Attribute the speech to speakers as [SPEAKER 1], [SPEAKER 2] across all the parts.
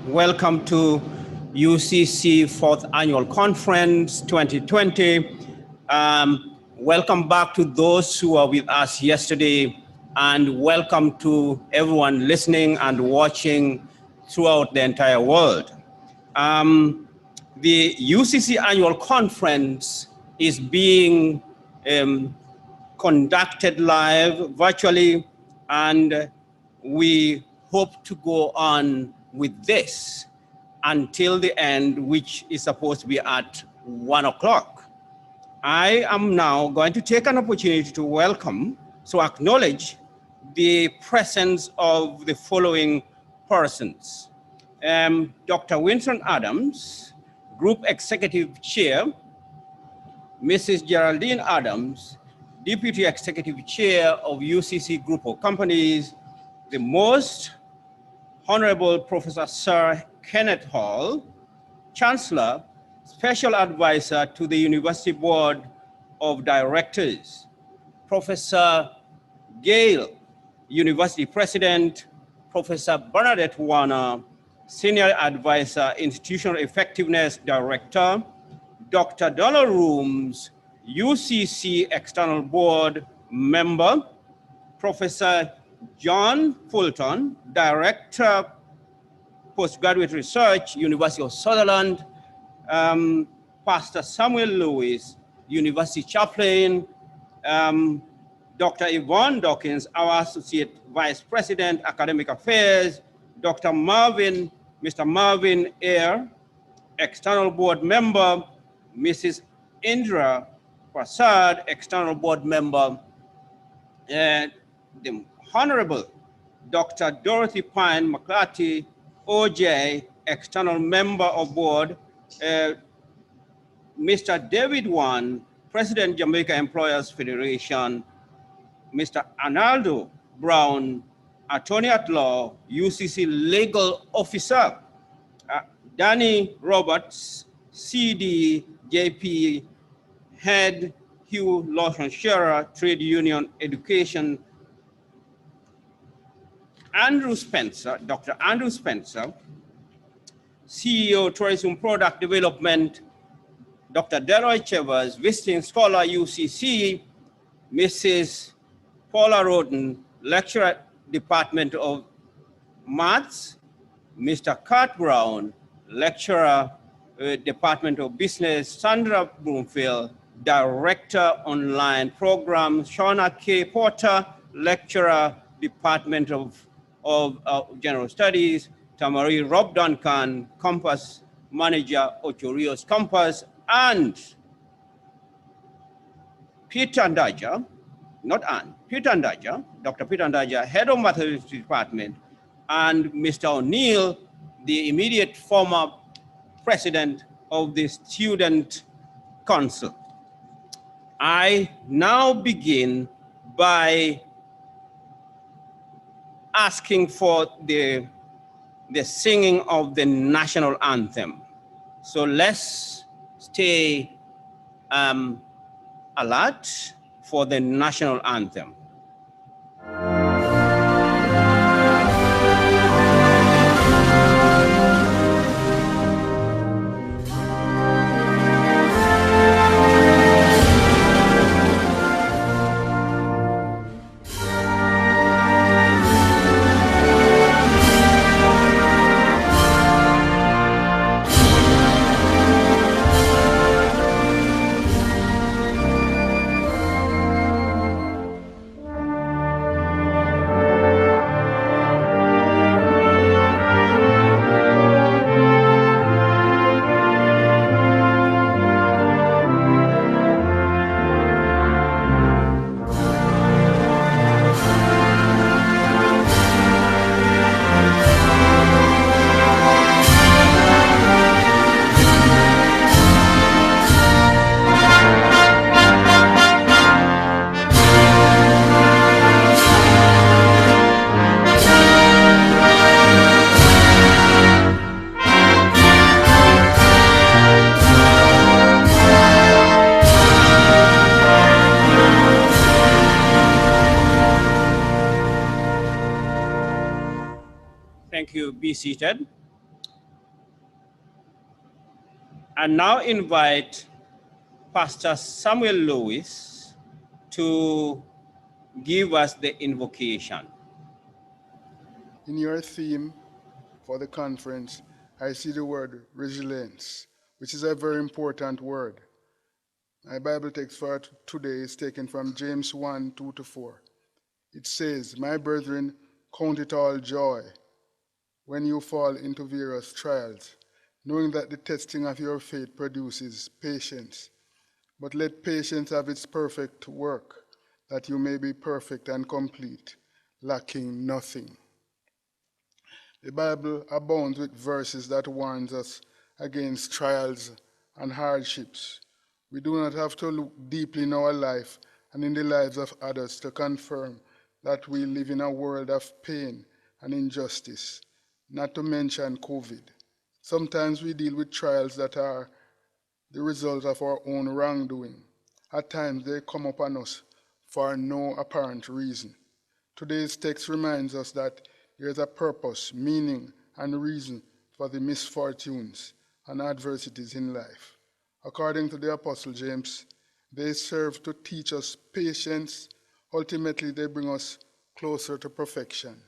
[SPEAKER 1] Welcome to UCC 4th Annual Conference 2020. Welcome back to those who were with us yesterday, and welcome to everyone listening and watching throughout the entire world. The UCC Annual Conference is being conducted live virtually, and we hope to go on with this until the end, which is supposed to be at 1 o'clock. I am now going to take an opportunity to acknowledge the presence of the following persons. Dr. Winston Adams, Group Executive Chair, Mrs. Geraldine Adams, Deputy Executive Chair of UCC Group of Companies, the Most Honorable Professor Sir Kenneth Hall, Chancellor, Special Advisor to the University Board of Directors, Professor Gale, University President, Professor Bernadette Warner, Senior Advisor, Institutional Effectiveness Director, Dr. Donald Roons, UCC External Board Member, Professor John Fulton, Director, Postgraduate Research, University of Sutherland, Pastor Samuel Lewis, University Chaplain, Dr. Yvonne Dawkins, our Associate Vice President, Academic Affairs, Mr. Marvin Eyre, External Board Member, Mrs. Indra Prasad, External Board Member, and the Honorable Dr. Dorothy Pine McClarty, OJ, External Member of Board, Mr. David Wan, President, Jamaica Employers Federation, Mr. Arnaldo Brown, Attorney at Law, UCC Legal Officer, Danny Roberts, CD, JP, Head, Hugh Lawson Shearer, Trade Union Education, Andrew Spencer, Dr. Andrew Spencer, CEO, Tourism Product Development, Dr. Delroy Chevas, Visiting Scholar, UCC, Mrs. Paula Roden, Lecturer, Department of Maths, Mr. Kurt Brown, Lecturer, Department of Business, Sandra Broomfield, Director, Online Programs, Shauna K. Porter, Lecturer, Department of General Studies, Tamari Rob Duncan, Compass Manager, Ocho Rios Compass, and Peter Ndaja, not Anne, Peter Ndaja, Dr. Peter Ndaja, Head of Mathematics Department, and Mr. O'Neill, the immediate former President of the Student Council. I now begin by asking for the singing of the national anthem. So let's stay alert for the national anthem. Be seated. I now invite Pastor Samuel Lewis to give us the invocation.
[SPEAKER 2] In your theme for the conference, I see the word resilience, which is a very important word. My Bible text for today is taken from James 1, 2-4. It says, "My brethren, count it all joy when you fall into various trials, knowing that the testing of your faith produces patience. But let patience have its perfect work, that you may be perfect and complete, lacking nothing." The Bible abounds with verses that warns us against trials and hardships. We do not have to look deeply in our life and in the lives of others to confirm that we live in a world of pain and injustice, not to mention COVID. Sometimes we deal with trials that are the result of our own wrongdoing. At times they come upon us for no apparent reason. Today's text reminds us that there is a purpose, meaning, and reason for the misfortunes and adversities in life. According to the Apostle James, they serve to teach us patience. Ultimately, they bring us closer to perfection.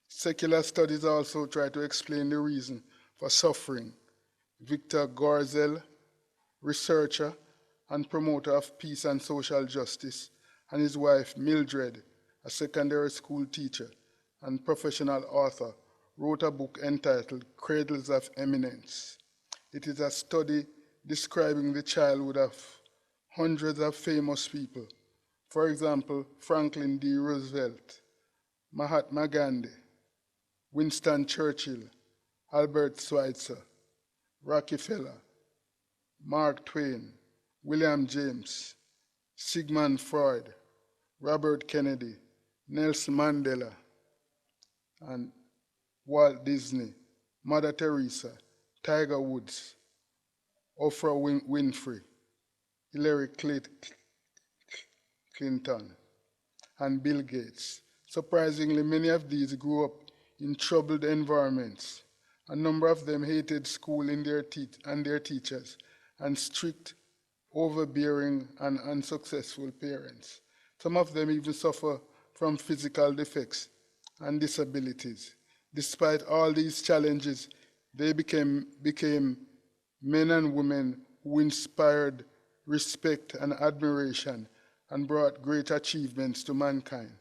[SPEAKER 2] Secular studies also try to explain the reason for suffering. Victor Gorzel, researcher and promoter of peace and social justice, and his wife Mildred, a secondary school teacher and professional author, wrote a book entitled Cradles of Eminence. It is a study describing the childhood of hundreds of famous people. For example, Franklin D. Roosevelt, Mahatma Gandhi, Winston Churchill, Albert Schweitzer, Rockefeller, Mark Twain, William James, Sigmund Freud, Robert Kennedy, Nelson Mandela, and Walt Disney, Mother Teresa, Tiger Woods, Oprah Winfrey, Hillary Clinton, and Bill Gates. Surprisingly, many of these grew up in troubled environments. A number of them hated school and their teachers, and strict, overbearing, and unsuccessful parents. Some of them even suffer from physical defects and disabilities. Despite all these challenges, they became men and women who inspired respect and admiration and brought great achievements to mankind.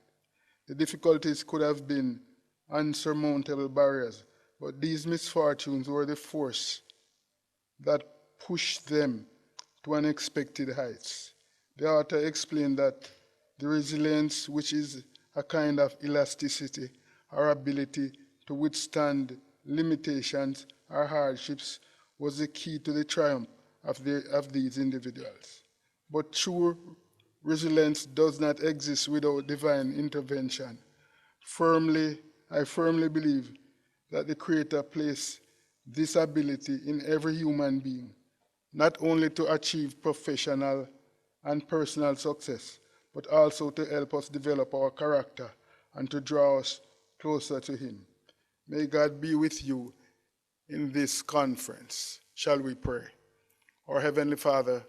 [SPEAKER 2] The difficulties could have been unsurmountable barriers, but these misfortunes were the force that pushed them to unexpected heights. The author explained that the resilience, which is a kind of elasticity or ability to withstand limitations or hardships, was the key to the triumph of these individuals. But true resilience does not exist without divine intervention. I firmly believe that the Creator placed this ability in every human being, not only to achieve professional and personal success, but also to help us develop our character and to draw us closer to Him. May God be with you in this conference. Shall we pray? Our Heavenly Father,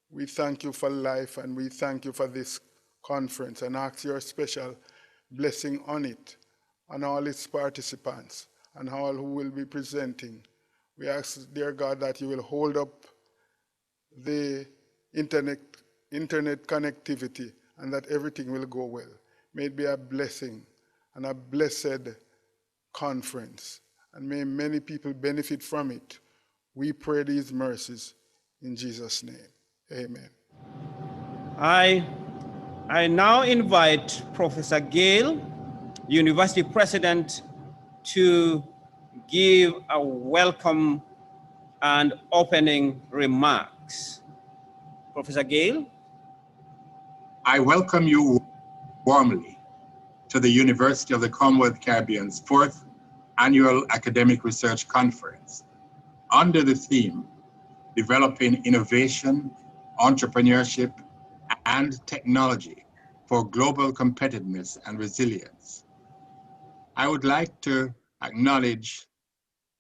[SPEAKER 2] we thank you for life and we thank you for this conference and ask your special blessing on it, on all its participants and all who will be presenting. We ask, dear God, that you will hold up the internet connectivity and that everything will go well. May it be a blessing and a blessed conference, and may many people benefit from it. We pray these mercies in Jesus' name. Amen.
[SPEAKER 1] I now invite Professor Gale, University President, to give a welcome and opening remarks. Professor Gale.
[SPEAKER 3] I welcome you warmly to the University of the Commonwealth Caribbean's 4th Annual Academic Research Conference under the theme, Developing Innovation, Entrepreneurship, and Technology for Global Competitiveness and Resilience. I would like to acknowledge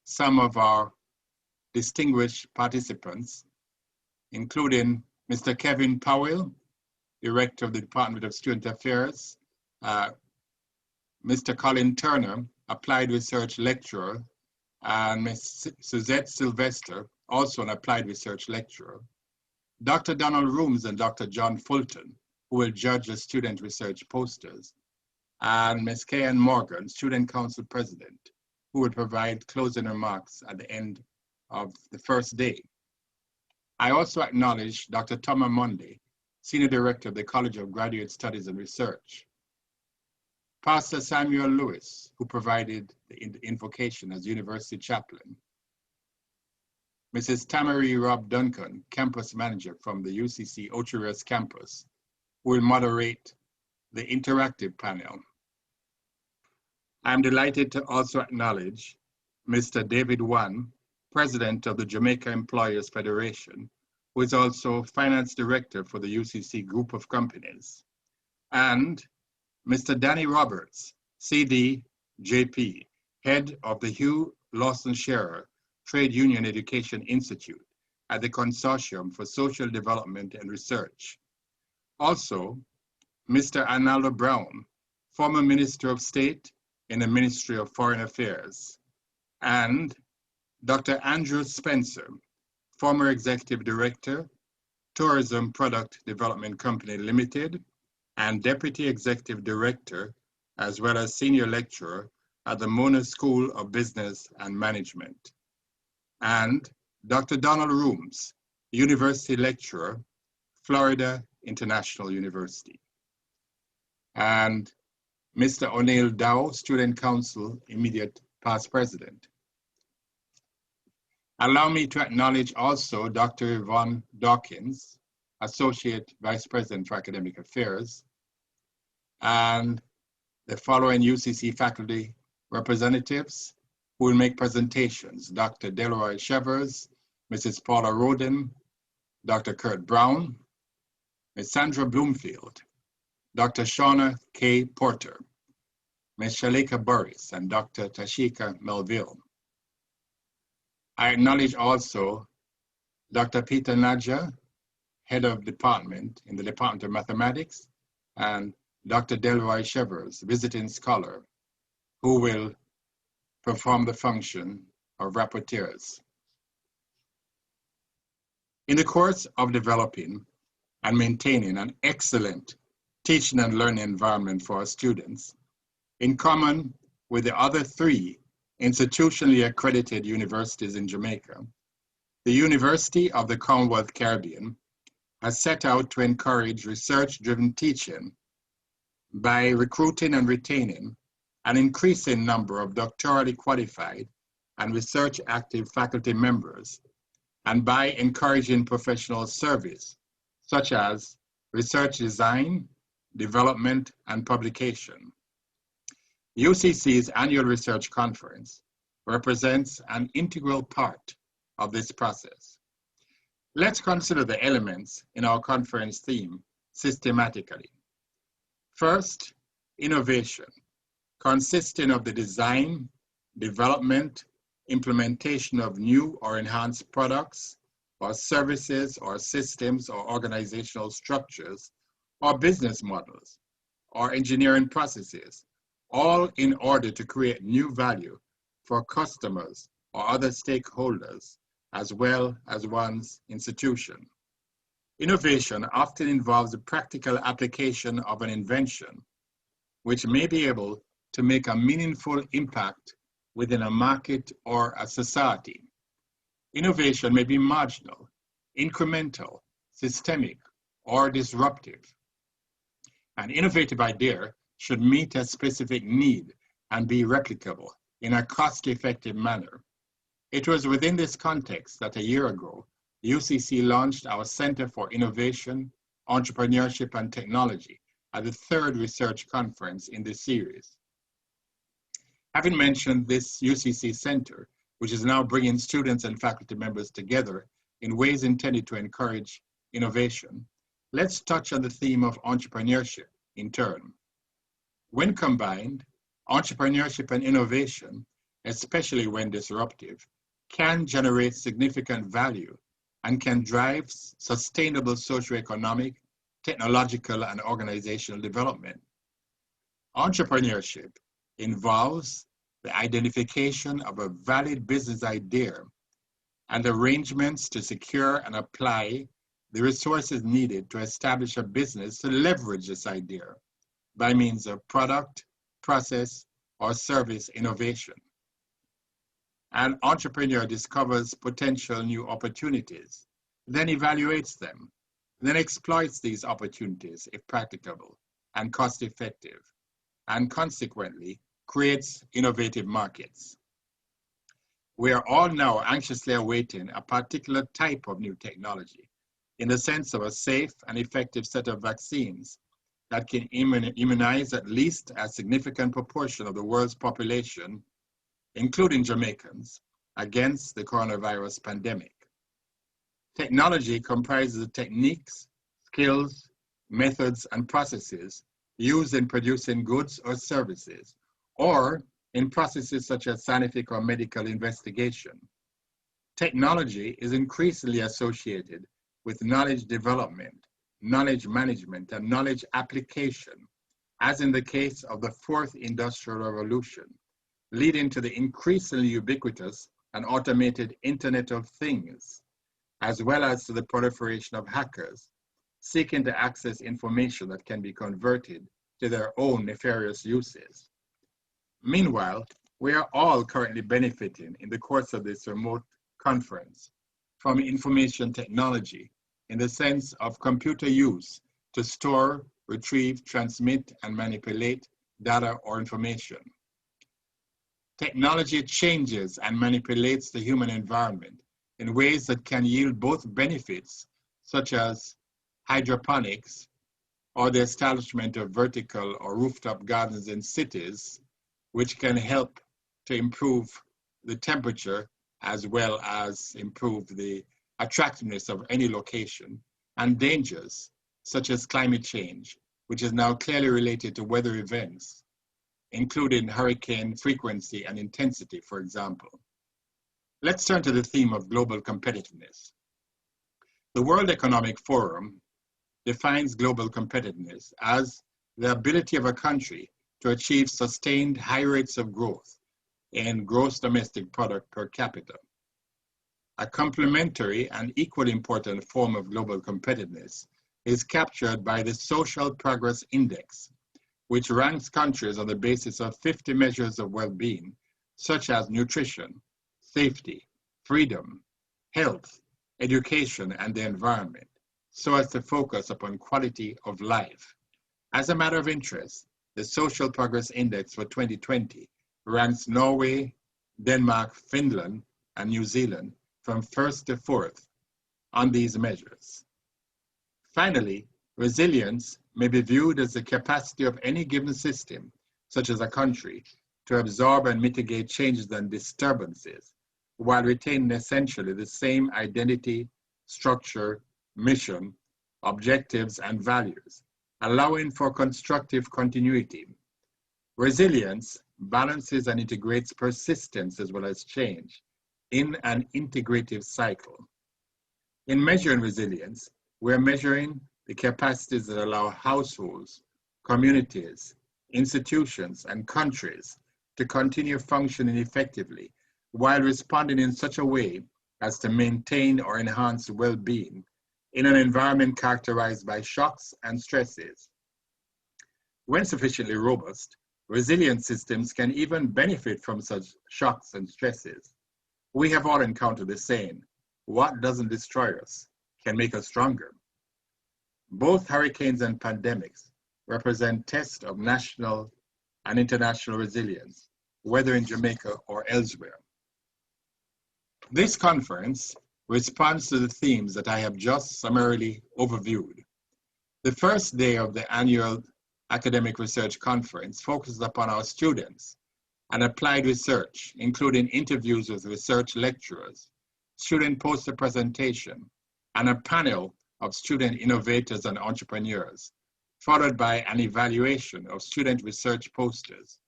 [SPEAKER 3] some of our distinguished participants, including Mr. Kevin Powell, Director of the Department of Student Affairs, Mr. Colin Turner, Applied Research Lecturer, and Ms. Suzette Sylvester, also an Applied Research Lecturer, Dr. Donald Roons and Dr. John Fulton, who will judge the student research posters, and Ms. Kayan Morgan, Student Council President, who will provide closing remarks at the end of the first day. I also acknowledge Dr. Thomas Monday, Senior Director of the College of Graduate Studies and Research, Pastor Samuel Lewis, who provided the invocation as University Chaplain, Mrs. Tamari Rob Duncan, Campus Manager from the UCC Ocho Rios campus, who will moderate the interactive panel. I'm delighted to also acknowledge Mr. David Wan, President of the Jamaica Employers Federation, who is also Finance Director for the UCC Group of Companies, and Mr. Danny Roberts, CD, JP, Head of the Hugh Lawson Scherer Trade Union Education Institute at the Consortium for Social Development and Research. Also, Mr. Arnaldo Brown, former Minister of State in the Ministry of Foreign Affairs, and Dr. Andrew Spencer, former Executive Director, Tourism Product Development Company Limited, and Deputy Executive Director, as well as Senior Lecturer at the Mona School of Business and Management. And Dr. Donald Rooms, University Lecturer, Florida International University. And Mr. O'Neill Dow, Student Council, Immediate Past President. Allow me to acknowledge also Dr. Yvonne Dawkins, Associate Vice President for Academic Affairs, and the following UCC faculty representatives who will make presentations: Dr. Delroy Chevas, Mrs. Paula Roden, Dr. Kurt Brown, Ms. Sandra Bloomfield, Dr. Shauna K. Porter, Ms. Shalika Burris, and Dr. Tashika Melville. I acknowledge also Dr. Peter Nadja, Head of Department in the Department of Mathematics, and Dr. Delroy Chevas, Visiting Scholar, who will perform the function of rapporteurs. In the course of developing and maintaining an excellent teaching and learning environment for our students, in common with the other 3 institutionally accredited universities in Jamaica, the University of the Commonwealth Caribbean has set out to encourage research-driven teaching by recruiting and retaining an increasing number of doctorally qualified and research-active faculty members, and by encouraging professional service, such as research design, development, and publication. UCC's annual research conference represents an integral part of this process. Let's consider the elements in our conference theme systematically. First, innovation, consisting of the design, development, implementation of new or enhanced products or services or systems or organizational structures or business models or engineering processes, all in order to create new value for customers or other stakeholders, as well as one's institution. Innovation often involves the practical application of an invention, which may be able to make a meaningful impact within a market or a society. Innovation may be marginal, incremental, systemic, or disruptive. An innovative idea should meet a specific need and be replicable in a cost-effective manner. It was within this context that a year ago, UCC launched our Center for Innovation, Entrepreneurship, and Technology at the 3rd research conference in this series. Having mentioned this UCC Center, which is now bringing students and faculty members together in ways intended to encourage innovation, let's touch on the theme of entrepreneurship in turn. When combined, entrepreneurship and innovation, especially when disruptive, can generate significant value and can drive sustainable socioeconomic, technological, and organizational development. Entrepreneurship involves the identification of a valid business idea and arrangements to secure and apply the resources needed to establish a business to leverage this idea by means of product, process, or service innovation. An entrepreneur discovers potential new opportunities, then evaluates them, then exploits these opportunities if practicable and cost-effective, and consequently creates innovative markets. We are all now anxiously awaiting a particular type of new technology in the sense of a safe and effective set of vaccines that can immunize at least a significant proportion of the world's population, including Jamaicans, against the coronavirus pandemic. Technology comprises the techniques, skills, methods, and processes used in producing goods or services, or in processes such as scientific or medical investigation. Technology is increasingly associated with knowledge development, knowledge management, and knowledge application, as in the case of the fourth industrial revolution, leading to the increasingly ubiquitous and automated Internet of Things, as well as to the proliferation of hackers seeking to access information that can be converted to their own nefarious uses. Meanwhile, we are all currently benefiting in the course of this remote conference from information technology in the sense of computer use to store, retrieve, transmit, and manipulate data or information. Technology changes and manipulates the human environment in ways that can yield both benefits, such as hydroponics or the establishment of vertical or rooftop gardens in cities, which can help to improve the temperature as well as improve the attractiveness of any location, and dangers such as climate change, which is now clearly related to weather events, including hurricane frequency and intensity, for example. Let's turn to the theme of global competitiveness. The World Economic Forum defines global competitiveness as the ability of a country to achieve sustained high rates of growth in gross domestic product per capita. A complementary and equally important form of global competitiveness is captured by the Social Progress Index, which ranks countries on the basis of 50 measures of well-being, such as nutrition, safety, freedom, health, education, and the environment, so as to focus upon quality of life. As a matter of interest, the Social Progress Index for 2020 ranks Norway, Denmark, Finland, and New Zealand from first to fourth on these measures. Finally, resilience may be viewed as the capacity of any given system, such as a country, to absorb and mitigate changes and disturbances, while retaining essentially the same identity, structure, mission, objectives, and values, allowing for constructive continuity. Resilience balances and integrates persistence as well as change in an integrative cycle. In measuring resilience, we're measuring the capacities that allow households, communities, institutions, and countries to continue functioning effectively while responding in such a way as to maintain or enhance well-being in an environment characterized by shocks and stresses. When sufficiently robust, resilient systems can even benefit from such shocks and stresses. We have all encountered the saying, "What doesn't destroy us can make us stronger." Both hurricanes and pandemics represent tests of national and international resilience, whether in Jamaica or elsewhere. This conference responds to the themes that I have just summarily overviewed. The first day of the annual Academic Research Conference focused upon our students and applied research, including interviews with research lecturers, student poster presentation, and a panel of student innovators and entrepreneurs, followed by an evaluation of student research posters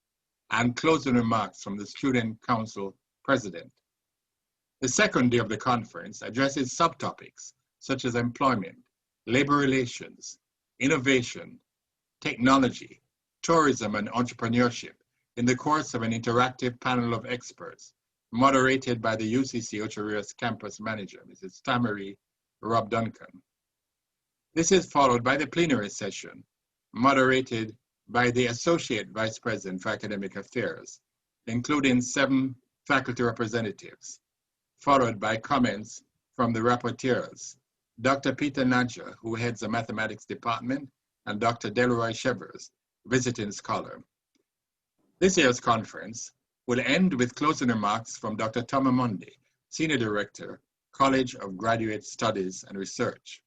[SPEAKER 3] and closing remarks from the Student Council President. The second day of the conference addresses subtopics such as employment, labor relations, innovation, technology, tourism, and entrepreneurship in the course of an interactive panel of experts moderated by the UCC Ocho Rios campus manager, Mrs. Tamari Rob Duncan. This is followed by the plenary session moderated by the Associate Vice President for Academic Affairs, including 7 faculty representatives, followed by comments from the rapporteurs, Dr. Peter Nadja, who heads the mathematics department, and Dr. Delroy Chevas, visiting scholar. This year's conference will end with closing remarks from Dr. Tom Amundi, Senior Director, College of Graduate Studies and Research.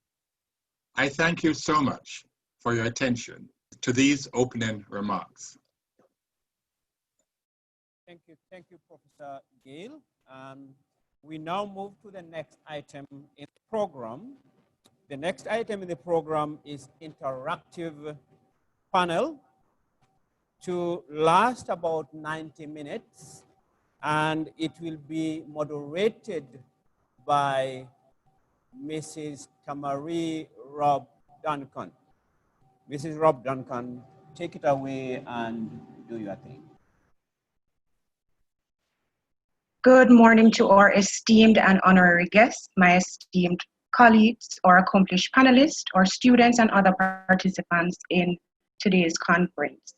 [SPEAKER 3] I thank you so much for your attention to these opening remarks.
[SPEAKER 1] Thank you, Professor Gale. We now move to the next item in the program. The next item in the program is interactive panel to last about 90 minutes, and it will be moderated by Mrs. Tamari Rob Duncan. Mrs. Rob Duncan, take it away and do your thing.
[SPEAKER 4] Good morning to our esteemed and honorary guests, my esteemed colleagues, or accomplished panelists, or students and other participants in today's conference.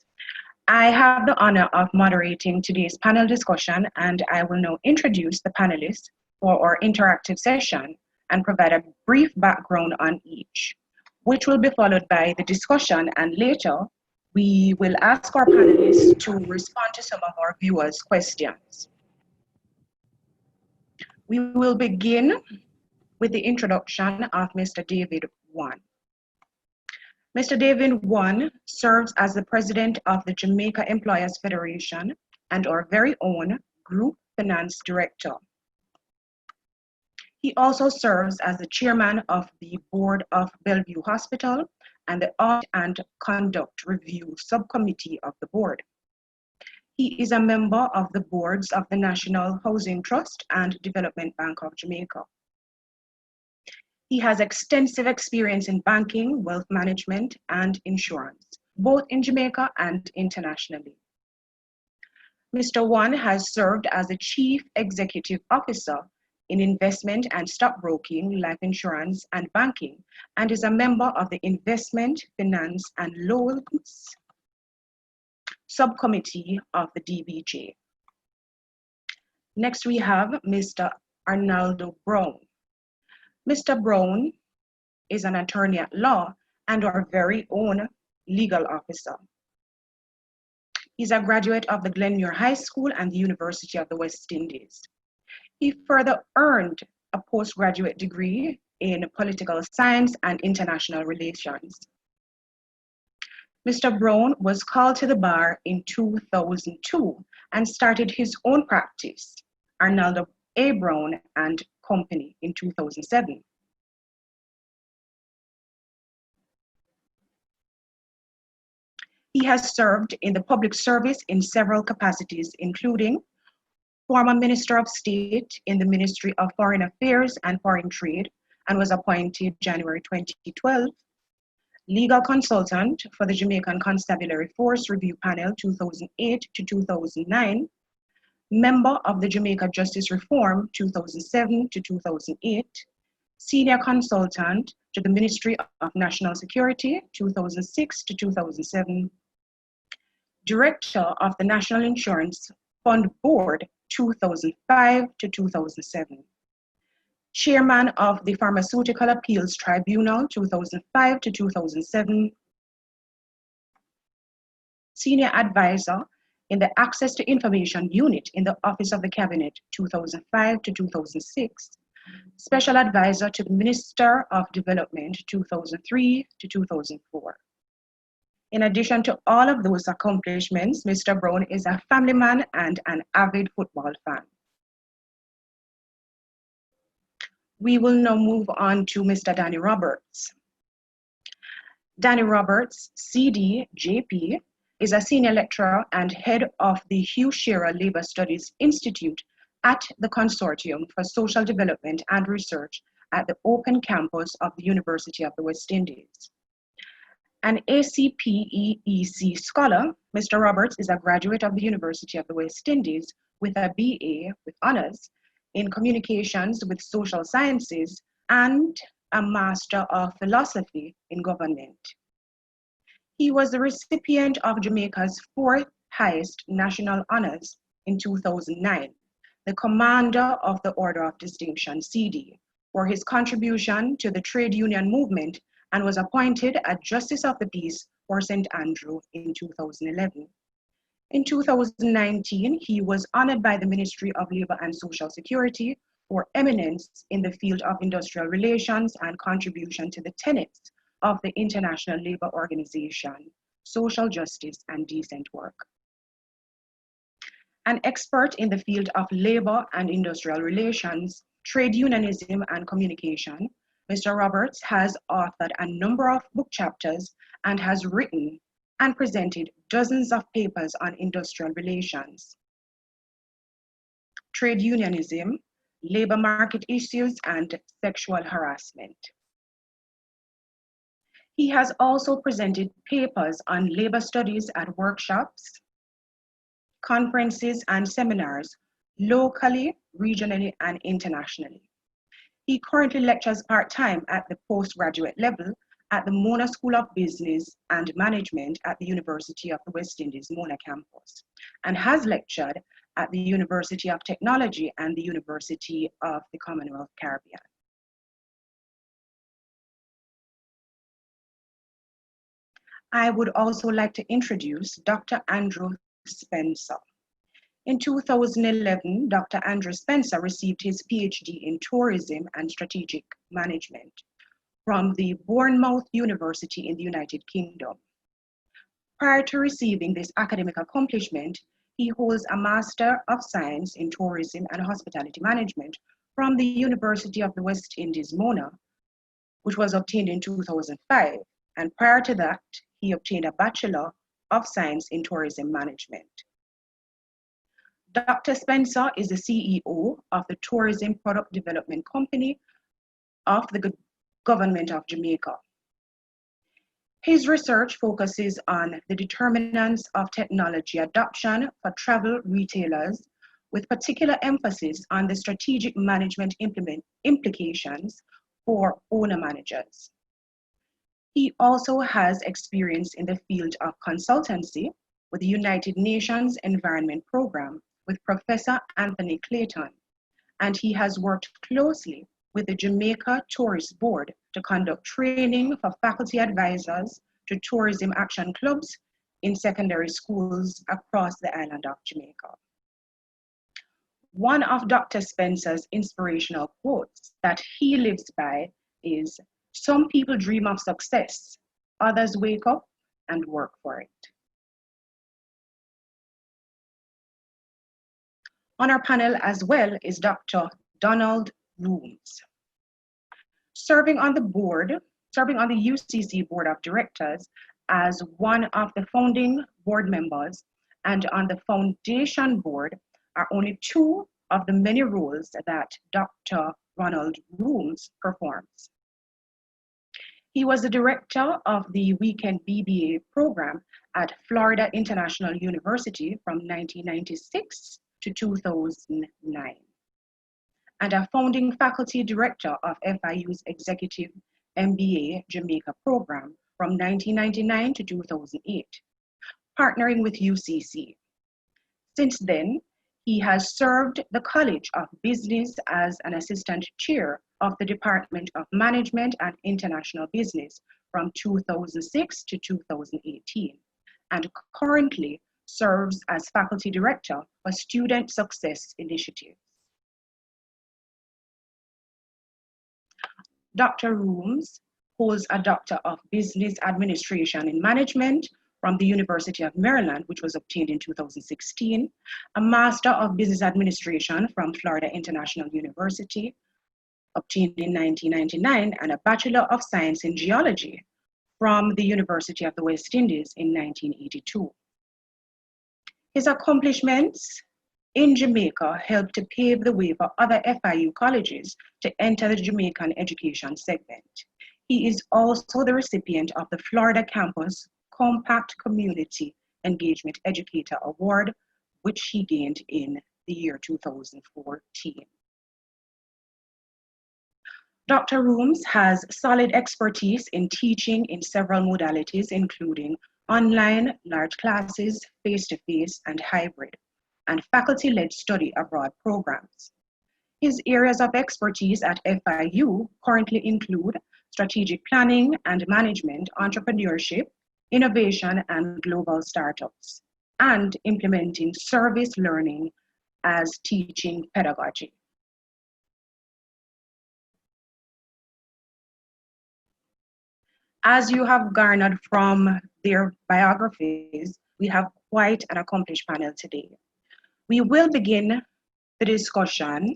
[SPEAKER 4] I have the honor of moderating today's panel discussion, and I will now introduce the panelists for our interactive session and provide a brief background on each, which will be followed by the discussion, and later we will ask our panelists to respond to some of our viewers' questions. We will begin with the introduction of Mr. David Wong. Mr. David Wong serves as the president of the Jamaica Employers Federation and our very own Group Finance Director. He also serves as the chairman of the board of Bellevue Hospital and the Audit and Conduct Review Subcommittee of the board. He is a member of the boards of the National Housing Trust and Development Bank of Jamaica. He has extensive experience in banking, wealth management, and insurance, both in Jamaica and internationally. Mr. Wong has served as the Chief Executive Officer in investment and stockbroking, life insurance, and banking, and is a member of the Investment, Finance, and Loans Subcommittee of the DBJ. Next, we have Mr. Arnaldo Brown. Mr. Brown is an attorney at law and our very own legal officer. He's a graduate of the Glenmuir High School and the University of the West Indies. He further earned a postgraduate degree in political science and international relations. Mr. Brown was called to the bar in 2002 and started his own practice, Arnaldo A. Brown and Company, in 2007. He has served in the public service in several capacities, including former Minister of State in the Ministry of Foreign Affairs and Foreign Trade, and was appointed January 2012, legal consultant for the Jamaican Constabulary Force Review Panel 2008 to 2009, member of the Jamaica Justice Reform 2007 to 2008, senior consultant to the Ministry of National Security 2006 to 2007, director of the National Insurance Fund Board 2005 to 2007, chairman of the Pharmaceutical Appeals Tribunal 2005 to 2007, senior advisor in the Access to Information Unit in the Office of the Cabinet 2005 to 2006, special advisor to the Minister of Development 2003 to 2004. In addition to all of those accomplishments, Mr. Brown is a family man and an avid football fan. We will now move on to Mr. Danny Roberts. Danny Roberts, CD, JP, is a senior lecturer and head of the Hugh Shearer Labor Studies Institute at the Consortium for Social Development and Research at the Open Campus of the University of the West Indies. An ACPEEC scholar, Mr. Roberts is a graduate of the University of the West Indies with a BA with honors in communications with social sciences and a Master of Philosophy in Government. He was the recipient of Jamaica's fourth highest national honors in 2009, the Commander of the Order of Distinction, CD, for his contribution to the trade union movement, and was appointed a Justice of the Peace for St. Andrew in 2011. In 2019, he was honored by the Ministry of Labor and Social Security for eminence in the field of industrial relations and contribution to the tenets of the International Labour Organization, social justice and decent work. An expert in the field of labor and industrial relations, trade unionism and communication, Mr. Roberts has authored a number of book chapters and has written and presented dozens of papers on industrial relations, trade unionism, labor market issues, and sexual harassment. He has also presented papers on labor studies at workshops, conferences, and seminars locally, regionally, and internationally. He currently lectures part-time at the postgraduate level at the Mona School of Business and Management at the University of the West Indies Mona campus, and has lectured at the University of Technology and the University of the Commonwealth Caribbean. I would also like to introduce Dr. Andrew Spencer. In 2011, Dr. Andrew Spencer received his PhD in Tourism and Strategic Management from the Bournemouth University in the United Kingdom. Prior to receiving this academic accomplishment, he holds a Master of Science in Tourism and Hospitality Management from the University of the West Indies Mona, which was obtained in 2005, and prior to that, he obtained a Bachelor of Science in Tourism Management. Dr. Spencer is the CEO of the Tourism Product Development Company of the Government of Jamaica. His research focuses on the determinants of technology adoption for travel retailers, with particular emphasis on the strategic management implications for owner-managers. He also has experience in the field of consultancy with the United Nations Environment Programme with Professor Anthony Clayton, and he has worked closely with the Jamaica Tourist Board to conduct training for faculty advisors to tourism action clubs in secondary schools across the island of Jamaica. One of Dr. Spencer's inspirational quotes that he lives by is, "Some people dream of success, others wake up and work for it." On our panel as well is Dr. Donald Roons. Serving on the UCC Board of Directors as one of the founding board members and on the foundation board are only two of the many roles that Dr. Ronald Roons performs. He was the director of the Weekend BBA program at Florida International University from 1996 to 2009, and a founding faculty director of FIU's Executive MBA Jamaica program from 1999 to 2008, partnering with UCC. Since then, he has served the College of Business as an assistant chair of the Department of Management and International Business from 2006 to 2018, and currently serves as faculty director for Student Success Initiatives. Dr. Roons holds a Doctor of Business Administration in Management from the University of Maryland, which was obtained in 2016, a Master of Business Administration from Florida International University, obtained in 1999, and a Bachelor of Science in Geology from the University of the West Indies in 1982. His accomplishments in Jamaica helped to pave the way for other FIU colleges to enter the Jamaican education segment. He is also the recipient of the Florida Campus Compact Community Engagement Educator Award, which he gained in the year 2014. Dr. Roons has solid expertise in teaching in several modalities, including online, large classes, face-to-face, and hybrid, and faculty-led study abroad programs. His areas of expertise at FIU currently include strategic planning and management, entrepreneurship, innovation, and global startups, and implementing service learning as teaching pedagogy. As you have garnered from their biographies, we have quite an accomplished panel today. We will begin the discussion,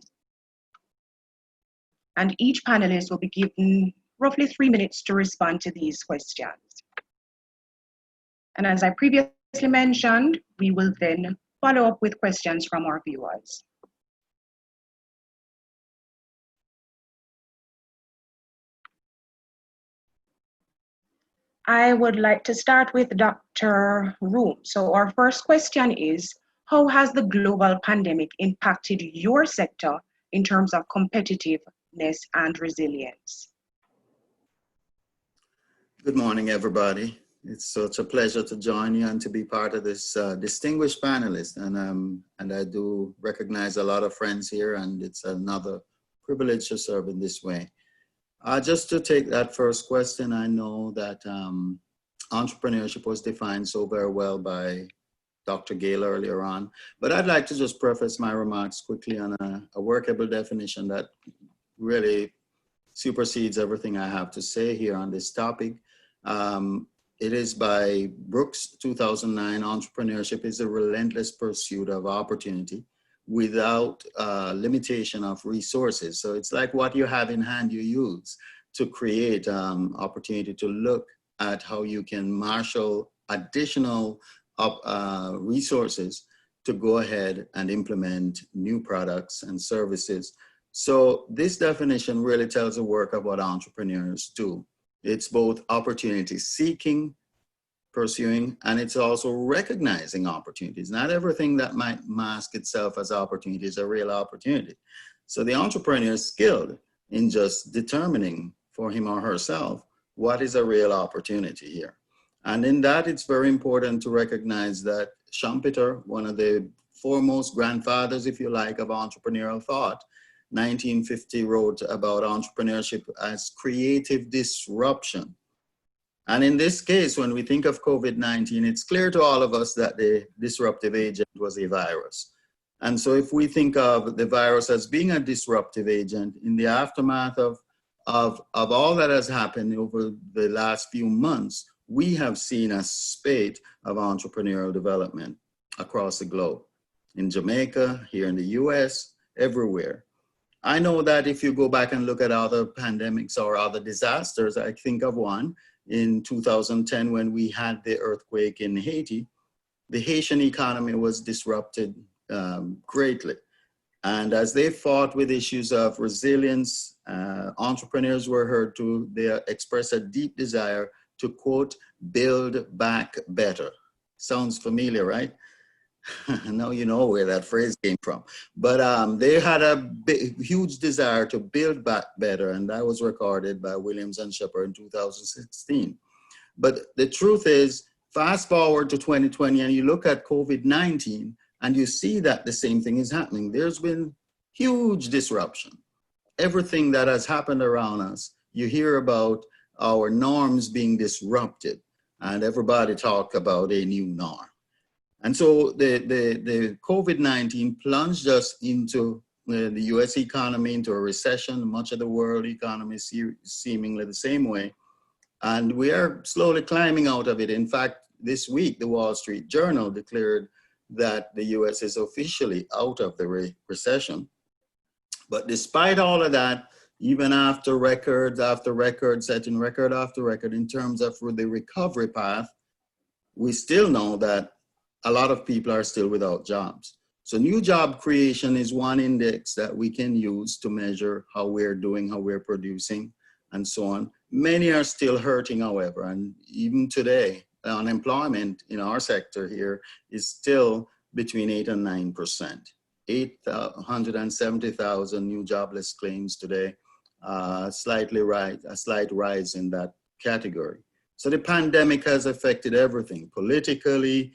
[SPEAKER 4] and each panelist will be given roughly 3 minutes to respond to these questions. And as I previously mentioned, we will then follow up with questions from our viewers. I would like to start with Dr. Roons. So our first question is, how has the global pandemic impacted your sector in terms of competitiveness and resilience?
[SPEAKER 5] Good morning, everybody. It's such a pleasure to join you and to be part of this distinguished panelist. And I do recognize a lot of friends here, and it's another privilege to serve in this way. Just to take that first question, I know that entrepreneurship was defined so very well by Dr. Gale earlier on, but I'd like to just preface my remarks quickly on a workable definition that really supersedes everything I have to say here on this topic. It is by Brooks, 2009, entrepreneurship is a relentless pursuit of opportunity without limitation of resources. So it's like what you have in hand you use to create opportunity to look at how you can marshal additional resources to go ahead and implement new products and services. So this definition really tells the work of what entrepreneurs do. It's both opportunity seeking, pursuing, and it's also recognizing opportunities. Not everything that might mask itself as opportunity is a real opportunity. So the entrepreneur is skilled in just determining for him or herself what is a real opportunity here. And in that, it's very important to recognize that Schumpeter, one of the foremost grandfathers, if you like, of entrepreneurial thought, 1950 wrote about entrepreneurship as creative disruption. And in this case, when we think of COVID-19, it's clear to all of us that the disruptive agent was a virus. And so if we think of the virus as being a disruptive agent in the aftermath of all that has happened over the last few months, we have seen a spate of entrepreneurial development across the globe, in Jamaica, here in the US, everywhere. I know that if you go back and look at other pandemics or other disasters, I think of one in 2010 when we had the earthquake in Haiti. The Haitian economy was disrupted greatly. And as they fought with issues of resilience, entrepreneurs were heard to express a deep desire to, quote, build back better. Sounds familiar, right? Now you know where that phrase came from. But they had a huge desire to build back better, and that was recorded by Williams and Shepard in 2016. But the truth is, fast forward to 2020, and you look at COVID-19, and you see that the same thing is happening. There's been huge disruption. Everything that has happened around us, you hear about our norms being disrupted, and everybody talk about a new norm. And so the COVID-19 plunged us into the US economy into a recession, much of the world economy seemingly the same way. And we are slowly climbing out of it. In fact, this week, the Wall Street Journal declared that the US is officially out of the recession. But despite all of that, even after records after records, setting record after record in terms of the recovery path, we still know that a lot of people are still without jobs. So new job creation is one index that we can use to measure how we're doing, how we're producing, and so on. Many are still hurting, however, and even today, unemployment in our sector here is still between 8 and 9%. 870,000 new jobless claims today, a slight rise in that category. So the pandemic has affected everything. Politically,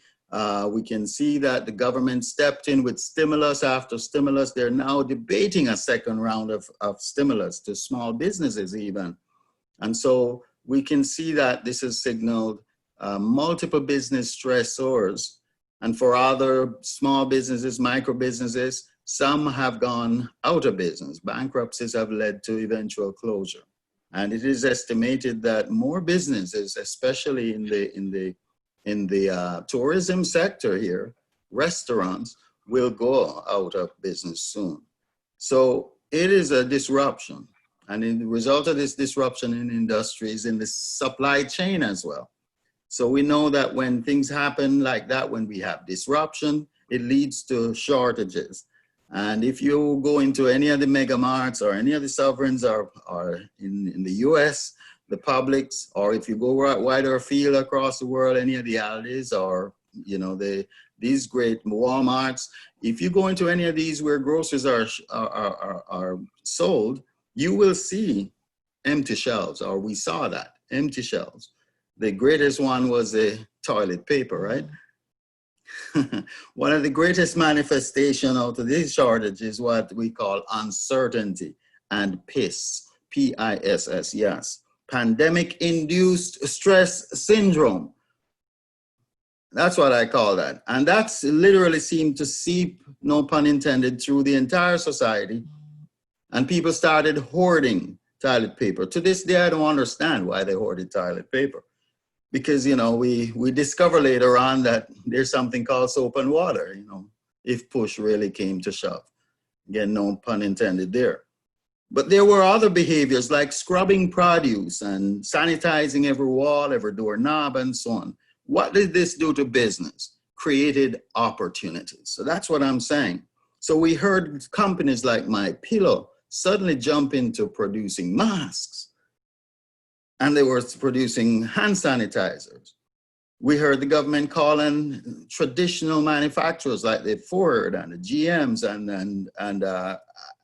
[SPEAKER 5] we can see that the government stepped in with stimulus after stimulus. They're now debating a second round of stimulus to small businesses even. And so we can see that this has signaled multiple business stressors. And for other small businesses, micro businesses, some have gone out of business. Bankruptcies have led to eventual closure. And it is estimated that more businesses, especially in the tourism sector here, restaurants, will go out of business soon. So it is a disruption. And in the result of this disruption in industries, in the supply chain as well. So we know that when things happen like that, when we have disruption, it leads to shortages. And if you go into any of the mega marts or any of the sovereigns or in the US, the Publix, or if you go wider afield across the world, any of the Aldi's or, you know, these great Walmarts, if you go into any of these where groceries are sold, you will see empty shelves, or we saw that, empty shelves. The greatest one was the toilet paper, right? One of the greatest manifestations out of this shortage is what we call uncertainty and PISS, P-I-S-S, yes. Pandemic-induced stress syndrome. That's what I call that. And that's literally seemed to seep, no pun intended, through the entire society. And people started hoarding toilet paper. To this day, I don't understand why they hoarded toilet paper. Because, you know, we discover later on that there's something called soap and water, you know, if push really came to shove. Again, no pun intended there. But there were other behaviors like scrubbing produce and sanitizing every wall, every doorknob, and so on. What did this do to business? Created opportunities. So that's what I'm saying. So we heard companies like My Pillow suddenly jump into producing masks. And they were producing hand sanitizers. We heard the government calling traditional manufacturers like the Ford and the GMs and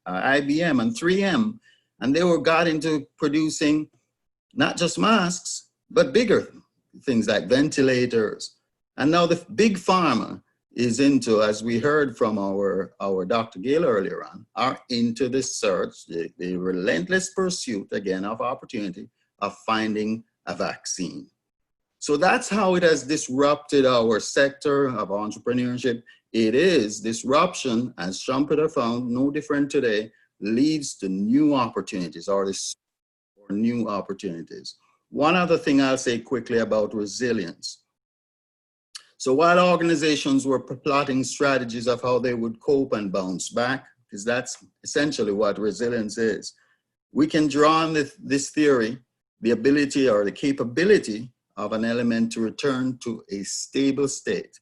[SPEAKER 5] IBM and 3M, and they got into producing not just masks, but bigger things like ventilators. And now the big pharma is into, as we heard from our Dr. Gale earlier on, are into the search, the relentless pursuit, again, of opportunity, of finding a vaccine. So that's how it has disrupted our sector of entrepreneurship. It is disruption, as Schumpeter found, no different today, leads to new opportunities or new opportunities. One other thing I'll say quickly about resilience. So while organizations were plotting strategies of how they would cope and bounce back, because that's essentially what resilience is, we can draw on this theory, the ability or the capability of an element to return to a stable state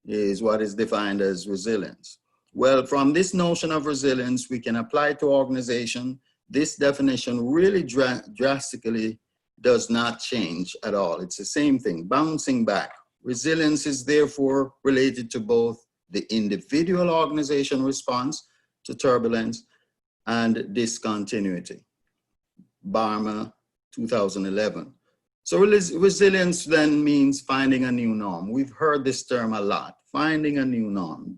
[SPEAKER 5] is what is defined as resilience. Well, from this notion of resilience, we can apply it to organization. This definition really drastically does not change at all. It's the same thing, bouncing back. Resilience is therefore related to both the individual organization response to turbulence and discontinuity. Barma, 2011. So resilience then means finding a new norm. We've heard this term a lot, finding a new norm.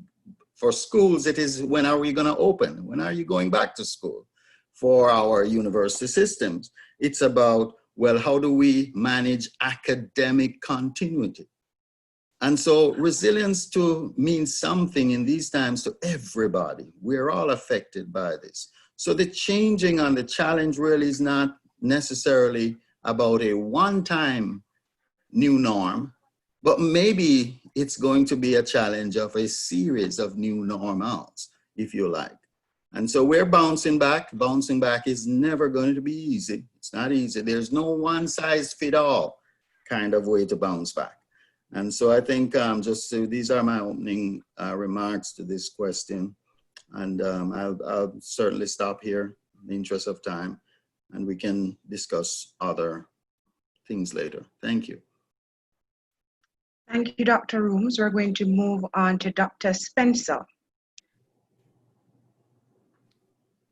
[SPEAKER 5] For schools, it is when are we going to open? When are you going back to school? For our university systems, it's about, well, how do we manage academic continuity? And so resilience means something in these times to everybody. We're all affected by this. So the changing and the challenge really is not necessarily about a one-time new norm, but maybe it's going to be a challenge of a series of new normals, if you like. And so we're bouncing back. Bouncing back is never going to be easy. It's not easy. There's no one-size-fit-all kind of way to bounce back. And so I think these are my opening remarks to this question. And I'll certainly stop here in the interest of time, and we can discuss other things later. Thank you.
[SPEAKER 4] Thank you, Dr. Roons. We're going to move on to Dr. Spencer.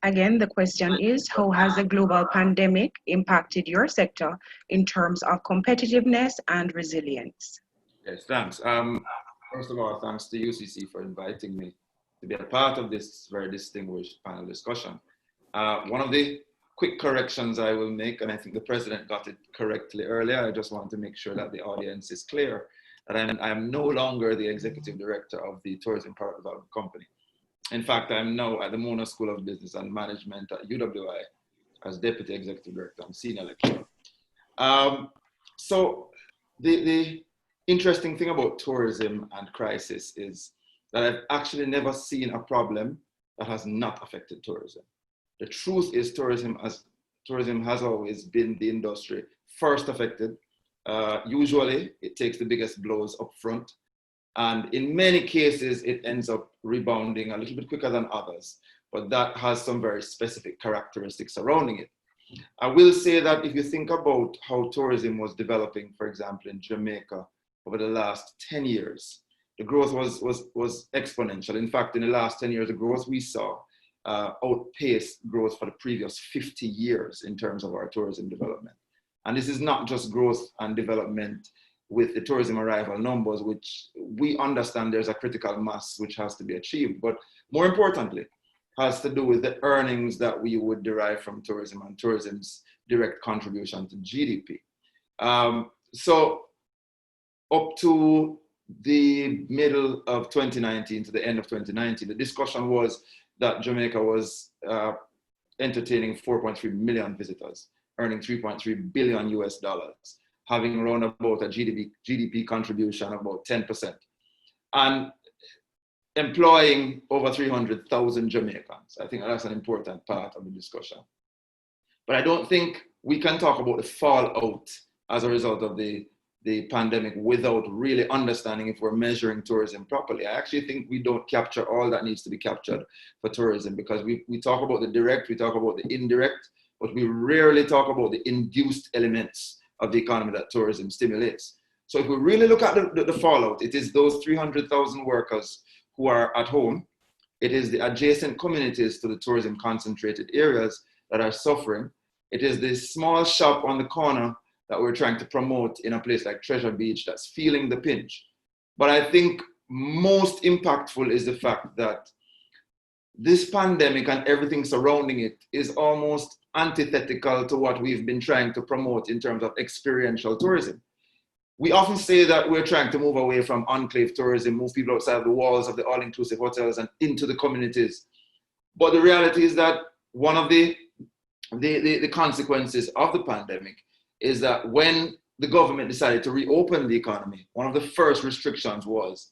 [SPEAKER 4] Again, the question is, how has the global pandemic impacted your sector in terms of competitiveness and resilience?
[SPEAKER 6] Yes, thanks. First of all, thanks to UCC for inviting me to be a part of this very distinguished panel discussion. One of the quick corrections I will make, and I think the president got it correctly earlier, I just want to make sure that the audience is clear, that I am no longer the executive director of the Tourism Product Development Company. In fact, I'm now at the Mona School of Business and Management at UWI as Deputy Executive Director and Senior Lecturer. So the interesting thing about tourism and crisis is that I've actually never seen a problem that has not affected tourism. The truth is tourism has always been the industry first affected. Usually it takes the biggest blows up front. And in many cases, it ends up rebounding a little bit quicker than others, but that has some very specific characteristics surrounding it. I will say that if you think about how tourism was developing, for example, in Jamaica over the last 10 years, the growth was exponential. In fact, in the last 10 years, the growth we saw outpaced growth for the previous 50 years in terms of our tourism development. And this is not just growth and development with the tourism arrival numbers, which we understand there's a critical mass which has to be achieved, but more importantly, has to do with the earnings that we would derive from tourism and tourism's direct contribution to GDP. So up to the middle of 2019, to the end of 2019, the discussion was that Jamaica was entertaining 4.3 million visitors, earning $3.3 billion US, having around about a GDP contribution of about 10%, and employing over 300,000 Jamaicans. I think that's an important part of the discussion. But I don't think we can talk about the fallout as a result of the pandemic without really understanding if we're measuring tourism properly. I actually think we don't capture all that needs to be captured for tourism, because we talk about the direct, we talk about the indirect, but we rarely talk about the induced elements of the economy that tourism stimulates. So if we really look at the fallout, it is those 300,000 workers who are at home. It is the adjacent communities to the tourism concentrated areas that are suffering. It is the small shop on the corner that we're trying to promote in a place like Treasure Beach that's feeling the pinch. But I think most impactful is the fact that this pandemic and everything surrounding it is almost antithetical to what we've been trying to promote in terms of experiential tourism. We often say that we're trying to move away from enclave tourism, move people outside the walls of the all-inclusive hotels and into the communities. But the reality is that one of the consequences of the pandemic is that when the government decided to reopen the economy, one of the first restrictions was,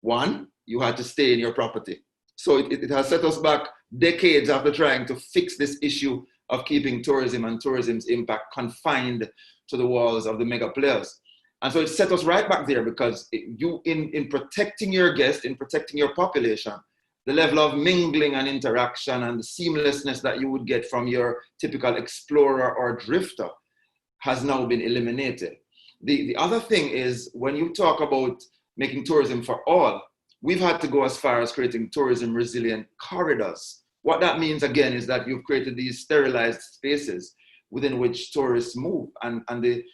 [SPEAKER 6] one, you had to stay in your property. So it has set us back decades after trying to fix this issue of keeping tourism and tourism's impact confined to the walls of the mega players. And so it set us right back there, because in protecting your guests, in protecting your population, the level of mingling and interaction and the seamlessness that you would get from your typical explorer or drifter has now been eliminated. The other thing is, when you talk about making tourism for all, we've had to go as far as creating tourism resilient corridors. What that means, again, is that you've created these sterilized spaces within which tourists move. And the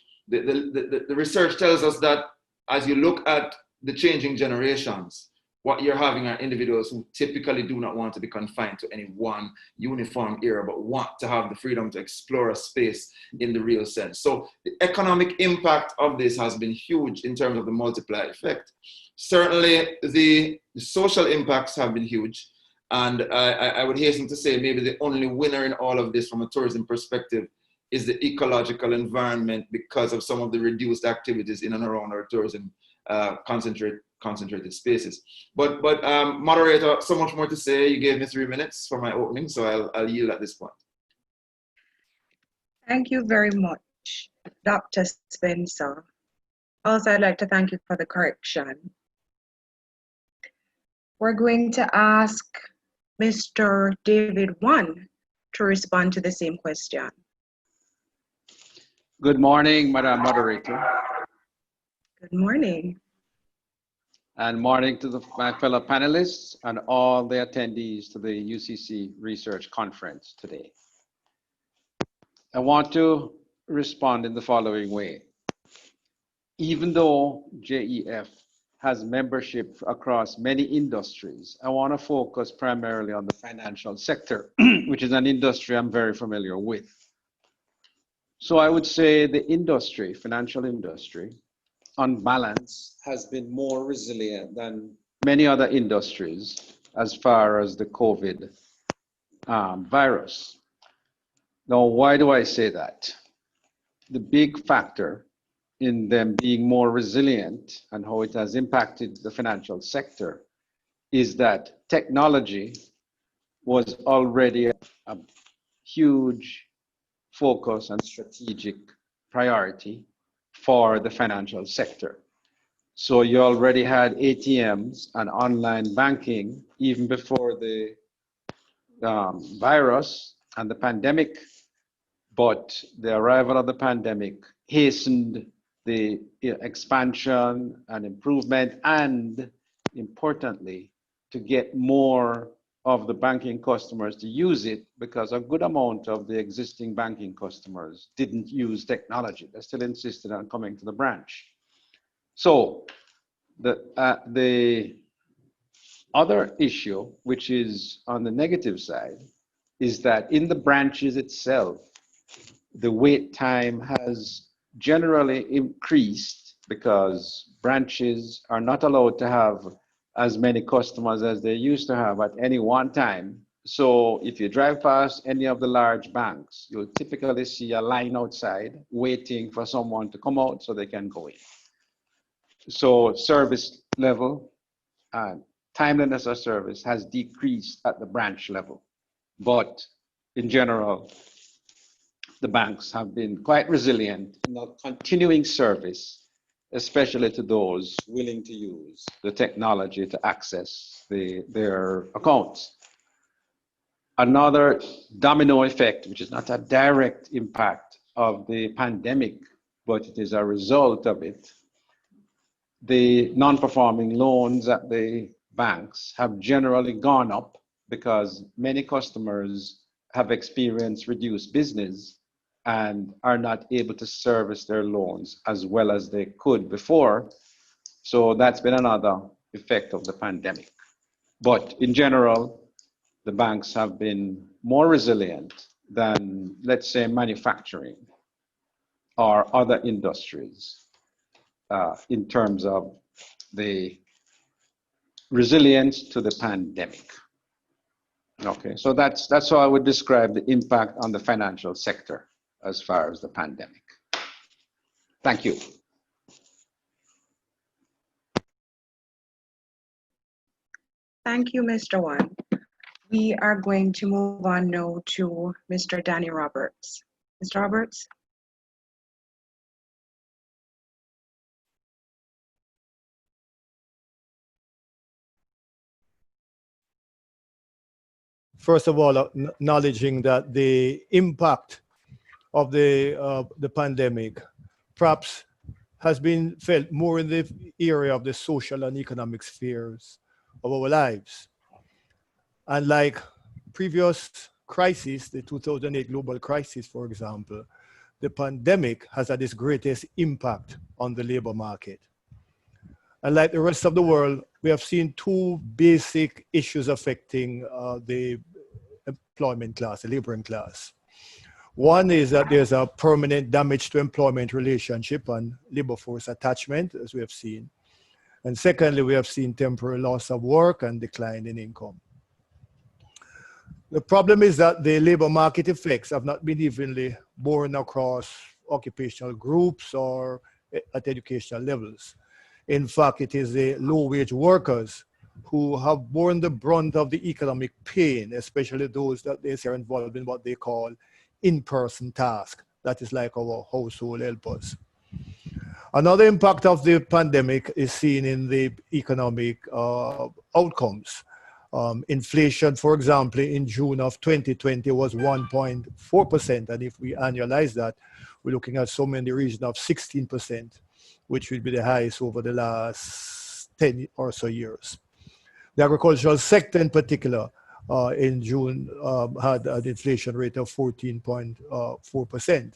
[SPEAKER 6] research tells us that as you look at the changing generations, what you're having are individuals who typically do not want to be confined to any one uniform area, but want to have the freedom to explore a space in the real sense. So the economic impact of this has been huge in terms of the multiplier effect. Certainly the social impacts have been huge. And I would hasten to say maybe the only winner in all of this from a tourism perspective is the ecological environment, because of some of the reduced activities in and around our tourism concentrated spaces. But moderator, so much more to say. You gave me 3 minutes for my opening, so I'll yield at this point.
[SPEAKER 4] Thank you very much, Dr. Spencer. Also, I'd like to thank you for the correction. We're going to ask Mr. David Wong to respond to the same question.
[SPEAKER 7] Good morning, Madam Moderator.
[SPEAKER 4] Good morning.
[SPEAKER 7] And morning to my fellow panelists and all the attendees to the UCC Research Conference today. I want to respond in the following way. Even though JEF has membership across many industries, I want to focus primarily on the financial sector, which is an industry I'm very familiar with. So I would say the industry, financial industry, on balance, has been more resilient than many other industries as far as the COVID virus. Now, why do I say that? The big factor in them being more resilient and how it has impacted the financial sector is that technology was already a huge focus and strategic priority for the financial sector. So you already had ATMs and online banking even before the virus and the pandemic, but the arrival of the pandemic hastened the expansion and improvement, and importantly, to get more of the banking customers to use it, because a good amount of the existing banking customers didn't use technology. They still insisted on coming to the branch. So the other issue, which is on the negative side, is that in the branches itself, the wait time has generally increased because branches are not allowed to have as many customers as they used to have at any one time. So if you drive past any of the large banks, you'll typically see a line outside waiting for someone to come out so they can go in. So service level and timeliness of service has decreased at the branch level. But in general, the banks have been quite resilient in not continuing service, especially to those willing to use the technology to access their accounts. Another domino effect, which is not a direct impact of the pandemic, but it is a result of it, the non-performing loans at the banks have generally gone up because many customers have experienced reduced business and are not able to service their loans as well as they could before. So that's been another effect of the pandemic. But in general, the banks have been more resilient than, let's say, manufacturing or other industries in terms of the resilience to the pandemic. Okay, so that's how I would describe the impact on the financial sector as far as the pandemic. Thank you.
[SPEAKER 4] Thank you, Mr. Wong. We are going to move on now to Mr. Danny Roberts. Mr. Roberts?
[SPEAKER 8] First of all, acknowledging that the impact of the pandemic perhaps has been felt more in the area of the social and economic spheres of our lives. And like previous crises, the 2008 global crisis, for example, the pandemic has had its greatest impact on the labor market. And like the rest of the world, we have seen two basic issues affecting the employment class, the laboring class. One is that there's a permanent damage to employment relationship and labor force attachment, as we have seen. And secondly, we have seen temporary loss of work and decline in income. The problem is that the labor market effects have not been evenly borne across occupational groups or at educational levels. In fact, it is the low-wage workers who have borne the brunt of the economic pain, especially those that they are involved in what they call in-person tasks. That is like our household helpers. Another impact of the pandemic is seen in the economic outcomes. Inflation, for example, in June of 2020 was 1.4%. And if we annualize that, we're looking at somewhere in the region of 16%, which will be the highest over the last 10 or so years. The agricultural sector in particular in June had an inflation rate of 14.4%.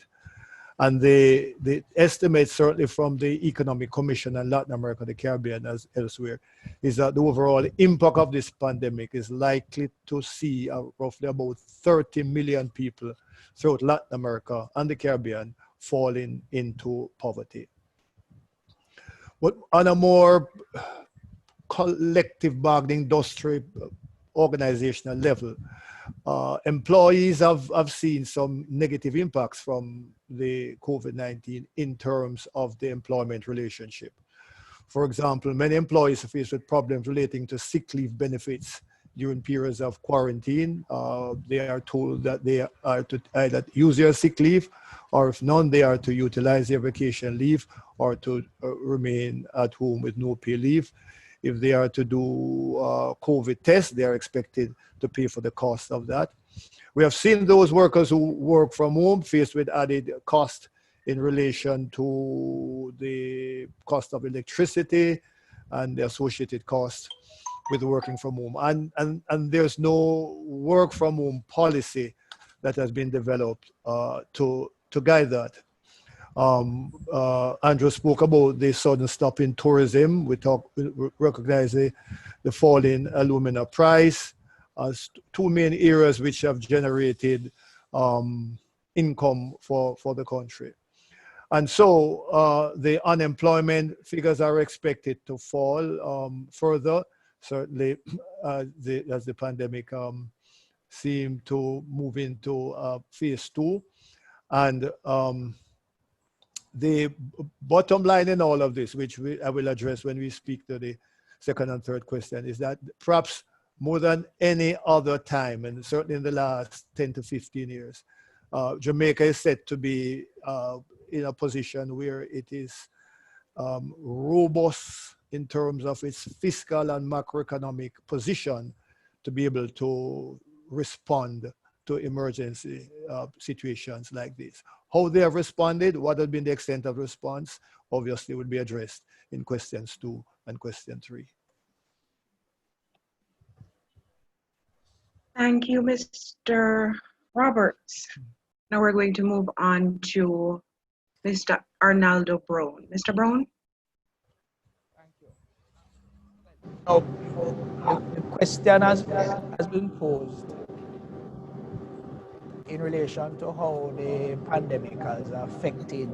[SPEAKER 8] And the estimates, certainly from the Economic Commission and Latin America, the Caribbean, as elsewhere, is that the overall impact of this pandemic is likely to see roughly about 30 million people throughout Latin America and the Caribbean falling into poverty. But on a more collective bargaining industry organizational level, employees have seen some negative impacts from the COVID-19 in terms of the employment relationship. For example, many employees are faced with problems relating to sick leave benefits during periods of quarantine. They are told that they are to either use their sick leave, or if none, they are to utilize their vacation leave or to remain at home with no pay leave. If they are to do COVID tests, they are expected to pay for the cost of that. We have seen those workers who work from home faced with added cost in relation to the cost of electricity and the associated costs with working from home. And there's no work from home policy that has been developed to guide that. Andrew spoke about the sudden stop in tourism. We recognize the fall in alumina price as two main areas which have generated income for the country. And so the unemployment figures are expected to fall further, certainly as the pandemic seemed to move into phase 2. And the bottom line in all of this, which I will address when we speak to the second and third question, is that perhaps more than any other time, and certainly in the last 10 to 15 years, Jamaica is set to be in a position where it is robust in terms of its fiscal and macroeconomic position to be able to respond to emergency situations like this. How they have responded, what has been the extent of response, obviously will be addressed in questions 2 and question 3.
[SPEAKER 4] Thank you, Mr. Roberts. Now we're going to move on to Mr. Arnaldo Brown. Mr. Brown?
[SPEAKER 9] Thank you. Now, the question has been posed in relation to how the pandemic has affected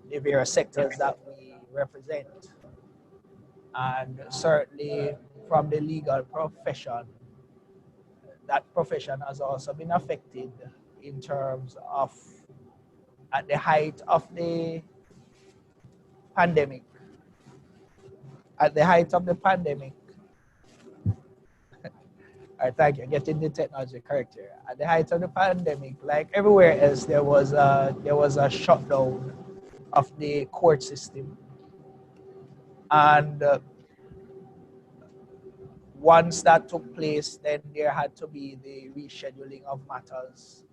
[SPEAKER 9] the various sectors that we represent. And certainly from the legal profession, that profession has also been affected in terms of at the height of the pandemic. At the height of the pandemic, thank you, getting the technology correct here. At the height of the pandemic, like everywhere else, there was a shutdown of the court system. And once that took place, then there had to be the rescheduling of matters.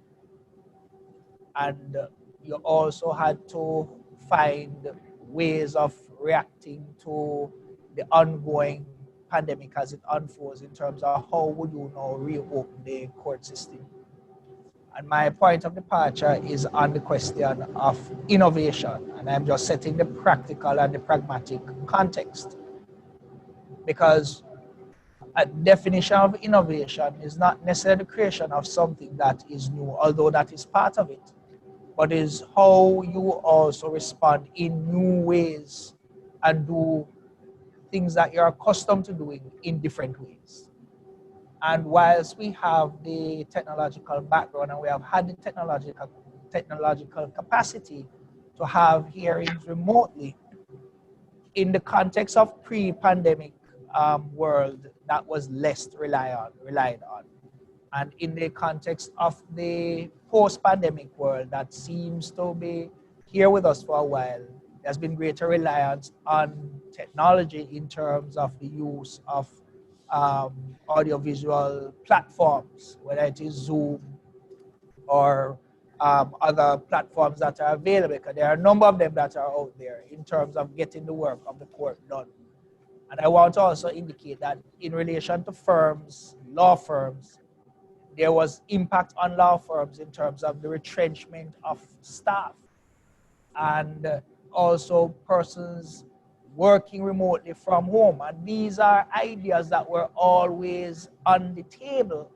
[SPEAKER 9] And you also had to find ways of reacting to the ongoing pandemic as it unfolds in terms of how would you now reopen the court system. And my point of departure is on the question of innovation. And I'm just setting the practical and the pragmatic context. Because a definition of innovation is not necessarily the creation of something that is new, although that is part of it, but is how you also respond in new ways and do things that you're accustomed to doing in different ways. And whilst we have the technological background and we have had the technological capacity to have hearings remotely, in the context of pre-pandemic world, that was less relied on. And in the context of the post-pandemic world that seems to be here with us for a while, there's been greater reliance on technology in terms of the use of audiovisual platforms, whether it is Zoom or other platforms that are available, because there are a number of them that are out there in terms of getting the work of the court done. And I want to also indicate that in relation to firms, law firms, there was impact on law firms in terms of the retrenchment of staff and also persons working remotely from home. And these are ideas that were always on the table,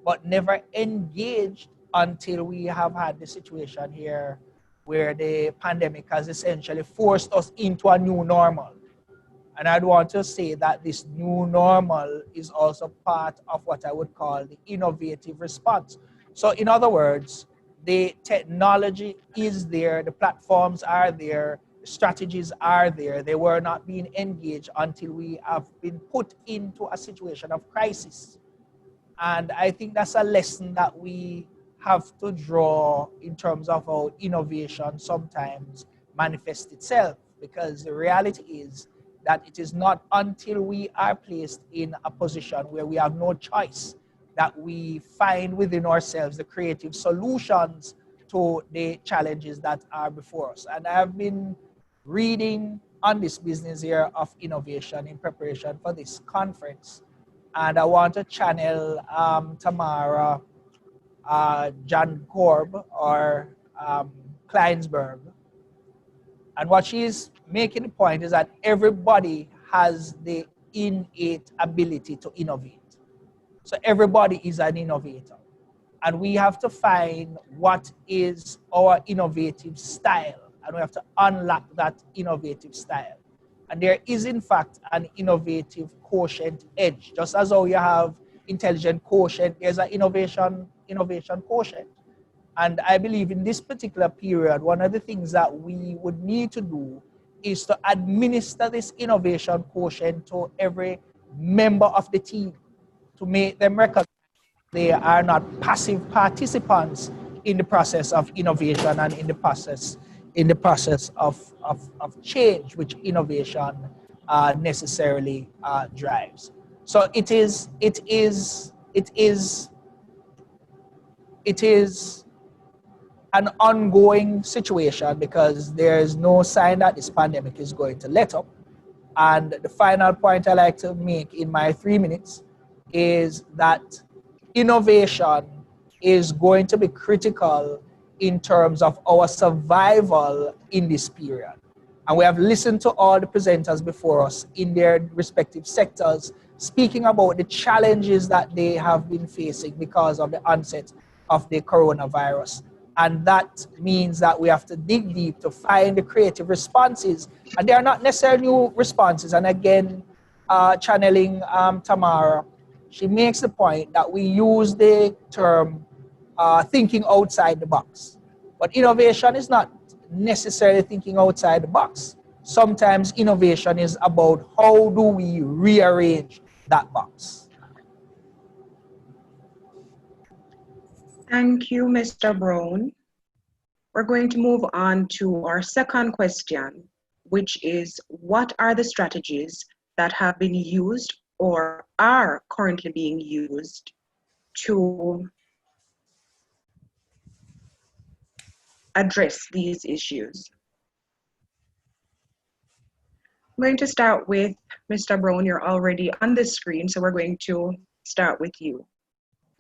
[SPEAKER 9] but never engaged until we have had the situation here where the pandemic has essentially forced us into a new normal. And I'd want to say that this new normal is also part of what I would call the innovative response. So in other words, the technology is there, the platforms are there, the strategies are there. They were not being engaged until we have been put into a situation of crisis. And I think that's a lesson that we have to draw in terms of how innovation sometimes manifests itself, because the reality is that it is not until we are placed in a position where we have no choice that we find within ourselves the creative solutions to the challenges that are before us. And I have been reading on this business here of innovation in preparation for this conference. And I want to channel Tamara John Korb or Kleinsberg. And what she's making the point is that everybody has the innate ability to innovate. So everybody is an innovator. And we have to find what is our innovative style. And we have to unlock that innovative style. And there is, in fact, an innovative quotient edge. Just as how you have intelligent quotient, there's an innovation quotient. And I believe in this particular period, one of the things that we would need to do is to administer this innovation quotient to every member of the team, to make them recognize they are not passive participants in the process of innovation and in the process of change, which innovation necessarily drives. So it is an ongoing situation, because there is no sign that this pandemic is going to let up. And the final point I like to make in my 3 minutes is that innovation is going to be critical in terms of our survival in this period. And we have listened to all the presenters before us in their respective sectors, speaking about the challenges that they have been facing because of the onset of the coronavirus. And that means that we have to dig deep to find the creative responses. And they are not necessarily new responses. And again, channeling Tamara, she makes the point that we use the term thinking outside the box. But innovation is not necessarily thinking outside the box. Sometimes innovation is about how do we rearrange that box.
[SPEAKER 4] Thank you, Mr. Brown. We're going to move on to our second question, which is, what are the strategies that have been used or are currently being used to address these issues? I'm going to start with Mr. Brown. You're already on the screen, so we're going to start with you.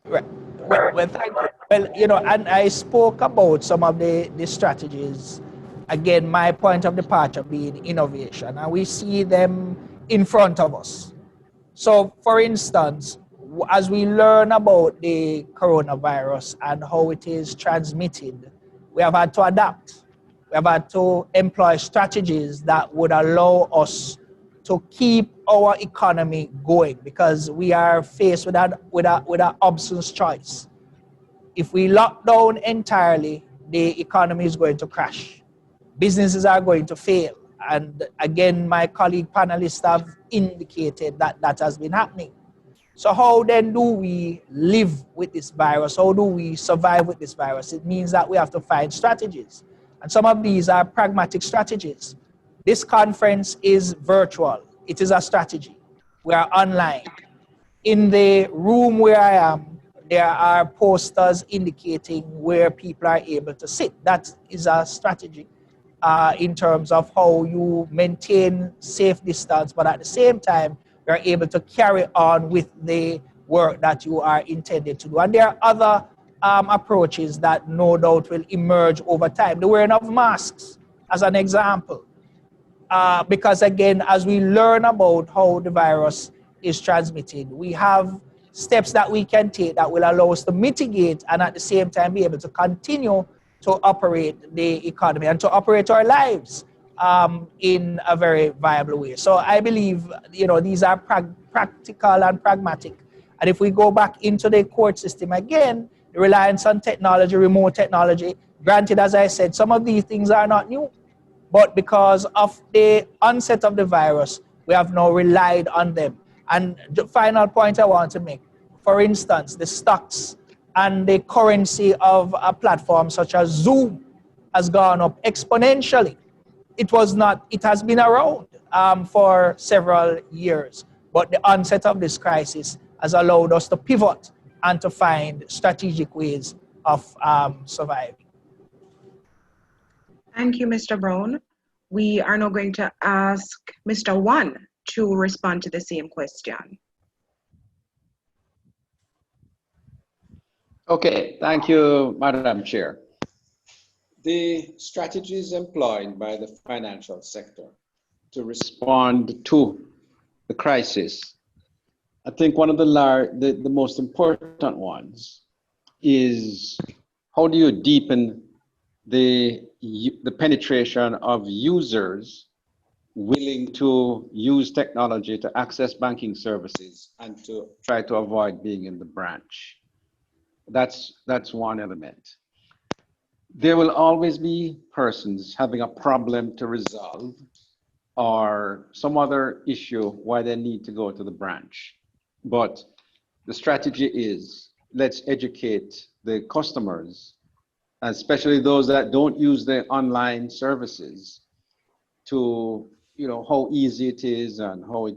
[SPEAKER 9] Right. Well, thank you. Well, you know, and I spoke about some of the strategies. Again, my point of departure being innovation, and we see them in front of us. So, for instance, as we learn about the coronavirus and how it is transmitted, we have had to adapt. We have had to employ strategies that would allow us to keep our economy going, because we are faced with an obstinate choice. If we lock down entirely, the economy is going to crash. Businesses are going to fail. And again, my colleague panelists have indicated that that has been happening. So how then do we live with this virus? How do we survive with this virus? It means that we have to find strategies. And some of these are pragmatic strategies. This conference is virtual. It is a strategy. We are online. In the room where I am, there are posters indicating where people are able to sit. That is a strategy in terms of how you maintain safe distance, but at the same time, you're able to carry on with the work that you are intended to do. And there are other approaches that no doubt will emerge over time. The wearing of masks, as an example. Because again, as we learn about how the virus is transmitted, we have steps that we can take that will allow us to mitigate and at the same time be able to continue to operate the economy and to operate our lives in a very viable way. So I believe, these are practical and pragmatic. And if we go back into the court system again, the reliance on technology, remote technology, granted, as I said, some of these things are not new. But because of the onset of the virus, we have now relied on them. And the final point I want to make, for instance, the stocks and the currency of a platform such as Zoom has gone up exponentially. It has been around for several years, but the onset of this crisis has allowed us to pivot and to find strategic ways of surviving.
[SPEAKER 4] Thank you, Mr. Brown. We are now going to ask Mr. Wong to respond to the same question.
[SPEAKER 7] Okay, thank you, Madam Chair. The strategies employed by the financial sector to respond to the crisis, I think one of the most important ones is how do you deepen the penetration of users willing to use technology to access banking services and to try to avoid being in the branch. That's one element. There will always be persons having a problem to resolve or some other issue why they need to go to the branch. But the strategy is, let's educate the customers, especially those that don't use the online services, to how easy it is and how it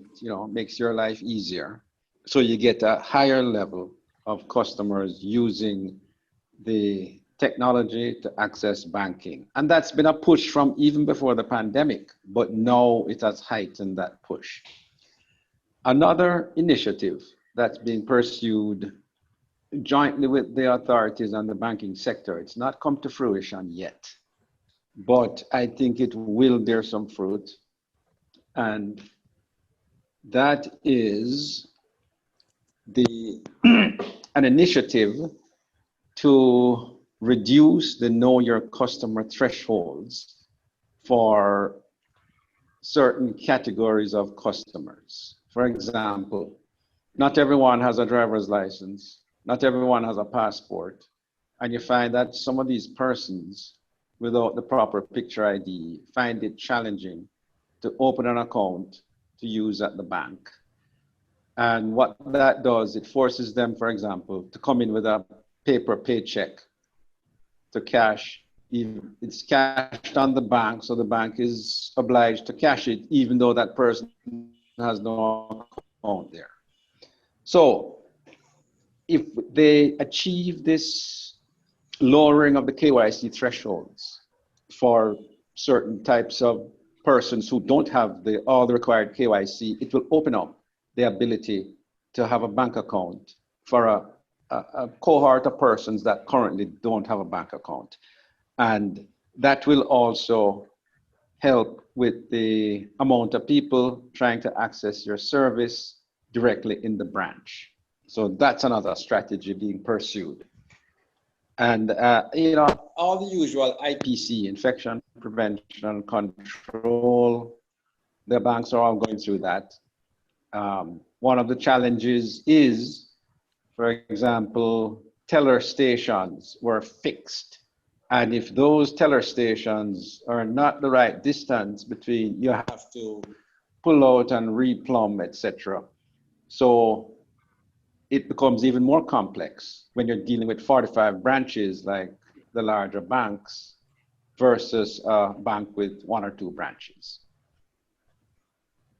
[SPEAKER 7] makes your life easier. So you get a higher level of customers using the technology to access banking. And that's been a push from even before the pandemic, but now it has heightened that push. Another initiative that's being pursued jointly with the authorities and the banking sector, it's not come to fruition yet, but I think it will bear some fruit. And that is an initiative to reduce the know your customer thresholds for certain categories of customers. For example, not everyone has a driver's license, not everyone has a passport, and you find that some of these persons without the proper picture ID find it challenging to open an account to use at the bank. And what that does, it forces them, for example, to come in with a paper paycheck to cash. It's cashed on the bank, so the bank is obliged to cash it, even though that person has no account there. So if they achieve this lowering of the KYC thresholds for certain types of persons who don't have all the required KYC, it will open up the ability to have a bank account for a cohort of persons that currently don't have a bank account. And that will also help with the amount of people trying to access your service directly in the branch. So that's another strategy being pursued. And all the usual IPC, infection prevention control, the banks are all going through that. One of the challenges is, for example, teller stations were fixed. And if those teller stations are not the right distance between, you have to pull out and replumb, etc. So it becomes even more complex when you're dealing with 45 branches like the larger banks versus a bank with 1 or 2 branches.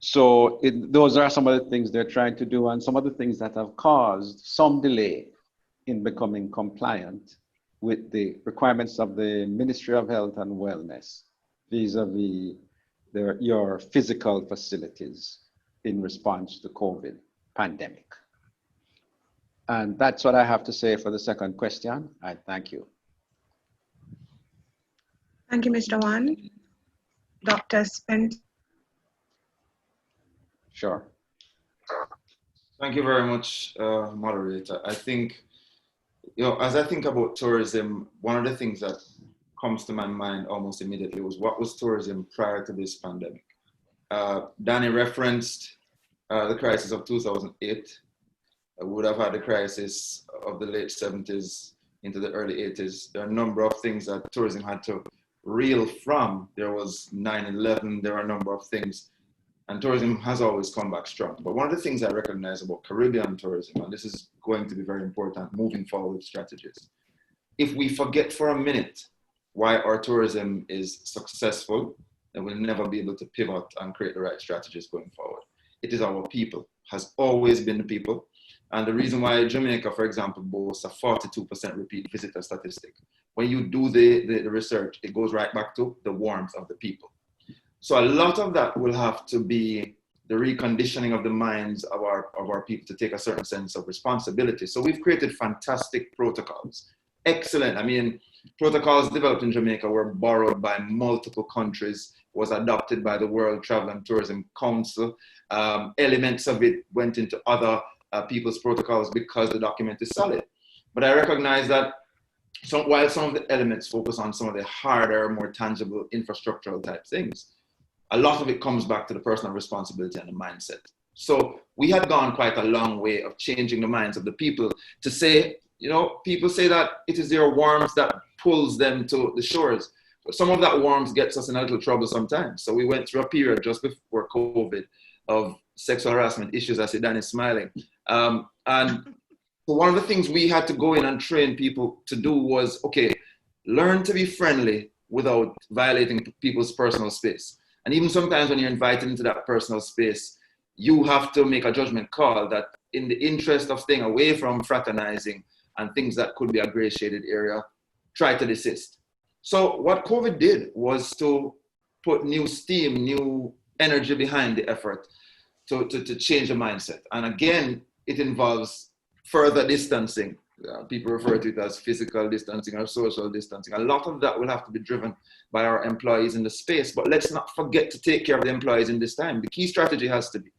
[SPEAKER 7] So those are some of the things they're trying to do, and some of the things that have caused some delay in becoming compliant with the requirements of the Ministry of Health and Wellness vis-a-vis your physical facilities in response to the COVID pandemic. And that's what I have to say for the second question. I thank you.
[SPEAKER 4] Thank you, Mr. Wong. Dr. Spence.
[SPEAKER 7] Sure.
[SPEAKER 6] Thank you very much, moderator. I think, as I think about tourism, one of the things that comes to my mind almost immediately was what was tourism prior to this pandemic. Danny referenced the crisis of 2008. We would have had the crisis of the late 70s into the early 80s. There are a number of things that tourism had to reel from. There was 9/11, there are a number of things, and tourism has always come back strong. But one of the things I recognize about Caribbean tourism, and this is going to be very important moving forward with strategies, if we forget for a minute why our tourism is successful, then we'll never be able to pivot and create the right strategies going forward. It is our people, has always been the people. And the reason why Jamaica, for example, boasts a 42% repeat visitor statistic. When you do the research, it goes right back to the warmth of the people. So a lot of that will have to be the reconditioning of the minds of our people to take a certain sense of responsibility. So we've created fantastic protocols. Excellent. I mean, protocols developed in Jamaica were borrowed by multiple countries, was adopted by the World Travel and Tourism Council. Elements of it went into other people's protocols because the document is solid. But I recognize that while some of the elements focus on some of the harder, more tangible infrastructural type things, a lot of it comes back to the personal responsibility and the mindset. So we had gone quite a long way of changing the minds of the people to say, people say that it is their warmth that pulls them to the shores. But some of that warmth gets us in a little trouble sometimes. So we went through a period just before COVID of sexual harassment issues. I see Danny smiling. And one of the things we had to go in and train people to do was, okay, learn to be friendly without violating people's personal space. And even sometimes when you're invited into that personal space, you have to make a judgment call that in the interest of staying away from fraternizing and things that could be a gray shaded area, try to desist. So what COVID did was to put new steam, new energy behind the effort to change the mindset. And again, it involves further distancing. People refer to it as physical distancing or social distancing. A lot of that will have to be driven by our employees in the space, but let's not forget to take care of the employees in this time. The key strategy has to be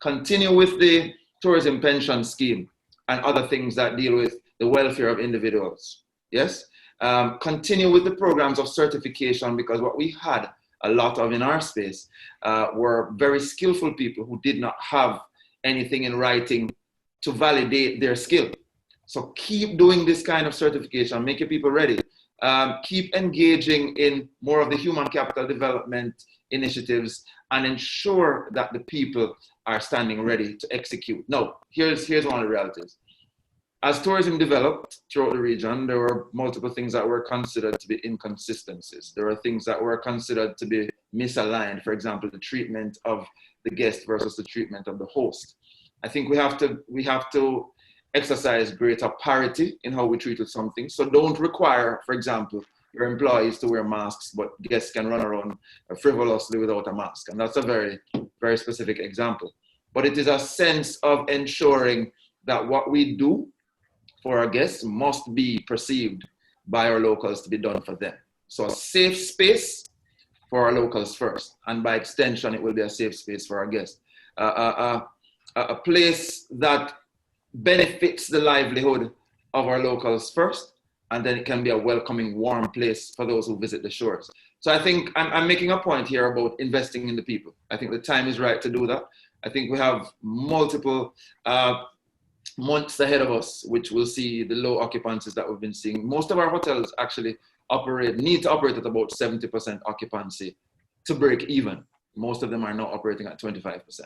[SPEAKER 6] continue with the tourism pension scheme and other things that deal with the welfare of individuals. Yes? Continue with the programs of certification, because what we had a lot of in our space were very skillful people who did not have anything in writing to validate their skill. So keep doing this kind of certification, make your people ready. Keep engaging in more of the human capital development initiatives and ensure that the people are standing ready to execute. Now, here's one of the realities. As tourism developed throughout the region, there were multiple things that were considered to be inconsistencies. There were things that were considered to be misaligned. For example, the treatment of the guest versus the treatment of the host. I think we have to exercise greater parity in how we treat with something. So don't require, for example, your employees to wear masks, but guests can run around frivolously without a mask. And that's a very, very specific example. But it is a sense of ensuring that what we do for our guests must be perceived by our locals to be done for them. So a safe space for our locals first, and by extension, it will be a safe space for our guests. A place that benefits the livelihood of our locals first, and then it can be a welcoming, warm place for those who visit the shores. So I think I'm making a point here about investing in the people. I think the time is right to do that. I think we have multiple months ahead of us, which will see the low occupancies that we've been seeing. Most of our hotels actually need to operate at about 70% occupancy to break even. Most of them are now operating at 25%.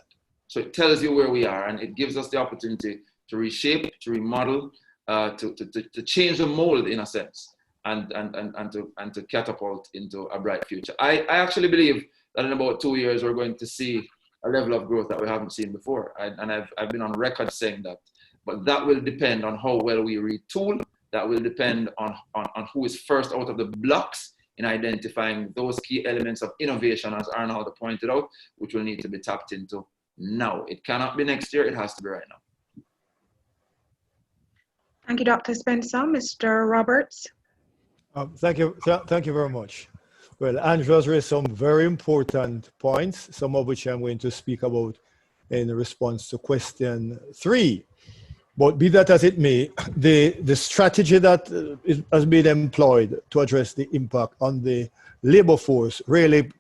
[SPEAKER 6] So it tells you where we are, and it gives us the opportunity to reshape, to remodel, to change the mold in a sense, and to catapult into a bright future. I actually believe that in about 2 years, we're going to see a level of growth that we haven't seen before. I've been on record saying that. But that will depend on how well we retool. That will depend on who is first out of the blocks in identifying those key elements of innovation, as Arnold pointed out, which will need to be tapped into now. It cannot be next year, it has to be right now.
[SPEAKER 4] Thank you, Dr. Spencer. Mr. Roberts.
[SPEAKER 8] Thank you very much. Well, Andrew has raised some very important points, some of which I'm going to speak about in response to question 3. But be that as it may, the strategy that has been employed to address the impact on the labor force really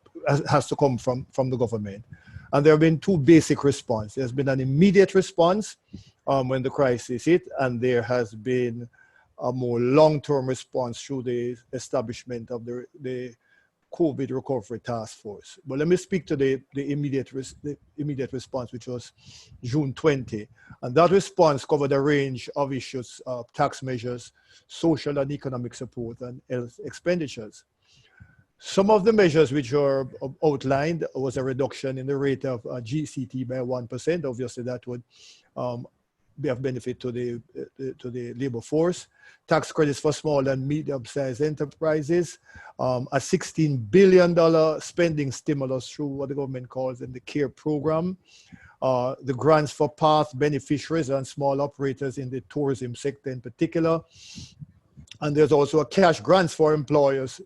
[SPEAKER 8] has to come from the government. And there have been 2 basic responses. There's been an immediate response when the crisis hit, and there has been a more long-term response through the establishment of the COVID recovery task force. But let me speak to the immediate response, which was June 20. And that response covered a range of issues, tax measures, social and economic support, and health expenditures. Some of the measures which are outlined was a reduction in the rate of GCT by 1%. Obviously, that would be of benefit to the labor force. Tax credits for small and medium-sized enterprises, a $16 billion spending stimulus through what the government calls in the CARE program, the grants for path beneficiaries and small operators in the tourism sector in particular. And there's also a cash grants for employers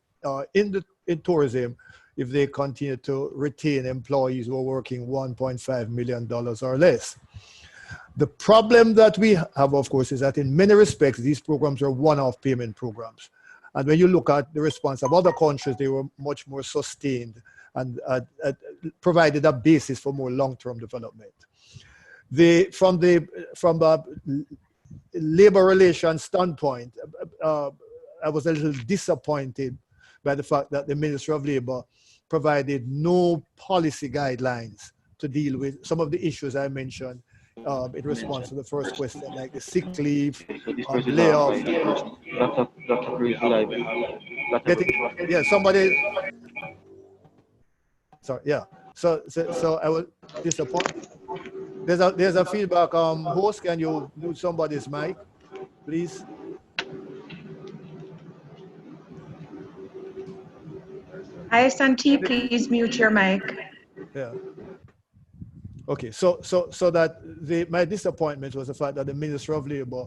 [SPEAKER 8] in tourism if they continue to retain employees who are working $1.5 million or less. The problem that we have, of course, is that in many respects, these programs are one-off payment programs. And when you look at the response of other countries, they were much more sustained and provided a basis for more long-term development. From a labor relations standpoint, I was a little disappointed by the fact that the Ministry of Labor provided no policy guidelines to deal with some of the issues I mentioned in response to the first question, like the sick leave, layoff. Yeah, somebody. Sorry, yeah. So I was disappointed. There's a feedback. Host, can you mute somebody's mic, please?
[SPEAKER 4] ISNT, please mute your mic.
[SPEAKER 8] Yeah. Okay, so that my disappointment was the fact that the Ministry of Labor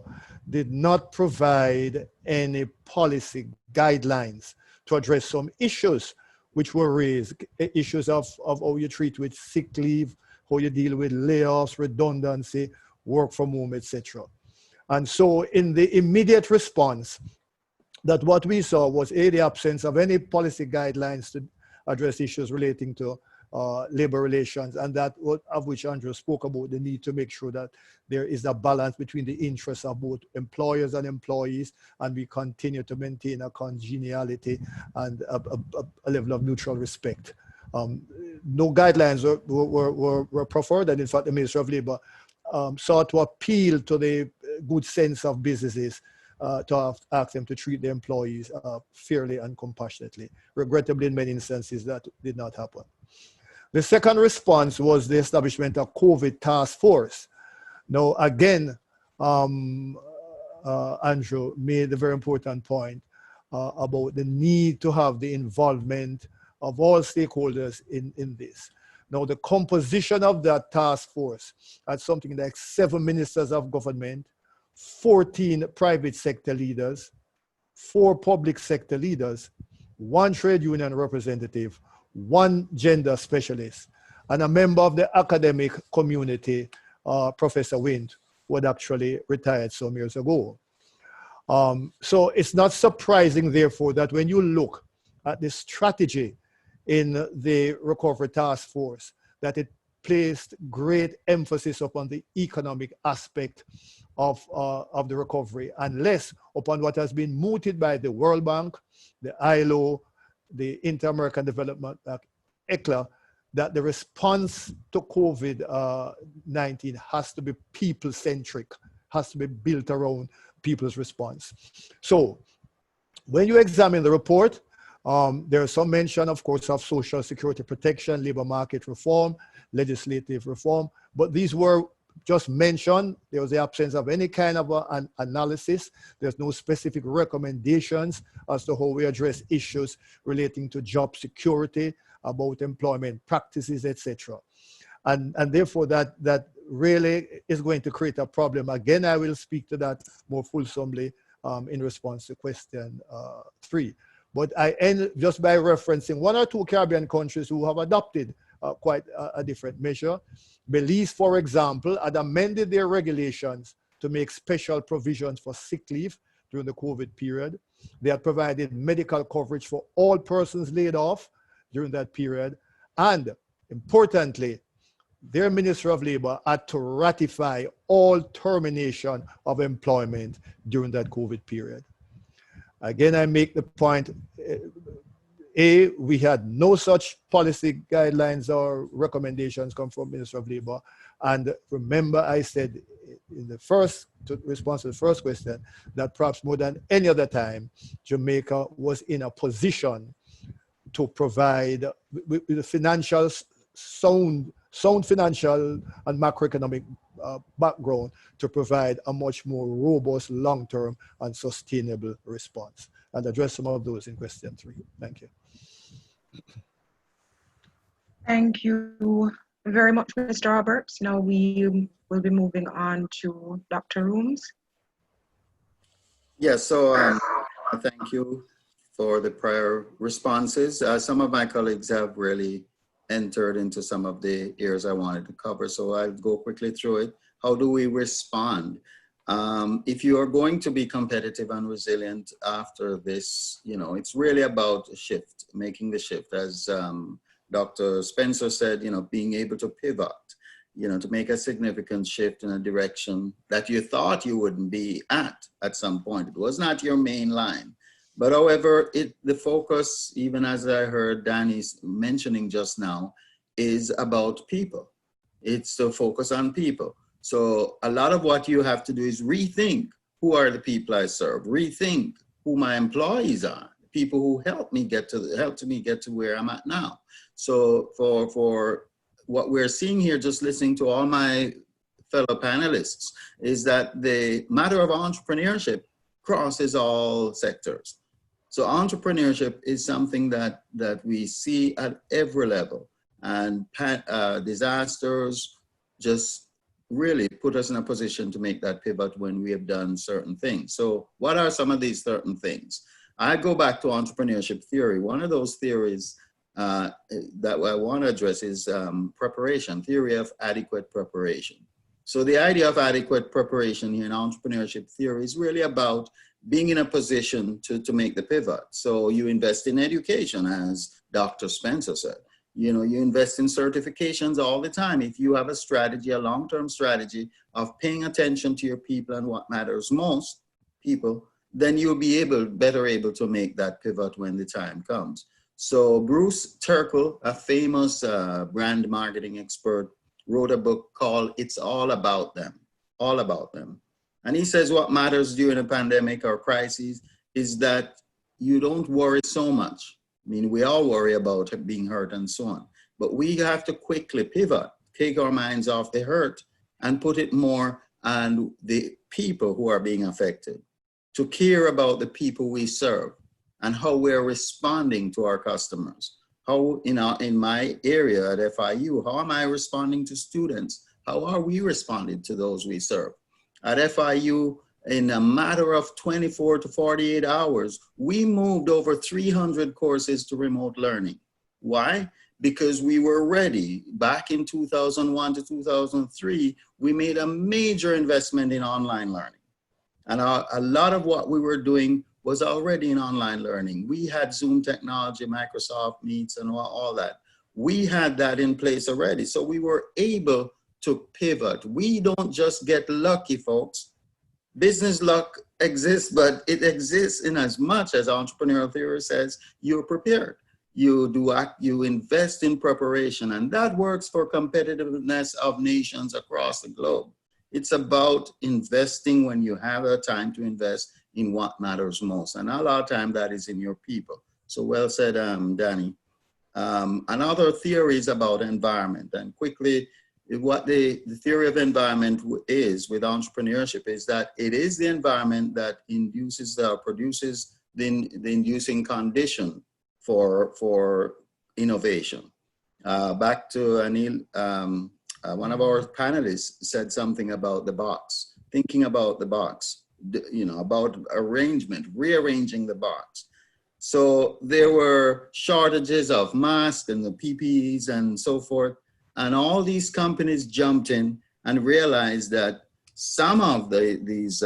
[SPEAKER 8] did not provide any policy guidelines to address some issues which were raised, issues of how you treat with sick leave, how you deal with layoffs, redundancy, work from home, etc. And so in the immediate response, that what we saw was the absence of any policy guidelines to address issues relating to labor relations, and that of which Andrew spoke about, the need to make sure that there is a balance between the interests of both employers and employees, and we continue to maintain a congeniality and a level of mutual respect. No guidelines were preferred, and in fact the Ministry of Labor sought to appeal to the good sense of businesses to ask them to treat their employees fairly and compassionately. Regrettably, in many instances, that did not happen. The second response was the establishment of COVID task force. Now, again, Andrew made a very important point about the need to have the involvement of all stakeholders in this. Now, the composition of that task force had something like 7 ministers of government, 14 private sector leaders, 4 public sector leaders, 1 trade union representative, 1 gender specialist, and a member of the academic community, Professor Wind, who had actually retired some years ago. So it's not surprising, therefore, that when you look at the strategy in the recovery task force, that it placed great emphasis upon the economic aspect of the recovery, and less upon what has been mooted by the World Bank, the ILO, the Inter-American Development Act, ECLA, that the response to COVID-19 has to be people-centric, has to be built around people's response. So when you examine the report, there is some mention, of course, of social security protection, labor market reform, legislative reform. But these were just mentioned. There was the absence of any kind of an analysis. There's no specific recommendations as to how we address issues relating to job security, about employment practices, etc. And therefore that really is going to create a problem. Again, I will speak to that more fulsomely in response to question 3. But I end just by referencing 1 or 2 Caribbean countries who have adopted quite a different measure. Belize, for example, had amended their regulations to make special provisions for sick leave during the COVID period. They had provided medical coverage for all persons laid off during that period. And importantly, their Minister of Labor had to ratify all termination of employment during that COVID period. Again, I make the point, A, we had no such policy guidelines or recommendations come from Minister of Labor. And remember, I said in the response to the first question, that perhaps more than any other time, Jamaica was in a position to provide with the financial sound financial and macroeconomic background to provide a much more robust, long-term and sustainable response. And address some of those in question 3. Thank you.
[SPEAKER 4] Thank you very much, Mr. Roberts. Now we will be moving on to Dr. Roons.
[SPEAKER 5] Yeah, so thank you for the prior responses. Some of my colleagues have really entered into some of the areas I wanted to cover, so I'll go quickly through it. How do we respond? If you are going to be competitive and resilient after this, it's really about a shift, making the shift. As Dr. Spencer said, being able to pivot, to make a significant shift in a direction that you thought you wouldn't be at some point. It was not your main line. But however, the focus, even as I heard Danny's mentioning just now, is about people. It's to focus on people. So a lot of what you have to do is rethink who are the people I serve, rethink who my employees are, people who helped me get to where I'm at now. So for what we're seeing here, just listening to all my fellow panelists, is that the matter of entrepreneurship crosses all sectors. So entrepreneurship is something that we see at every level, and disasters just really put us in a position to make that pivot when we have done certain things. So what are some of these certain things? I go back to entrepreneurship theory. One of those theories that I want to address is preparation, theory of adequate preparation. So the idea of adequate preparation in entrepreneurship theory is really about being in a position to make the pivot. So you invest in education, as Dr. Spencer said. You invest in certifications all the time. If you have a strategy, a long-term strategy of paying attention to your people and what matters most, people, then you'll be better able to make that pivot when the time comes. So Bruce Terkel, a famous brand marketing expert, wrote a book called It's All About Them, All About Them. And he says what matters during a pandemic or crisis is that you don't worry so much. I mean, we all worry about being hurt and so on, but we have to quickly pivot, take our minds off the hurt and put it more on the people who are being affected, to care about the people we serve and how we're responding to our customers. How, in my area at FIU, how am I responding to students? How are we responding to those we serve? At FIU, in a matter of 24 to 48 hours, we moved over 300 courses to remote learning. Why? Because we were ready. Back in 2001 to 2003, we made a major investment in online learning. And a lot of what we were doing was already in online learning. We had Zoom technology, Microsoft Meets, and all that. We had that in place already. So we were able to pivot. We don't just get lucky, folks. Business luck exists, but it exists in as much as entrepreneurial theory says you're prepared. You invest in preparation, and that works for competitiveness of nations across the globe. It's about investing when you have a time to invest in what matters most. And a lot of time that is in your people. So well said, Danny. Another theory is about environment. And quickly, what the theory of environment is with entrepreneurship is that it is the environment that induces produces the inducing condition for innovation. Back to Anil, one of our panelists said something about the box, thinking about the box, about rearranging the box. So there were shortages of masks and the PPEs and so forth. And all these companies jumped in and realized that some of these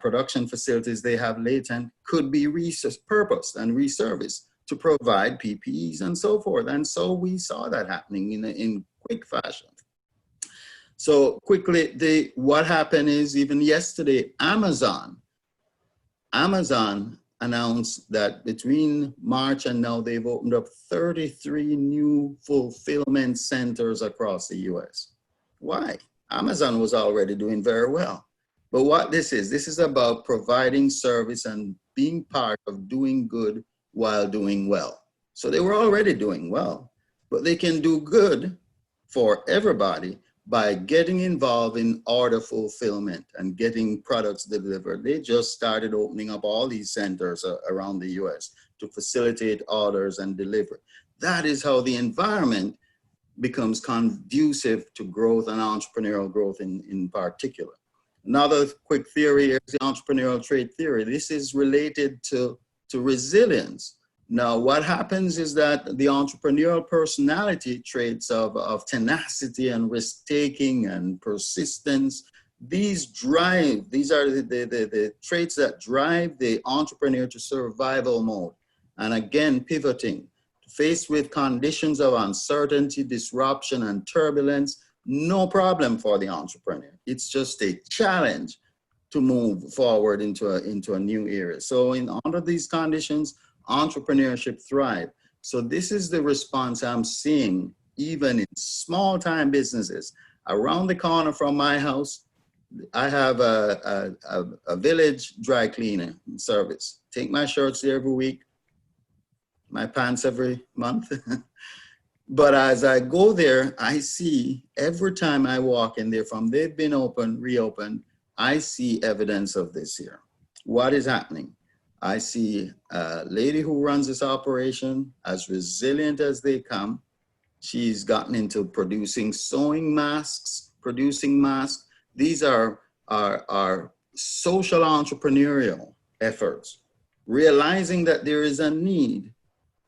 [SPEAKER 5] production facilities they have latent could be repurposed and resurfaced to provide PPEs and so forth. And so we saw that happening in quick fashion. So quickly, what happened is even yesterday, Amazon announced that between March and now, they've opened up 33 new fulfillment centers across the US. Why? Amazon was already doing very well. But what this is about providing service and being part of doing good while doing well. So they were already doing well, but they can do good for everybody by getting involved in order fulfillment and getting products delivered. They just started opening up all these centers around the US to facilitate orders and delivery. That is how the environment becomes conducive to growth and entrepreneurial growth in particular. Another quick theory is the entrepreneurial trait theory. This is related to resilience. Now, what happens is that the entrepreneurial personality traits of tenacity and risk-taking and persistence, these are the traits that drive the entrepreneur to survival mode. And again, pivoting. Faced with conditions of uncertainty, disruption, and turbulence, no problem for the entrepreneur. It's just a challenge to move forward into a new era. So under these conditions, entrepreneurship thrive. So this is the response I'm seeing even in small time businesses. Around the corner from my house, I have a village dry cleaner service. Take my shirts there every week, my pants every month. But as I go there, I see every time I walk in there from they've been reopened, I see evidence of this here. What is happening? I see a lady who runs this operation as resilient as they come. She's gotten into producing sewing masks, producing masks. These are social entrepreneurial efforts, realizing that there is a need.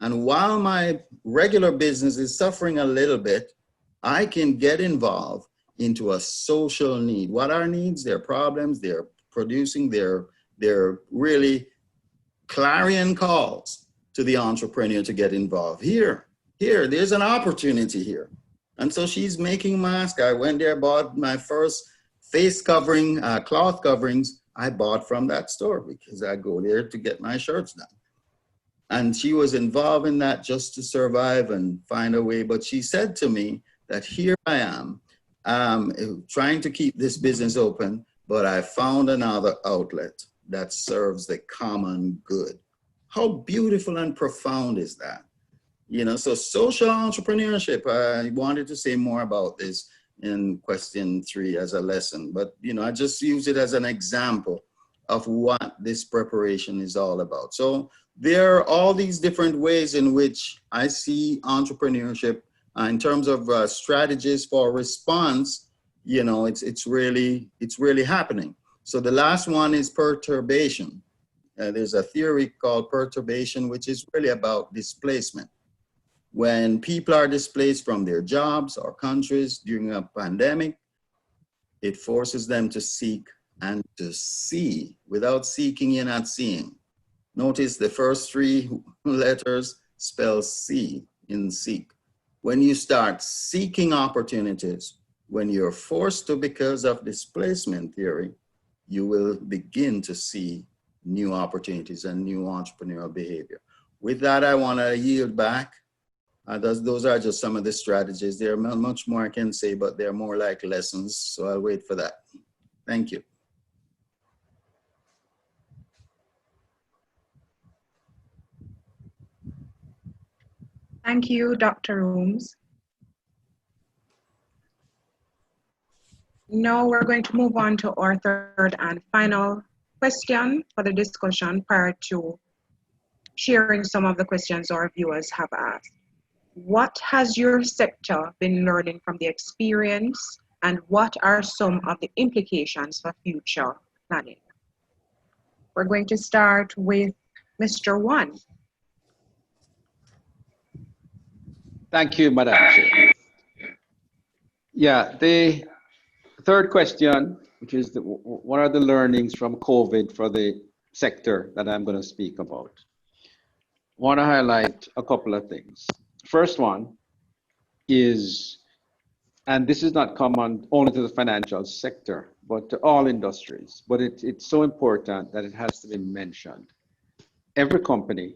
[SPEAKER 5] And while my regular business is suffering a little bit, I can get involved into a social need. What are needs? Their problems, they're producing, they're really clarion calls to the entrepreneur to get involved. Here, there's an opportunity here. And so she's making masks. I went there, bought my first face covering, cloth coverings. I bought from that store because I go there to get my shirts done. And she was involved in that just to survive and find a way. But she said to me that here I am, trying to keep this business open, but I found another outlet that serves the common good. How beautiful and profound is that? So social entrepreneurship, I wanted to say more about this in question 3 as a lesson, but I just use it as an example of what this preparation is all about. So there are all these different ways in which I see entrepreneurship in terms of strategies for response. It's really happening. So the last one is perturbation. There's a theory called perturbation, which is really about displacement. When people are displaced from their jobs or countries during a pandemic, it forces them to seek and to see. Without seeking, you're not seeing. Notice the first 3 letters spell C in seek. When you start seeking opportunities, when you're forced to because of displacement theory, you will begin to see new opportunities and new entrepreneurial behavior. With that, I want to yield back. Those are just some of the strategies. There are much more I can say, but they're more like lessons. So I'll wait for that. Thank you.
[SPEAKER 4] Thank you, Dr. Roons. Now we're going to move on to our third and final question for the discussion prior to sharing some of the questions our viewers have asked. What has your sector been learning from the experience, and what are some of the implications for future planning? We're going to start with Mr. Wong.
[SPEAKER 7] Thank you, Madam Chair. Yeah, the third question, which is what are the learnings from COVID for the sector that I'm going to speak about? I want to highlight a couple of things. First one is, and this is not common only to the financial sector, but to all industries, but it's so important that it has to be mentioned. Every company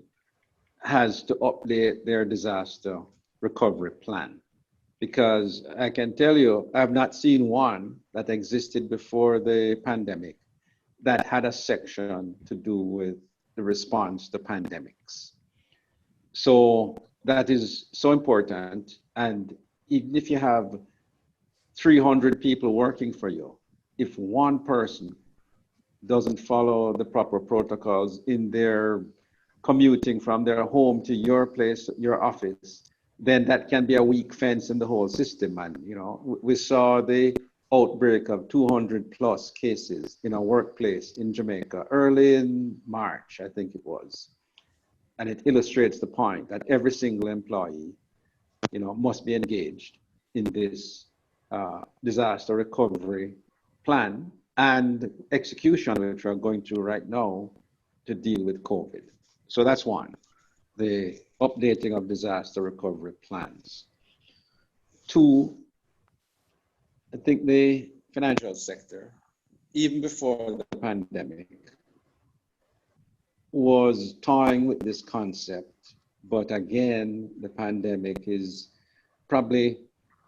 [SPEAKER 7] has to update their disaster recovery plan, because I can tell you, I've not seen one that existed before the pandemic that had a section to do with the response to pandemics. So that is so important. And even if you have 300 people working for you, if one person doesn't follow the proper protocols in their commuting from their home to your place, your office, then that can be a weak fence in the whole system. And, you know, we saw the outbreak of 200 plus cases in a workplace in Jamaica early in March, I think it was. And it illustrates the point that every single employee, you know, must be engaged in this disaster recovery plan and execution, which we're going through right now to deal with COVID. So that's one, the updating of disaster recovery plans. Two, I think the financial sector, even before the pandemic, was toying with this concept, but again, the pandemic is probably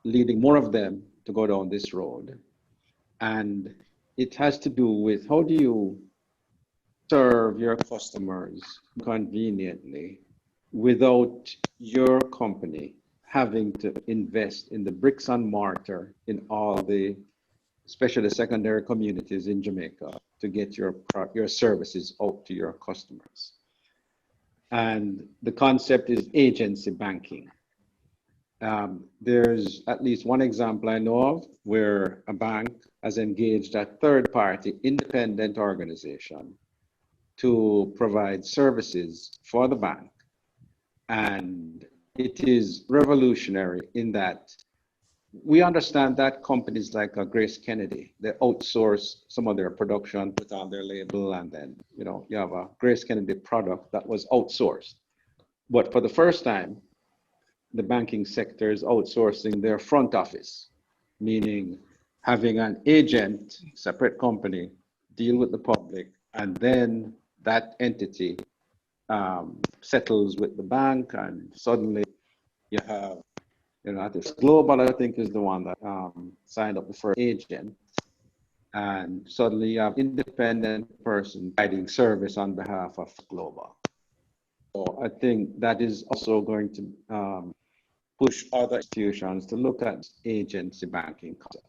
[SPEAKER 7] leading more of them to go down this road. And it has to do with how do you serve your customers conveniently without your company having to invest in the bricks and mortar in all the, especially secondary communities in Jamaica, to get your services out to your customers. And the concept is agency banking. There's at least one example I know of where a bank has engaged a third-party independent organization to provide services for the bank. And it is revolutionary in that we understand that companies like Grace Kennedy, they outsource some of their production, put on their label, and then, you know, you have a Grace Kennedy product that was outsourced. But for the first time, the banking sector is outsourcing their front office, meaning having an agent, separate company, deal with the public, and then that entity settles with the bank, and suddenly you have, you know, this Global, I think, is the one that signed up the first agent, and suddenly you have independent person providing service on behalf of Global. So I think that is also going to push other institutions to look at agency banking concept.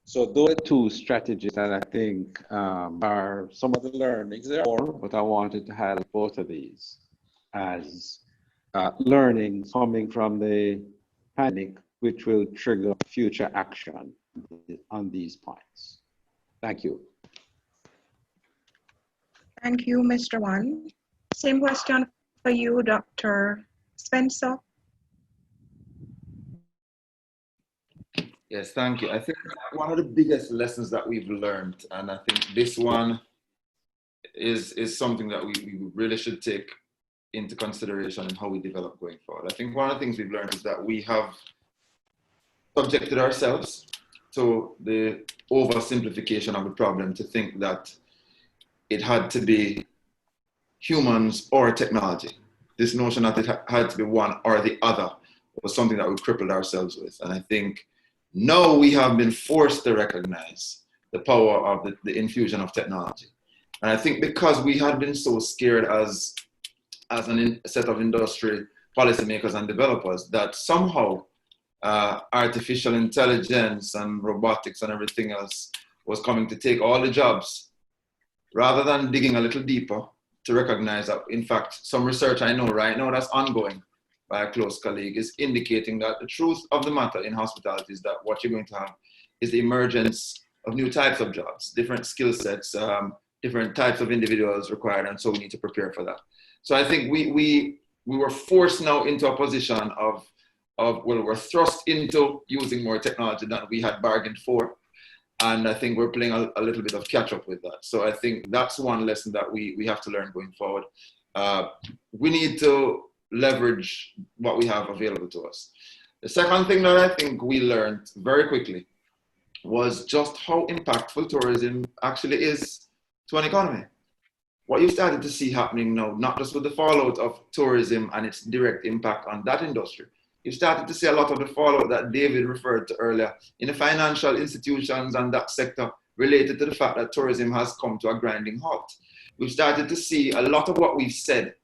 [SPEAKER 7] So those are two strategies that I think are some of the learnings. There are more, but I wanted to highlight both of these as learnings coming from the pandemic, which will trigger future action on these points. Thank you.
[SPEAKER 4] Thank you, Mr. Wong. Same question for you, Dr. Spencer.
[SPEAKER 6] Yes, thank you. I think one of the biggest lessons that we've learned, and I think this one is something that we really should take into consideration in how we develop going forward. I think one of the things we've learned is that we have subjected ourselves to the oversimplification of the problem to think that it had to be humans or technology. This notion that it had to be one or the other was something that we crippled ourselves with. And I think now we have been forced to recognize the power of the infusion of technology. And I think because we had been so scared as a set of industry policymakers and developers that somehow artificial intelligence and robotics and everything else was coming to take all the jobs, rather than digging a little deeper to recognize that, in fact, some research I know right now that's ongoing by a close colleague is indicating that the truth of the matter in hospitality is that what you're going to have is the emergence of new types of jobs, different skill sets, different types of individuals required, and so we need to prepare for that. So I think we were forced now into a position of we're thrust into using more technology than we had bargained for. And I think we're playing a little bit of catch up with that. So I think that's one lesson that we have to learn going forward. We need to leverage what we have available to us. The second thing that I think we learned very quickly was just how impactful tourism actually is to an economy. What you started to see happening now, not just with the fallout of tourism and its direct impact on that industry, you started to see a lot of the fallout that David referred to earlier in the financial institutions and that sector related to the fact that tourism has come to a grinding halt. We've started to see a lot of what we've said,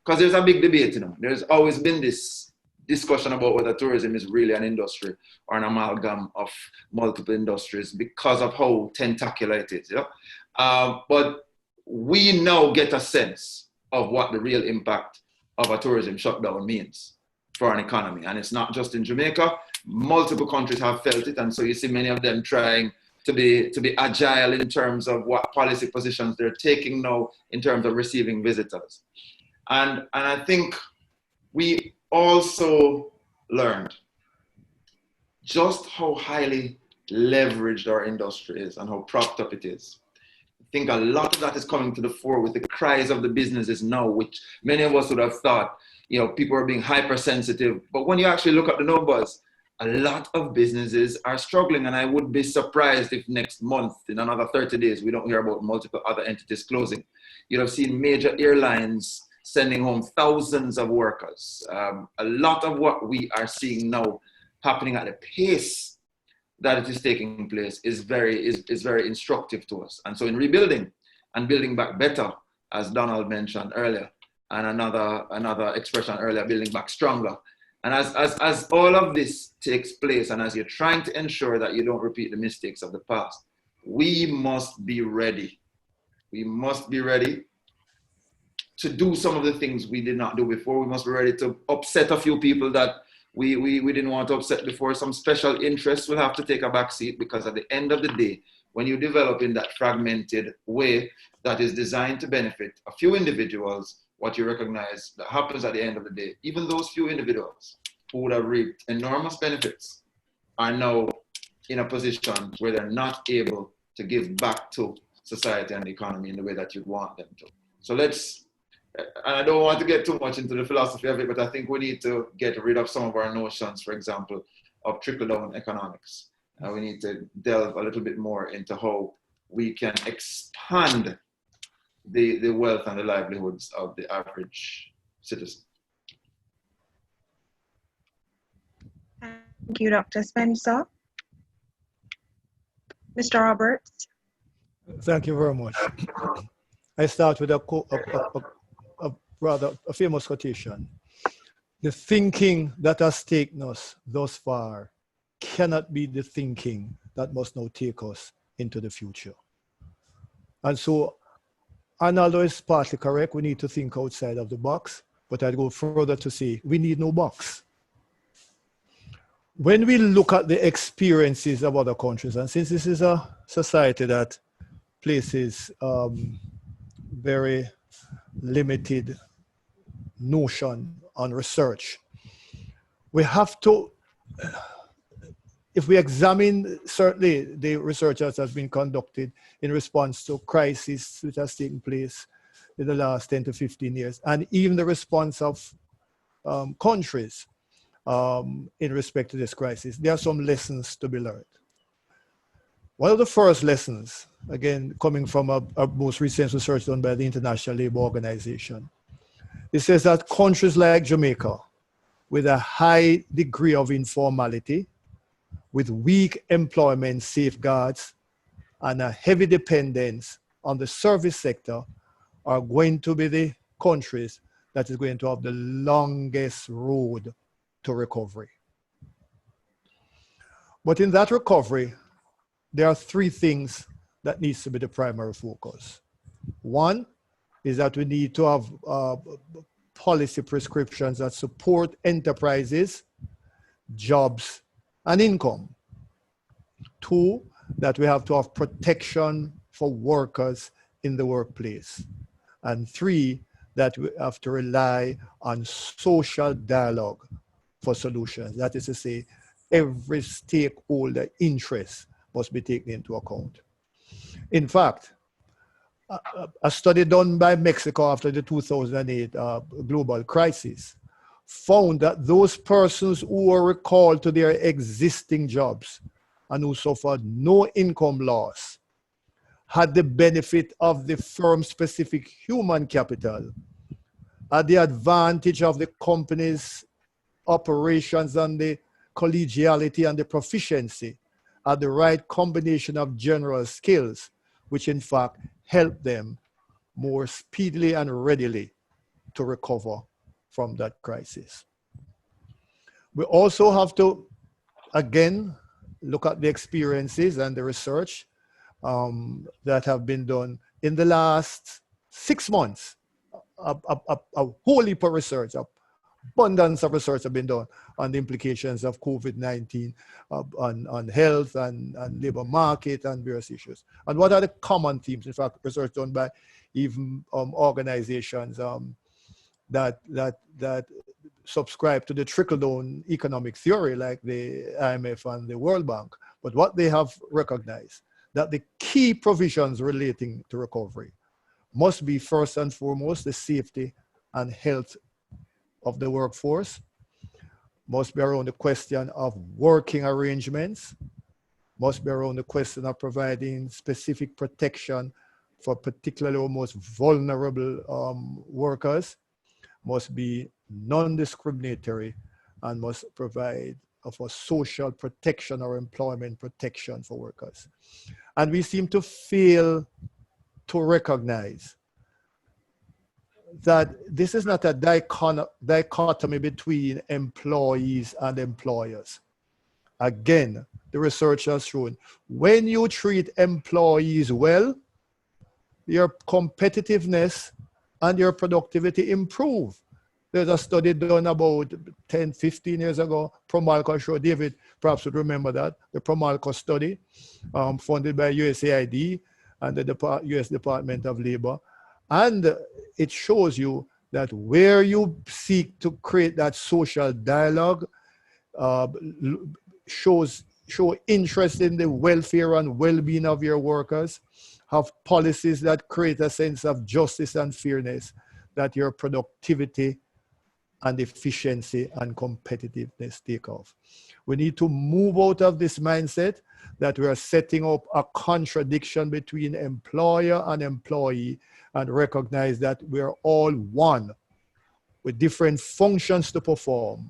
[SPEAKER 6] because there's a big debate, you know. There's always been this discussion about whether tourism is really an industry or an amalgam of multiple industries because of how tentacular it is, you know? But we now get a sense of what the real impact of a tourism shutdown means for an economy. And it's not just in Jamaica. Multiple countries have felt it. And so you see many of them trying to be agile in terms of what policy positions they're taking now in terms of receiving visitors. And I think we also learned just how highly leveraged our industry is and how propped up it is. I think a lot of that is coming to the fore with the cries of the businesses now, which many of us would have thought, you know, people are being hypersensitive. But when you actually look at the numbers, a lot of businesses are struggling. And I would be surprised if next month, in another 30 days, we don't hear about multiple other entities closing. You'd have seen major airlines sending home thousands of workers. A lot of what we are seeing now happening at the pace that it is taking place is very instructive to us. And so in rebuilding and building back better, as Donald mentioned earlier, and another expression earlier, building back stronger. And as all of this takes place, and as you're trying to ensure that you don't repeat the mistakes of the past, we must be ready. We must be ready to do some of the things we did not do before. We must be ready to upset a few people that we didn't want to upset before. Some special interests will have to take a back seat, because at the end of the day, when you develop in that fragmented way that is designed to benefit a few individuals, what you recognize that happens at the end of the day, even those few individuals who would have reaped enormous benefits are now in a position where they're not able to give back to society and the economy in the way that you'd want them to. So let's, and I don't want to get too much into the philosophy of it, but I think we need to get rid of some of our notions, for example, of trickle-down economics. We need to delve a little bit more into how we can expand the wealth and the livelihoods of the average citizen.
[SPEAKER 4] Thank you, Dr. Spencer. Mr. Roberts.
[SPEAKER 8] Thank you very much. I start with a rather famous quotation. The thinking that has taken us thus far cannot be the thinking that must now take us into the future. And so, Arnaldo is partly correct. We need to think outside of the box, but I'd go further to say we need no box. When we look at the experiences of other countries, and since this is a society that places very limited notion on research, we have to, if we examine certainly the research that has been conducted in response to crisis which has taken place in the last 10 to 15 years, and even the response of countries in respect to this crisis, there are some lessons to be learned. One of the first lessons, again, coming from a most recent research done by the International Labour Organization, it says that countries like Jamaica, with a high degree of informality, with weak employment safeguards, and a heavy dependence on the service sector, are going to be the countries that is going to have the longest road to recovery. But in that recovery, there are three things that needs to be the primary focus. One is that we need to have policy prescriptions that support enterprises, jobs, and income. Two, that we have to have protection for workers in the workplace. And three, that we have to rely on social dialogue for solutions. That is to say, every stakeholder interest must be taken into account. In fact, a study done by Mexico after the 2008 global crisis found that those persons who were recalled to their existing jobs and who suffered no income loss had the benefit of the firm-specific human capital, had the advantage of the company's operations and the collegiality and the proficiency, had the right combination of general skills, which in fact help them more speedily and readily to recover from that crisis. We also have to, again, look at the experiences and the research that have been done in the last 6 months. A whole heap of research, abundance of research have been done on the implications of COVID-19 on health and labor market and various issues. And what are the common themes? In fact, research done by even organizations that subscribe to the trickle-down economic theory like the IMF and the World Bank. But what they have recognized, that the key provisions relating to recovery must be first and foremost the safety and health of the workforce, must be around the question of working arrangements, must be around the question of providing specific protection for particularly or most vulnerable workers, must be non-discriminatory, and must provide for social protection or employment protection for workers. And we seem to fail to recognize that this is not a dichotomy between employees and employers. Again, the research has shown when you treat employees well, your competitiveness and your productivity improve. There's a study done about 10, 15 years ago, Promalco show, David perhaps would remember that, the Promalco study funded by USAID and the US Department of Labor. And it shows you that where you seek to create that social dialogue, show interest in the welfare and well-being of your workers, have policies that create a sense of justice and fairness, that your productivity and efficiency and competitiveness take off. We need to move out of this mindset that we are setting up a contradiction between employer and employee, and recognize that we are all one with different functions to perform,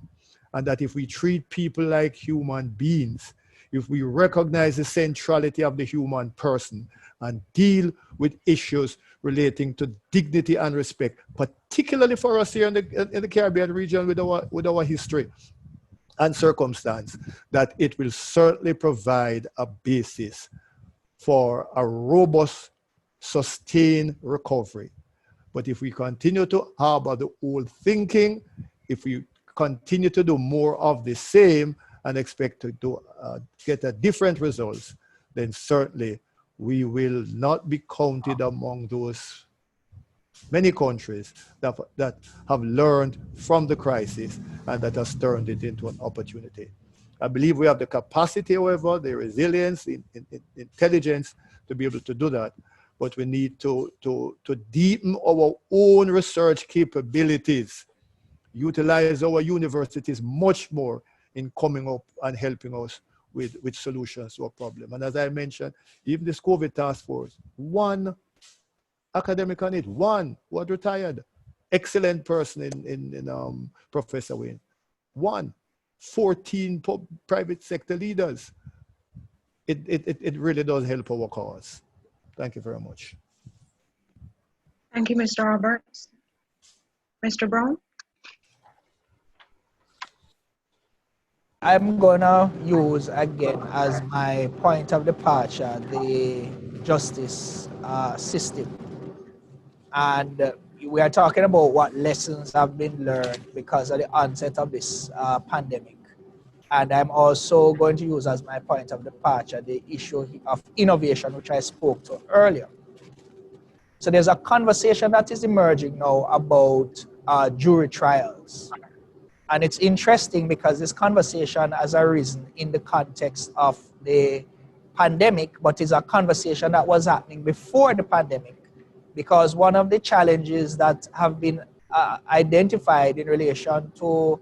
[SPEAKER 8] and that if we treat people like human beings, if we recognize the centrality of the human person and deal with issues relating to dignity and respect, particularly for us here in the Caribbean region with our history and circumstance, that it will certainly provide a basis for a robust, sustained recovery. But if we continue to harbor the old thinking, if we continue to do more of the same and expect to get a different results, then certainly we will not be counted among those many countries that have learned from the crisis and that has turned it into an opportunity. I believe we have the capacity, however, the resilience, the intelligence to be able to do that. But we need to deepen our own research capabilities, utilize our universities much more in coming up and helping us with solutions to a problem. And as I mentioned, even this COVID task force, one academic on it, one who had retired, excellent person in Professor Wayne, 14 private sector leaders. It really does help our cause. Thank you very much.
[SPEAKER 4] Thank you, Mr. Roberts. Mr. Brown?
[SPEAKER 9] I'm gonna use again as my point of departure the justice system. And we are talking about what lessons have been learned because of the onset of this pandemic. And I'm also going to use as my point of departure the issue of innovation, which I spoke to earlier. So there's a conversation that is emerging now about jury trials. And it's interesting because this conversation has arisen in the context of the pandemic, but is a conversation that was happening before the pandemic. Because one of the challenges that have been identified in relation to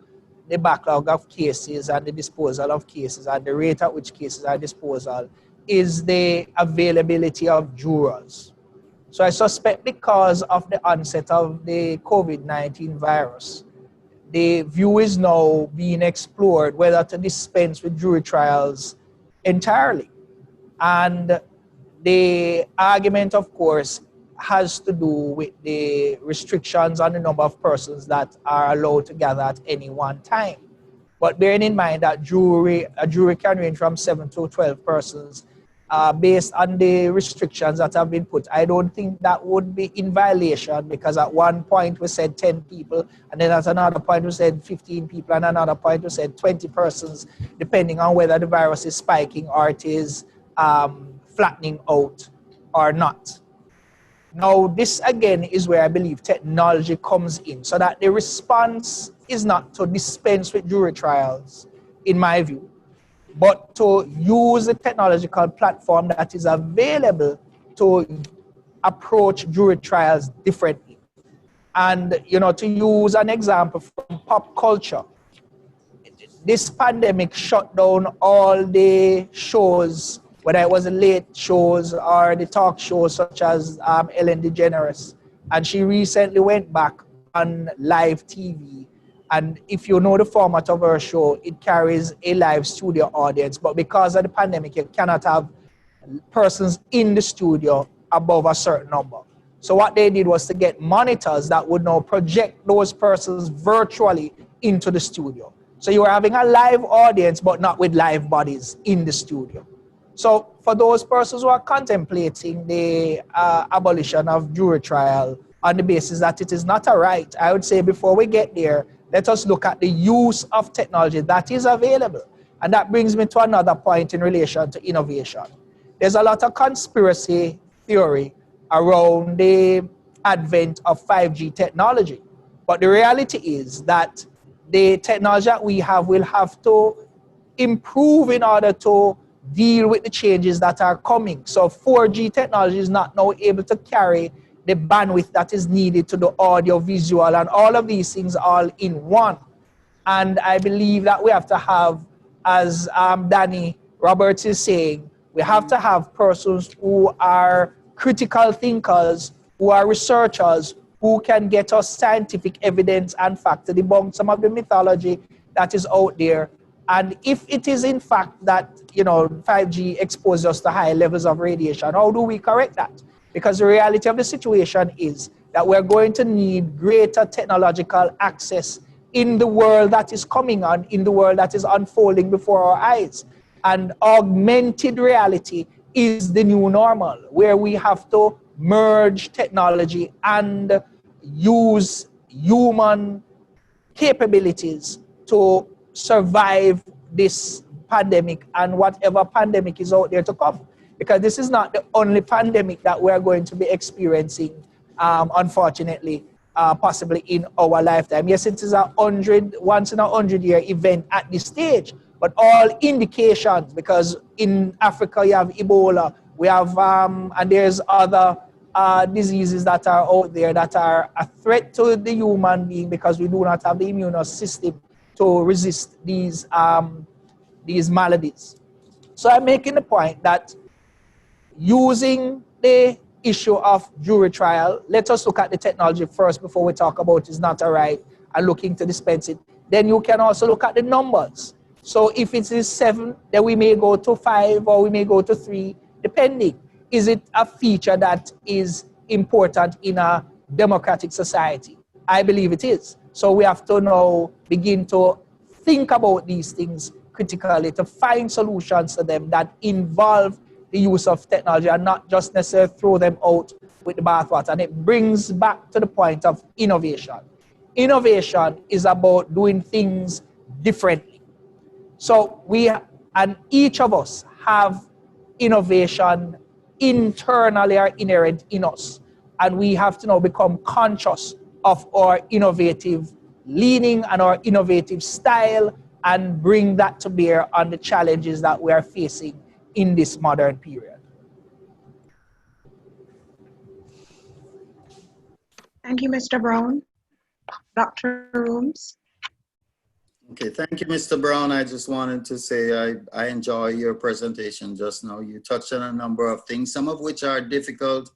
[SPEAKER 9] the backlog of cases and the disposal of cases and the rate at which cases are disposal is the availability of jurors. So I suspect because of the onset of the COVID-19 virus, the view is now being explored whether to dispense with jury trials entirely. And the argument, of course, has to do with the restrictions on the number of persons that are allowed to gather at any one time. But bearing in mind that a jury can range from 7 to 12 persons, based on the restrictions that have been put, I don't think that would be in violation, because at one point we said 10 people, and then at another point we said 15 people, and another point we said 20 persons, depending on whether the virus is spiking or it is flattening out or not. Now, this again is where I believe technology comes in, so that the response is not to dispense with jury trials, in my view, but to use the technological platform that is available to approach jury trials differently. And, you know, to use an example from pop culture, this pandemic shut down all the shows, whether it was the late shows or the talk shows such as Ellen DeGeneres. And she recently went back on live TV. And if you know the format of her show, it carries a live studio audience. But because of the pandemic, you cannot have persons in the studio above a certain number. So what they did was to get monitors that would now project those persons virtually into the studio. So you were having a live audience, but not with live bodies in the studio. So for those persons who are contemplating the abolition of jury trial on the basis that it is not a right, I would say before we get there, let us look at the use of technology that is available. And that brings me to another point in relation to innovation. There's a lot of conspiracy theory around the advent of 5G technology. But the reality is that the technology that we have will have to improve in order to deal with the changes that are coming. So 4G technology is not now able to carry the bandwidth that is needed to do audio, visual, and all of these things all in one. And I believe that we have to have, as Danny Roberts is saying, we have to have persons who are critical thinkers, who are researchers, who can get us scientific evidence and fact to debunk some of the mythology that is out there. And if it is in fact that, you know, 5G exposes us to high levels of radiation, how do we correct that? Because the reality of the situation is that we're going to need greater technological access in the world that is coming on, in the world that is unfolding before our eyes. And augmented reality is the new normal, where we have to merge technology and use human capabilities to survive this pandemic and whatever pandemic is out there to come. Because this is not the only pandemic that we're going to be experiencing, unfortunately, possibly in our lifetime. Yes, it is a once in a 100-year event at this stage, but all indications, because in Africa you have Ebola, we have, and there's other diseases that are out there that are a threat to the human being because we do not have the immune system to resist these maladies. So I'm making the point that using the issue of jury trial, let us look at the technology first before we talk about it's not a right and looking to dispense it. Then you can also look at the numbers. So if it is 7, then we may go to 5 or we may go to 3, depending. Is it a feature that is important in a democratic society? I believe it is. So we have to now begin to think about these things critically, to find solutions to them that involve the use of technology and not just necessarily throw them out with the bathwater. And it brings back to the point of innovation. Innovation is about doing things differently. So and each of us have innovation internally or inherent in us. And we have to now become conscious of our innovative leaning and our innovative style and bring that to bear on the challenges that we are facing in this modern period.
[SPEAKER 4] Thank you, Mr. Brown. Dr. Roons.
[SPEAKER 5] Okay, thank you, Mr. Brown. I just wanted to say I enjoy your presentation just now. You touched on a number of things, some of which are difficult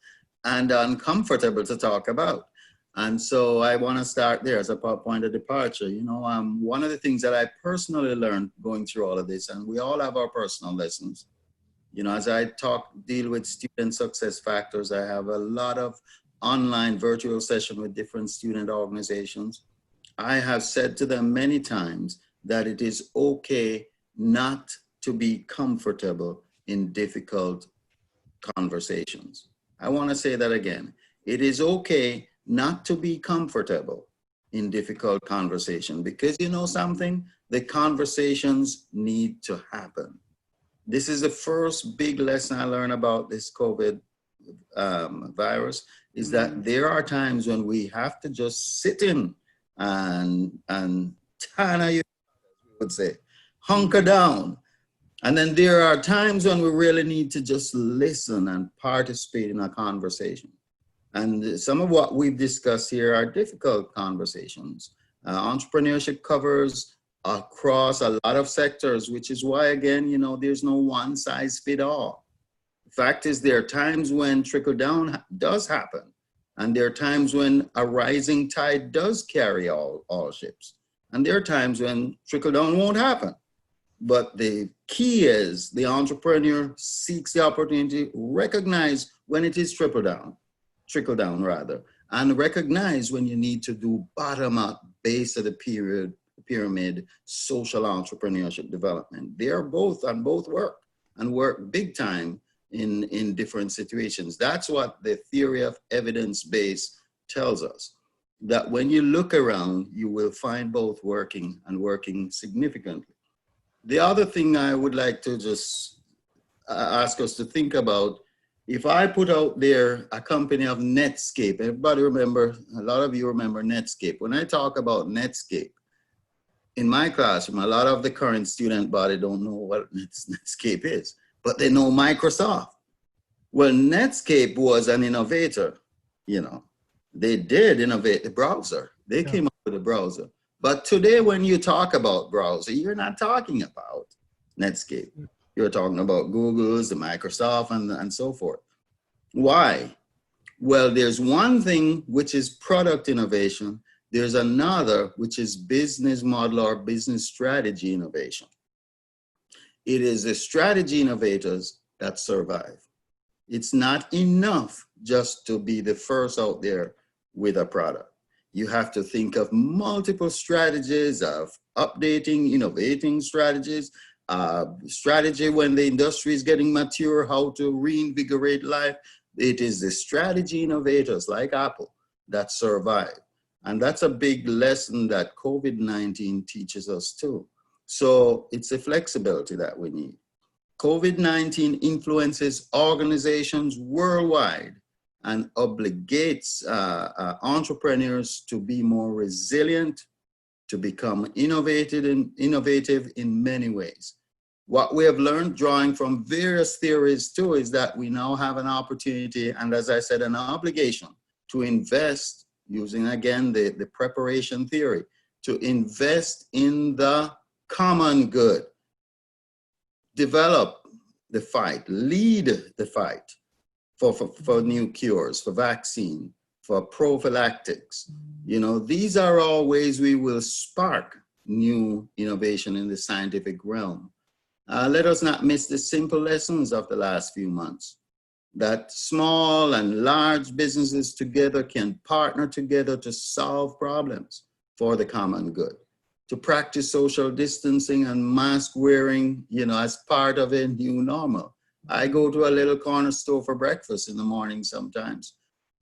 [SPEAKER 5] and uncomfortable to talk about. And so I want to start there as a point of departure. You know, one of the things that I personally learned going through all of this, and we all have our personal lessons. You know, as I deal with student success factors, I have a lot of online virtual session with different student organizations. I have said to them many times that it is okay not to be comfortable in difficult conversations. I want to say that again. It is okay not to be comfortable in difficult conversation, because you know something, the conversations need to happen. This is the first big lesson I learned about this COVID virus, is that there are times when we have to just sit in and Tana, you would say, hunker down. And then there are times when we really need to just listen and participate in a conversation. And some of what we've discussed here are difficult conversations. Entrepreneurship covers across a lot of sectors, which is why, again, you know, there's no one size fit all. The fact is, there are times when trickle down does happen. And there are times when a rising tide does carry all ships. And there are times when trickle down won't happen. But the key is the entrepreneur seeks the opportunity, recognize when it is trickle down rather, and recognize when you need to do bottom up, base of the pyramid, social entrepreneurship development. They are both work and work big time in different situations. That's what the theory of evidence base tells us, that when you look around, you will find both working and working significantly. The other thing I would like to just ask us to think about, if I put out there a company of Netscape, everybody remember, a lot of you remember Netscape. When I talk about Netscape, in my classroom, a lot of the current student body don't know what Netscape is, but they know Microsoft. Well, Netscape was an innovator, you know. They did innovate the browser. They came up with a browser. But today, when you talk about browser, you're not talking about Netscape. You're talking about Google's, the Microsoft, and so forth. Why? Well, there's one thing which is product innovation. There's another which is business model or business strategy innovation. It is the strategy innovators that survive. It's not enough just to be the first out there with a product. You have to think of multiple strategies of updating, innovating strategies, strategy when the industry is getting mature, how to reinvigorate life. It is the strategy innovators like Apple that survive. And that's a big lesson that COVID-19 teaches us too. So it's a flexibility that we need. COVID-19 influences organizations worldwide and obligates entrepreneurs to be more resilient, to become innovative in many ways. What we have learned, drawing from various theories too, is that we now have an opportunity, and as I said, an obligation to invest, using again the preparation theory, to invest in the common good, develop the fight, lead the fight for new cures, for vaccine, for prophylactics. You know, these are all ways we will spark new innovation in the scientific realm. Let us not miss the simple lessons of the last few months. that small and large businesses together can partner together to solve problems for the common good, to practice social distancing and mask wearing, as part of a new normal. I go to a little corner store for breakfast in the morning sometimes.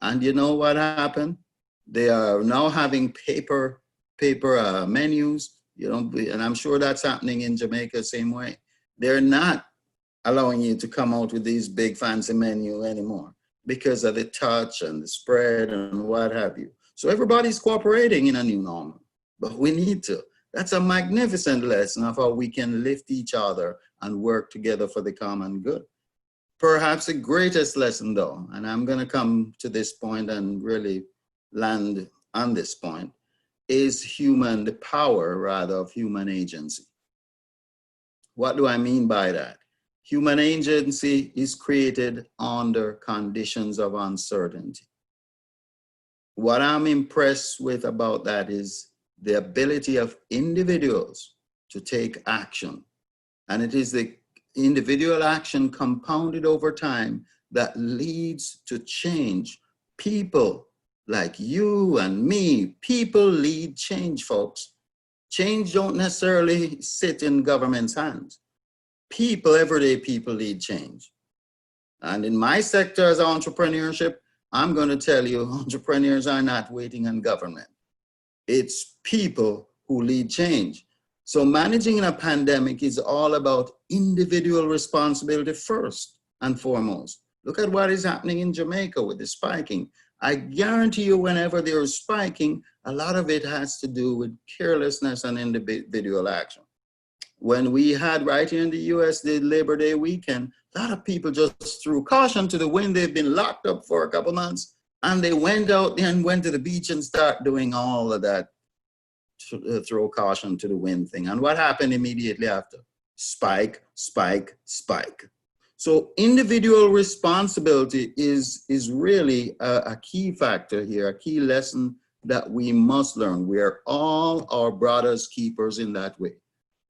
[SPEAKER 5] And you know what happened? They are now having paper menus, and I'm sure that's happening in Jamaica same way. They're not allowing you to come out with these big fancy menu anymore because of the touch and the spread and what have you. So everybody's cooperating in a new normal, but we need to. That's a magnificent lesson of how we can lift each other and work together for the common good. Perhaps the greatest lesson though, and I'm gonna come to this point and really land on this point, is the power rather of human agency. What do I mean by that? Human agency is created under conditions of uncertainty. What I'm impressed with about that is the ability of individuals to take action. And it is the individual action compounded over time that leads to change. People like you and me, people lead change, folks. Change don't necessarily sit in government's hands. People, everyday people lead change. And in my sector as entrepreneurship, I'm going to tell you, entrepreneurs are not waiting on government. It's people who lead change. So managing in a pandemic is all about individual responsibility first and foremost. Look at what is happening in Jamaica with the spiking. I guarantee you whenever there is spiking, a lot of it has to do with carelessness and individual action. When we had right here in the US, the Labor Day weekend, a lot of people just threw caution to the wind. They've been locked up for a couple months and they went out and went to the beach and start doing all of that, throw caution to the wind thing. And what happened immediately after? Spike, spike, spike. So individual responsibility is really a key factor here, a key lesson that we must learn. We are all our brothers' keepers in that way.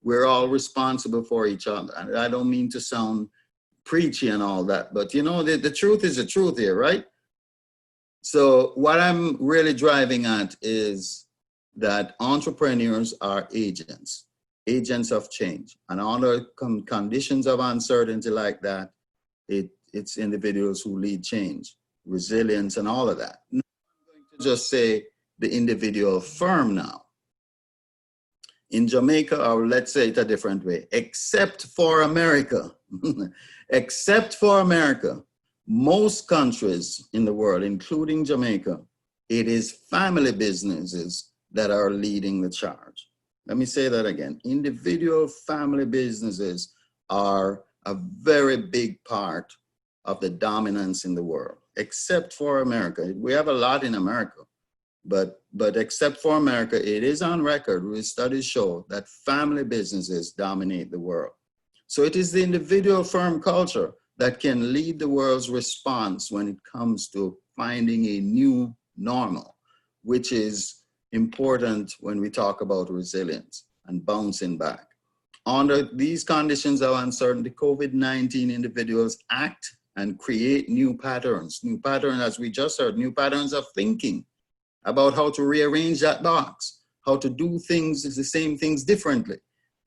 [SPEAKER 5] We're all responsible for each other. And I don't mean to sound preachy and all that, but the truth is the truth here, right? So what I'm really driving at is that entrepreneurs are agents of change. And under conditions of uncertainty like that, it's individuals who lead change, resilience and all of that. Now, I'm going to just say the individual firm now. In Jamaica, or let's say it a different way, except for America, except for America, most countries in the world, including Jamaica, it is family businesses that are leading the charge. Let me say that again. Individual family businesses are a very big part of the dominance in the world, except for America. We have a lot in America, but except for America, it is on record with studies show that family businesses dominate the world. So it is the individual firm culture that can lead the world's response when it comes to finding a new normal, which is important when we talk about resilience and bouncing back. Under these conditions of uncertainty, COVID-19 individuals act and create new patterns, as we just heard, new patterns of thinking about how to rearrange that box, how to do things, the same things differently.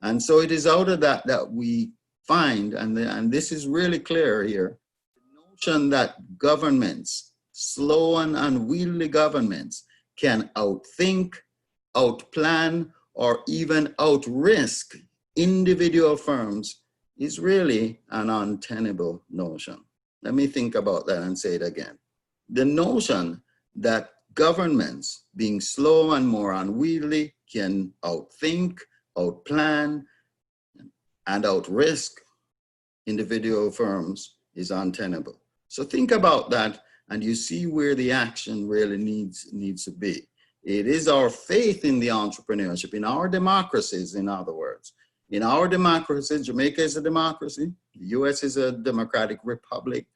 [SPEAKER 5] And so it is out of that we find, and this is really clear here, the notion that governments, slow and unwieldy governments, can outthink, outplan, or even outrisk individual firms is really an untenable notion. Let me think about that and say it again. The notion that governments, being slow and more unwieldy, can outthink, outplan, and outrisk individual firms is untenable. So think about that, and you see where the action really needs to be. It is our faith in the entrepreneurship, in our democracies, in other words. In our democracy, Jamaica is a democracy, the US is a democratic republic.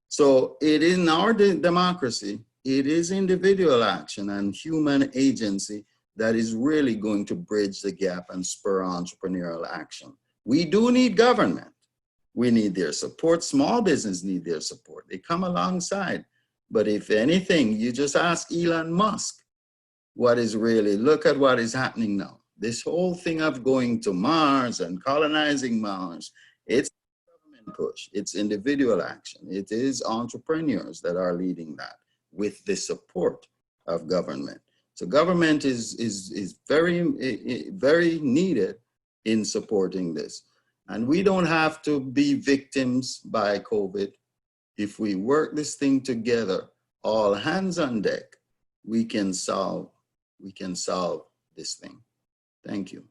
[SPEAKER 5] So it is in our democracy, it is individual action and human agency that is really going to bridge the gap and spur entrepreneurial action. We do need government. We need their support. Small business need their support. They come alongside. But if anything, you just ask Elon Musk what is really, look at what is happening now. This whole thing of going to Mars and colonizing Mars, it's government push, it's individual action. It is entrepreneurs that are leading that with the support of government. So government is very needed in supporting this. And we don't have to be victims by COVID. If we work this thing together, all hands on deck, we can solve this thing. Thank you.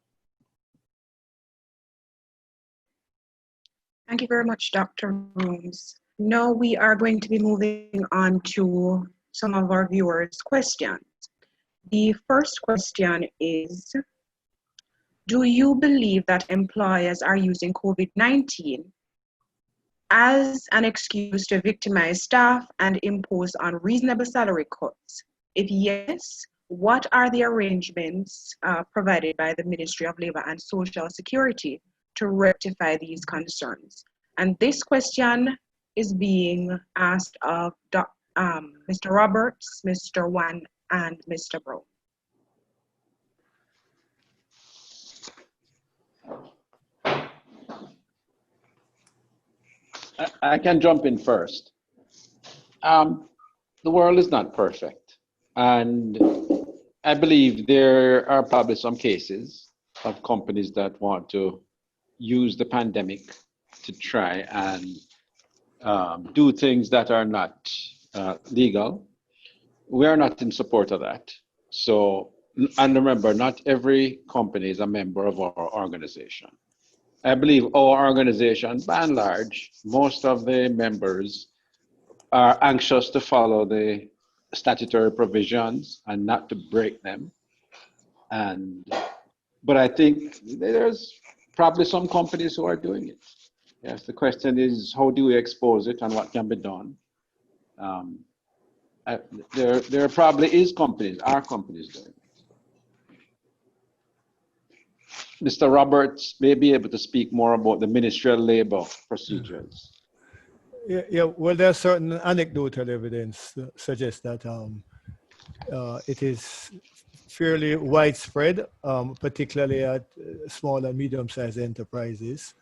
[SPEAKER 4] Thank you very much, Dr. Roons. Now we are going to be moving on to some of our viewers' questions. The first question is, do you believe that employers are using COVID-19 as an excuse to victimize staff and impose unreasonable salary cuts? If yes, what are the arrangements provided by the Ministry of Labor and Social Security to rectify these concerns? And this question is being asked of Mr. Roberts, Mr. Wong, and Mr. Brown.
[SPEAKER 7] I can jump in first. The world is not perfect. And I believe there are probably some cases of companies that want to use the pandemic to try and do things that are not legal. We are not in support of that. So, and remember, not every company is a member of our organization. I believe our organization, by and large, most of the members are anxious to follow the statutory provisions and not to break them. But I think there's probably some companies who are doing it. Yes, the question is, how do we expose it and what can be done? There probably is companies, are companies doing it. Mr. Roberts may be able to speak more about the Ministry of Labor procedures.
[SPEAKER 8] Yeah, well, there's certain anecdotal evidence that suggests that it is fairly widespread, particularly at small and medium-sized enterprises.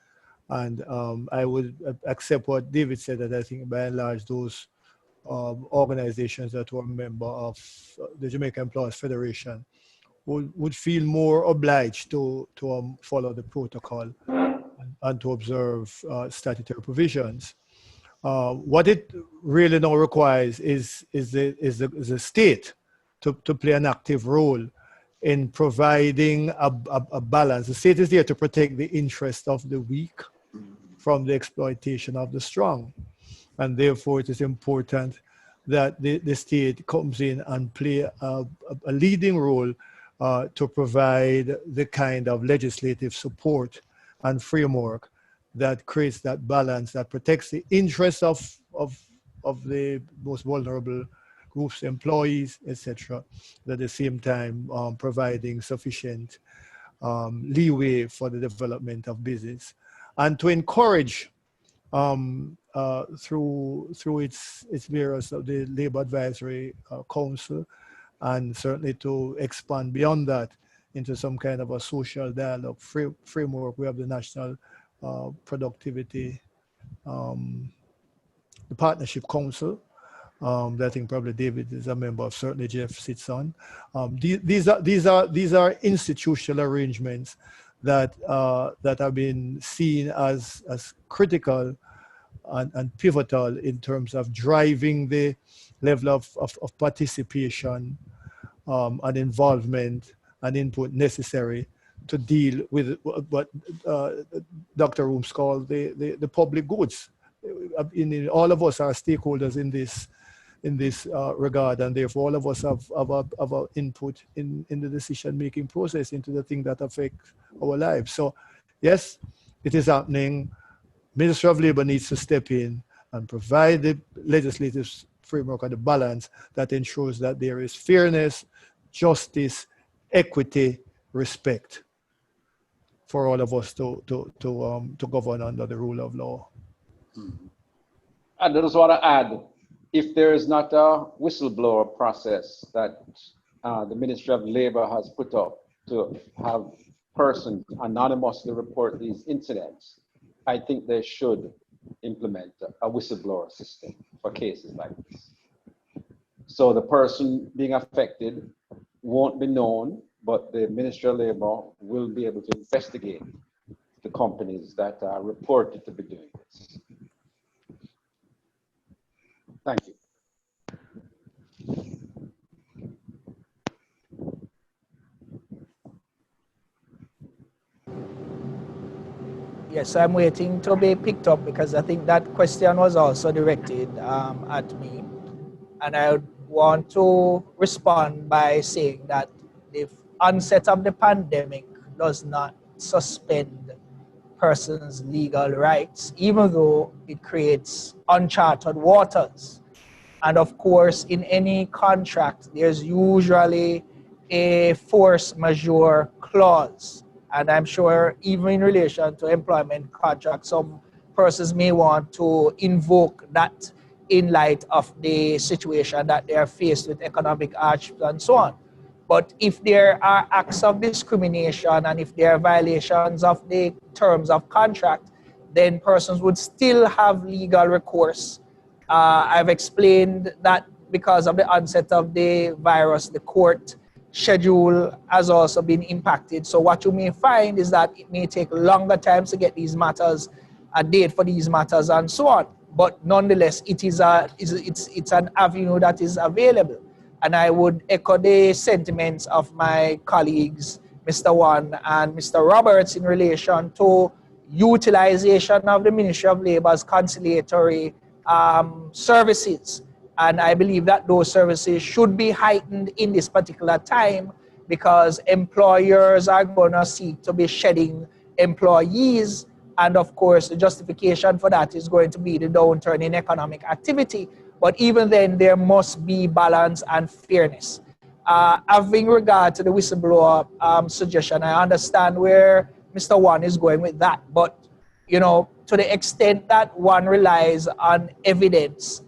[SPEAKER 8] And I would accept what David said, that I think by and large those organizations that were a member of the Jamaica Employers Federation would feel more obliged to follow the protocol and to observe statutory provisions. What it really now requires is the state to play an active role in providing a balance. The state is there to protect the interest of the weak from the exploitation of the strong. And therefore it is important that the state comes in and play a leading role to provide the kind of legislative support and framework that creates that balance, that protects the interests of the most vulnerable groups, employees, etc., at the same time providing sufficient leeway for the development of business, and to encourage through its various the Labor Advisory Council, and certainly to expand beyond that into some kind of a social dialogue framework. We have the National Productivity, the Partnership Council, that I think probably David is a member of, certainly Jeff sits on. These are institutional arrangements that have been seen as critical and pivotal in terms of driving the level of participation and involvement and input necessary to deal with what Dr. Roons called the public goods. All of us are stakeholders in this regard, and therefore all of us have our input in the decision-making process into the thing that affects our lives. So yes, it is happening. Ministry of Labor needs to step in and provide the legislative framework and the balance that ensures that there is fairness, justice, equity, respect for all of us to govern under the rule of law.
[SPEAKER 7] And I just want to add, if there is not a whistleblower process that the Ministry of Labor has put up to have persons anonymously report these incidents, I think they should implement a whistleblower system for cases like this. So the person being affected won't be known, but the Ministry of Labor will be able to investigate the companies that are reported to be doing this. Thank you.
[SPEAKER 9] Yes, I'm waiting to be picked up because I think that question was also directed at me. And I want to respond by saying that the onset of the pandemic does not suspend persons' legal rights, even though it creates uncharted waters. And of course, in any contract, there's usually a force majeure clause. And I'm sure even in relation to employment contracts, some persons may want to invoke that in light of the situation that they are faced with, economic hardships and so on. But if there are acts of discrimination and if there are violations of the terms of contract, then persons would still have legal recourse. I've explained that because of the onset of the virus, the court schedule has also been impacted. So what you may find is that it may take longer times to get these matters, a date for these matters and so on. But nonetheless, it's an avenue that is available. And I would echo the sentiments of my colleagues, Mr. Wong and Mr. Roberts, in relation to utilization of the Ministry of Labor's conciliatory services. And I believe that those services should be heightened in this particular time because employers are going to seek to be shedding employees. And of course, the justification for that is going to be the downturn in economic activity. But even then, there must be balance and fairness. Having regard to the whistleblower suggestion, I understand where Mr. Wong is going with that. But, you know, to the extent that one relies on evidence,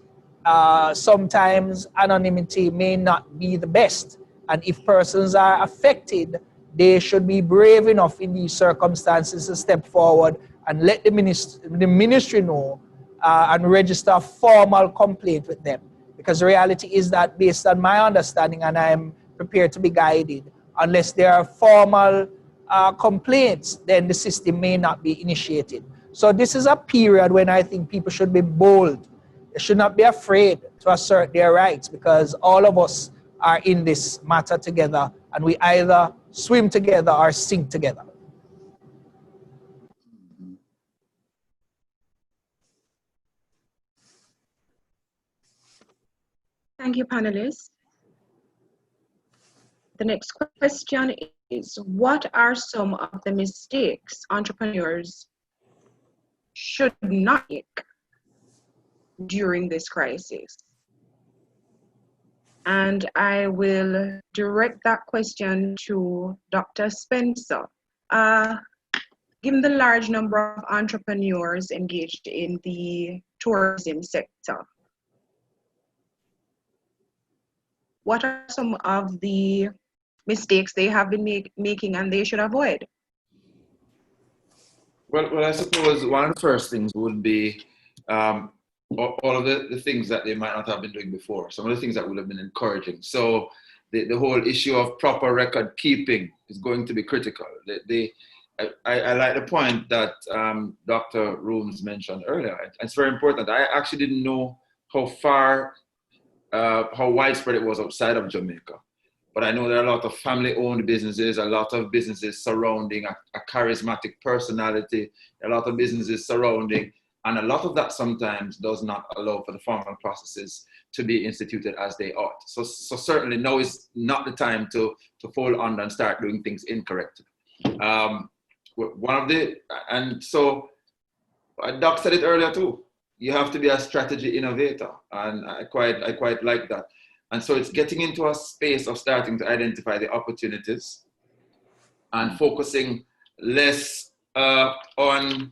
[SPEAKER 9] sometimes anonymity may not be the best. And if persons are affected, they should be brave enough in these circumstances to step forward and let the ministry know and register a formal complaint with them. Because the reality is that based on my understanding, and I'm prepared to be guided, unless there are formal complaints, then the system may not be initiated. So this is a period when I think people should be bold. They should not be afraid to assert their rights because all of us are in this matter together and we either swim together or sink together.
[SPEAKER 4] Thank you, panelists. The next question is, what are some of the mistakes entrepreneurs should not make during this crisis? And I will direct that question to Dr. Spencer. Given the large number of entrepreneurs engaged in the tourism sector, what are some of the mistakes they have been making and they should avoid?
[SPEAKER 6] Well, I suppose one of the first things would be all of the things that they might not have been doing before, some of the things that would have been encouraging. So the whole issue of proper record keeping is going to be critical. I like the point that Dr. Roons mentioned earlier. It's very important. I actually didn't know how widespread it was outside of Jamaica. But I know there are a lot of family-owned businesses, a lot of businesses surrounding a charismatic personality, a lot of businesses surrounding, and a lot of that sometimes does not allow for the formal processes to be instituted as they ought. So certainly now is not the time to fall under and start doing things incorrectly. Doc said it earlier too. You have to be a strategy innovator, and I quite like that. And so it's getting into a space of starting to identify the opportunities and focusing less on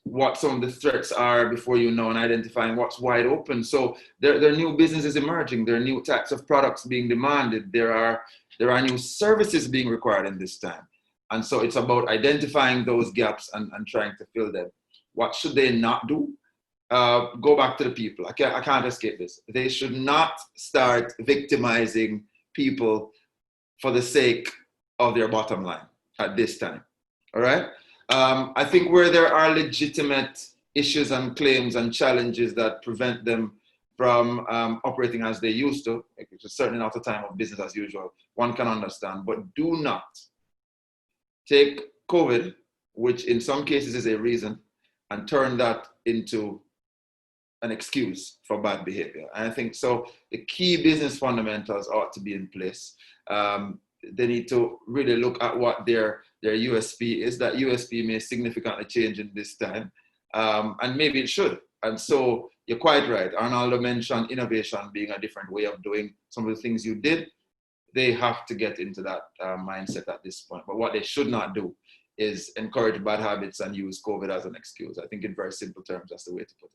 [SPEAKER 6] what some of the threats are before you know, and identifying what's wide open. So there are new businesses emerging. There are new types of products being demanded. There are new services being required in this time. And so it's about identifying those gaps and trying to fill them. What should they not do? Go back to the people. I can't escape this. They should not start victimizing people for the sake of their bottom line at this time. All right? I think where there are legitimate issues and claims and challenges that prevent them from operating as they used to, which is certainly not a time of business as usual, one can understand, but do not take COVID, which in some cases is a reason, and turn that into an excuse for bad behavior. And I think so the key business fundamentals ought to be in place. They need to really look at what their USP is. That USP may significantly change in this time, and maybe it should. And so you're quite right. Arnaldo mentioned innovation being a different way of doing some of the things you did. They have to get into that mindset at this point. But what they should not do is encourage bad habits and use COVID as an excuse. I think in very simple terms, that's the way to put it.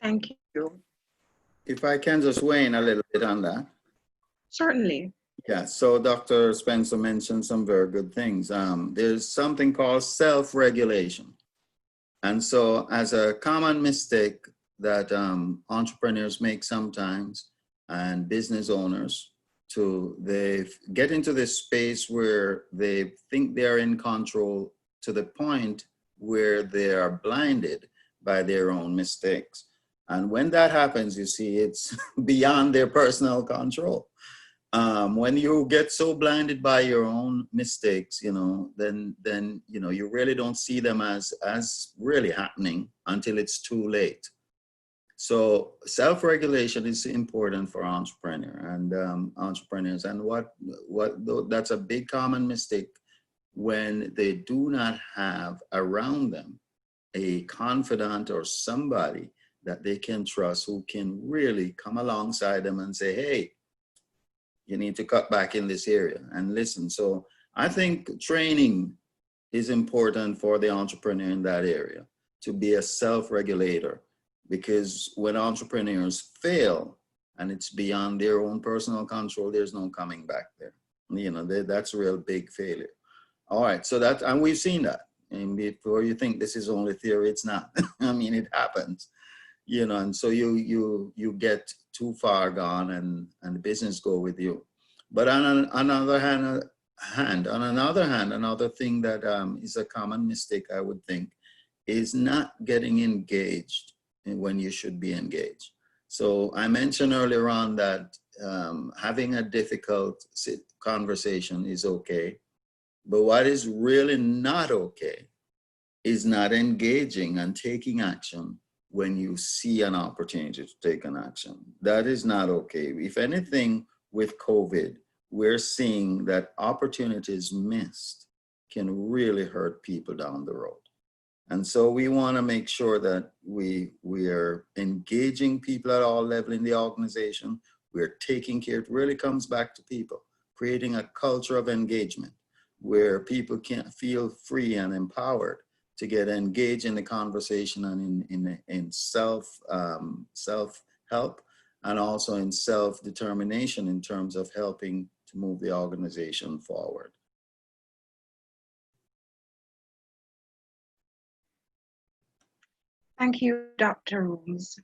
[SPEAKER 4] Thank you.
[SPEAKER 5] If I can just weigh in a little bit on that.
[SPEAKER 4] Certainly.
[SPEAKER 5] Yeah, so Dr. Spencer mentioned some very good things. There's something called self-regulation. And so as a common mistake that entrepreneurs make sometimes, and business owners, they get into this space where they think they're in control to the point where they are blinded by their own mistakes. And when that happens, you see, it's beyond their personal control. When you get so blinded by your own mistakes, then you really don't see them as really happening until it's too late. So self-regulation is important for entrepreneurs, and that's a big common mistake when they do not have around them a confidant or somebody that they can trust who can really come alongside them and say, hey, you need to cut back in this area and listen. So I think training is important for the entrepreneur in that area to be a self-regulator, because when entrepreneurs fail and it's beyond their own personal control, there's no coming back there. That's a real big failure. All right, so and we've seen that. And before you think this is only theory, it's not. I mean, it happens. And so you get too far gone and the business go with you. But on another hand, another thing that is a common mistake, I would think, is not getting engaged when you should be engaged. So I mentioned earlier on that having a difficult conversation is okay, but what is really not okay is not engaging and taking action when you see an opportunity to take an action. That is not okay. If anything, with COVID, we're seeing that opportunities missed can really hurt people down the road. And so we want to make sure that we are engaging people at all levels in the organization. We're taking care. It really comes back to people, creating a culture of engagement where people can feel free and empowered to get engaged in the conversation and in self-help and also in self-determination in terms of helping to move the organization forward.
[SPEAKER 4] Thank you, Dr. Roons.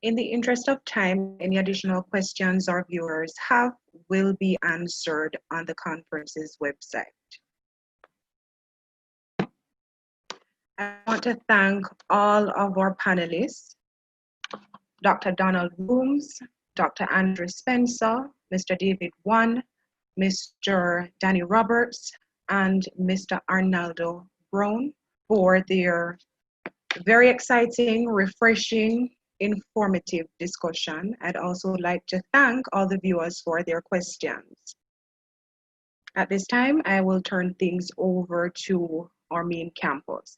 [SPEAKER 4] In the interest of time, any additional questions our viewers have will be answered on the conference's website. I want to thank all of our panelists, Dr. Donald Roons, Dr. Andrew Spencer, Mr. David Wong, Mr. Danny Roberts, and Mr. Arnaldo Brown for their very exciting, refreshing, informative discussion. I'd also like to thank all the viewers for their questions. At this time, I will turn things over to our main campus.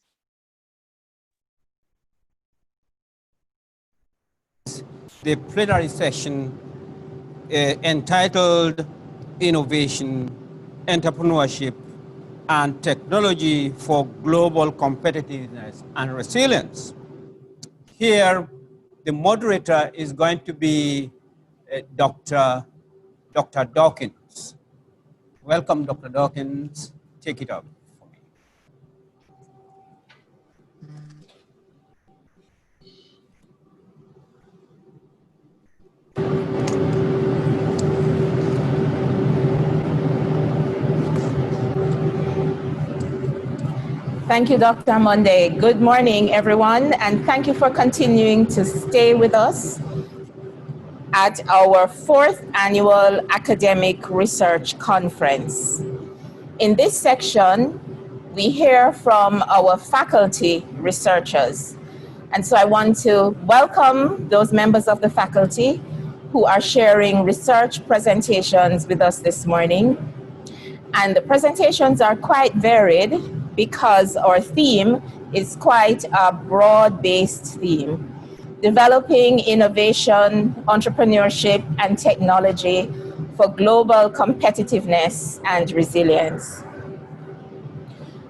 [SPEAKER 1] The plenary session entitled Innovation entrepreneurship, and technology for global competitiveness and resilience. Here, the moderator is going to be Dr. Dawkins. Welcome, Dr. Dawkins. Take it up for me.
[SPEAKER 10] Thank you, Dr. Monday. Good morning, everyone, and thank you for continuing to stay with us at our 4th annual Academic Research Conference. In this section, we hear from our faculty researchers. And so I want to welcome those members of the faculty who are sharing research presentations with us this morning. And the presentations are quite varied because our theme is quite a broad-based theme, developing innovation, entrepreneurship, and technology for global competitiveness and resilience.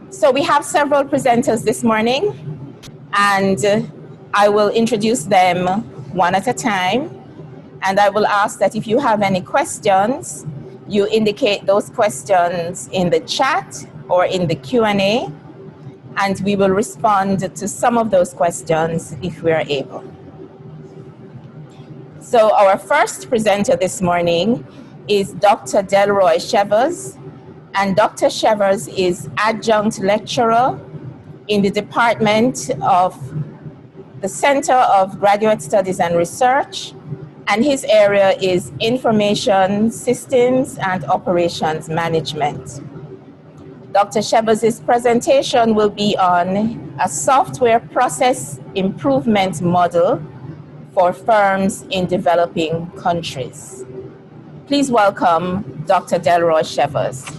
[SPEAKER 10] So we have several presenters this morning, and I will introduce them one at a time. And I will ask that if you have any questions, you indicate those questions in the chat or in the Q&A, and we will respond to some of those questions if we are able. So our first presenter this morning is Dr. Delroy Chevas, and Dr. Chevas is adjunct lecturer in the Department of the Center of Graduate Studies and Research, and his area is Information Systems and Operations Management. Dr. Chevas' presentation will be on a software process improvement model for firms in developing countries. Please welcome Dr. Delroy Chevas.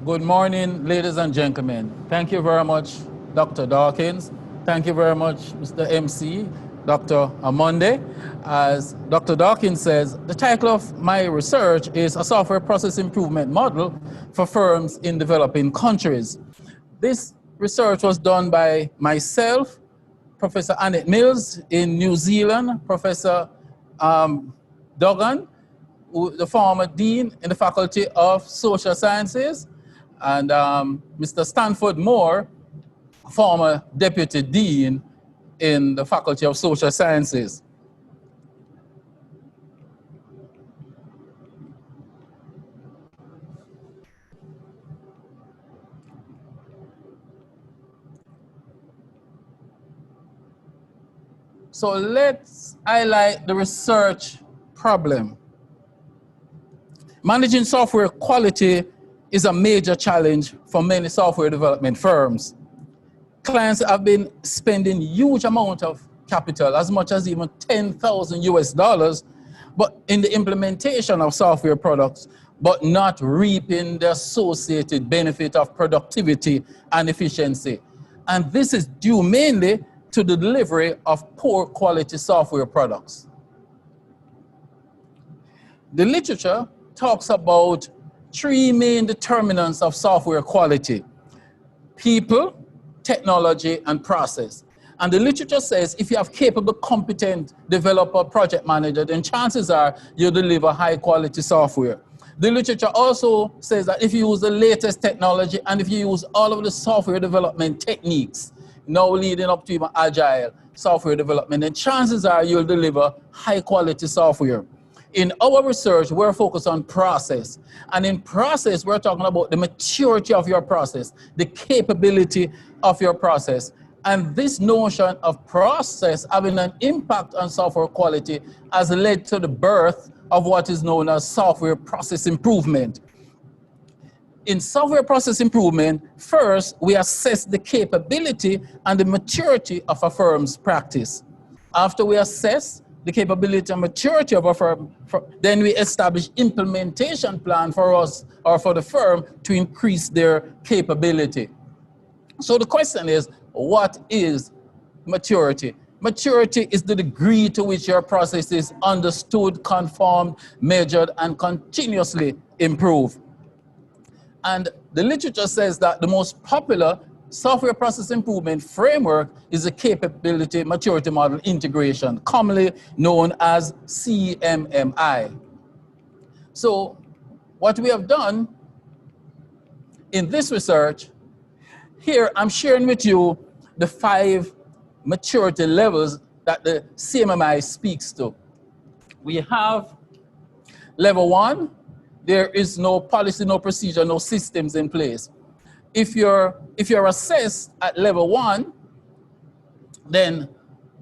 [SPEAKER 11] Good morning, ladies and gentlemen. Thank you very much, Dr. Dawkins. Thank you very much, Mr. MC, Dr. Amonde. As Dr. Dawkins says, the title of my research is a software process improvement model for firms in developing countries. This research was done by myself, Professor Annette Mills in New Zealand, Professor Duggan, the former dean in the Faculty of Social Sciences, and Mr. Stanford Moore, former deputy dean in the Faculty of Social Sciences. So let's highlight the research problem. Managing software quality is a major challenge for many software development firms. Clients have been spending huge amount of capital, as much as even $10,000 US, but in the implementation of software products, but not reaping the associated benefit of productivity and efficiency. And this is due mainly to the delivery of poor quality software products. The literature talks about 3 main determinants of software quality: people, technology, and process. And the literature says if you have capable, competent developer, project manager, then chances are you'll deliver high quality software. The literature also says that if you use the latest technology and if you use all of the software development techniques, now leading up to even agile software development, then chances are you'll deliver high quality software. In our research, we're focused on process. And in process, we're talking about the maturity of your process, the capability of your process. And this notion of process having an impact on software quality has led to the birth of what is known as software process improvement. In software process improvement, first, we assess the capability and the maturity of a firm's practice. After we assess the capability and maturity of a firm, then we establish implementation plan for us or for the firm to increase their capability. So the question is, what is maturity? Maturity is the degree to which your process is understood, conformed, measured, and continuously improved. And the literature says that the most popular software process improvement framework is the capability maturity model integration, commonly known as CMMI. So what we have done in this research, here I'm sharing with you the 5 maturity levels that the CMMI speaks to. We have level 1, there is no policy, no procedure, no systems in place. If you're assessed at level 1, then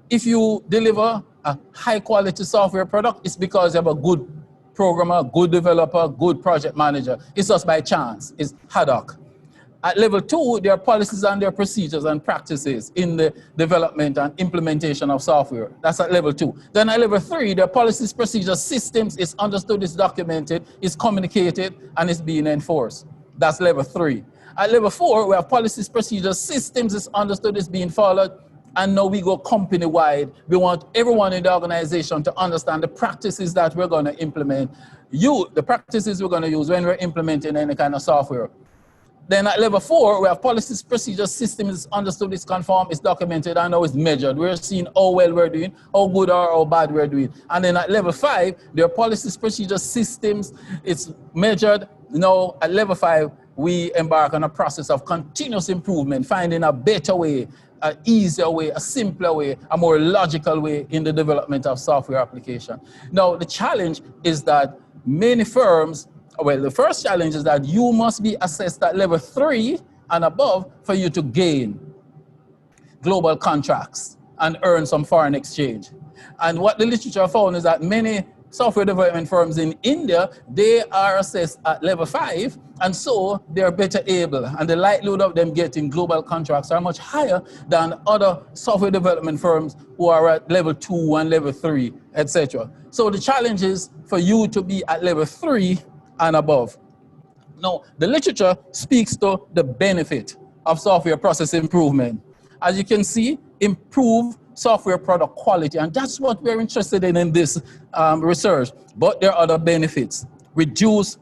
[SPEAKER 11] if you deliver a high quality software product, it's because you have a good programmer, good developer, good project manager. It's just by chance, it's ad hoc. At level 2, there are policies and there are procedures and practices in the development and implementation of software. That's at level 2. Then at level 3, there are policies, procedures, systems, it's understood, it's documented, it's communicated, and it's being enforced. That's level 3. At level 4, we have policies, procedures, systems, it's understood, it's being followed, and now we go company-wide. We want everyone in the organization to understand the practices that we're going to implement. The practices we're going to use when we're implementing any kind of software. Then at level 4, we have policies, procedures, systems, understood, it's conformed, it's documented, and now it's measured. We're seeing how well we're doing, how good or how bad we're doing. And then at level 5, there are policies, procedures, systems, it's measured. Now at level 5, we embark on a process of continuous improvement, finding a better way, an easier way, a simpler way, a more logical way in the development of software application. Now the challenge is that many firms, well, the first challenge is that you must be assessed at level 3 and above for you to gain global contracts and earn some foreign exchange. And what the literature found is that many software development firms in India, they are assessed at level 5, and so they're better able, and the likelihood of them getting global contracts are much higher than other software development firms who are at level 2 and level 3, etc. So the challenge is for you to be at level 3 and above. Now, the literature speaks to the benefit of software process improvement. As you can see, improve software product quality, and that's what we're interested in this research. But there are other benefits. Reduce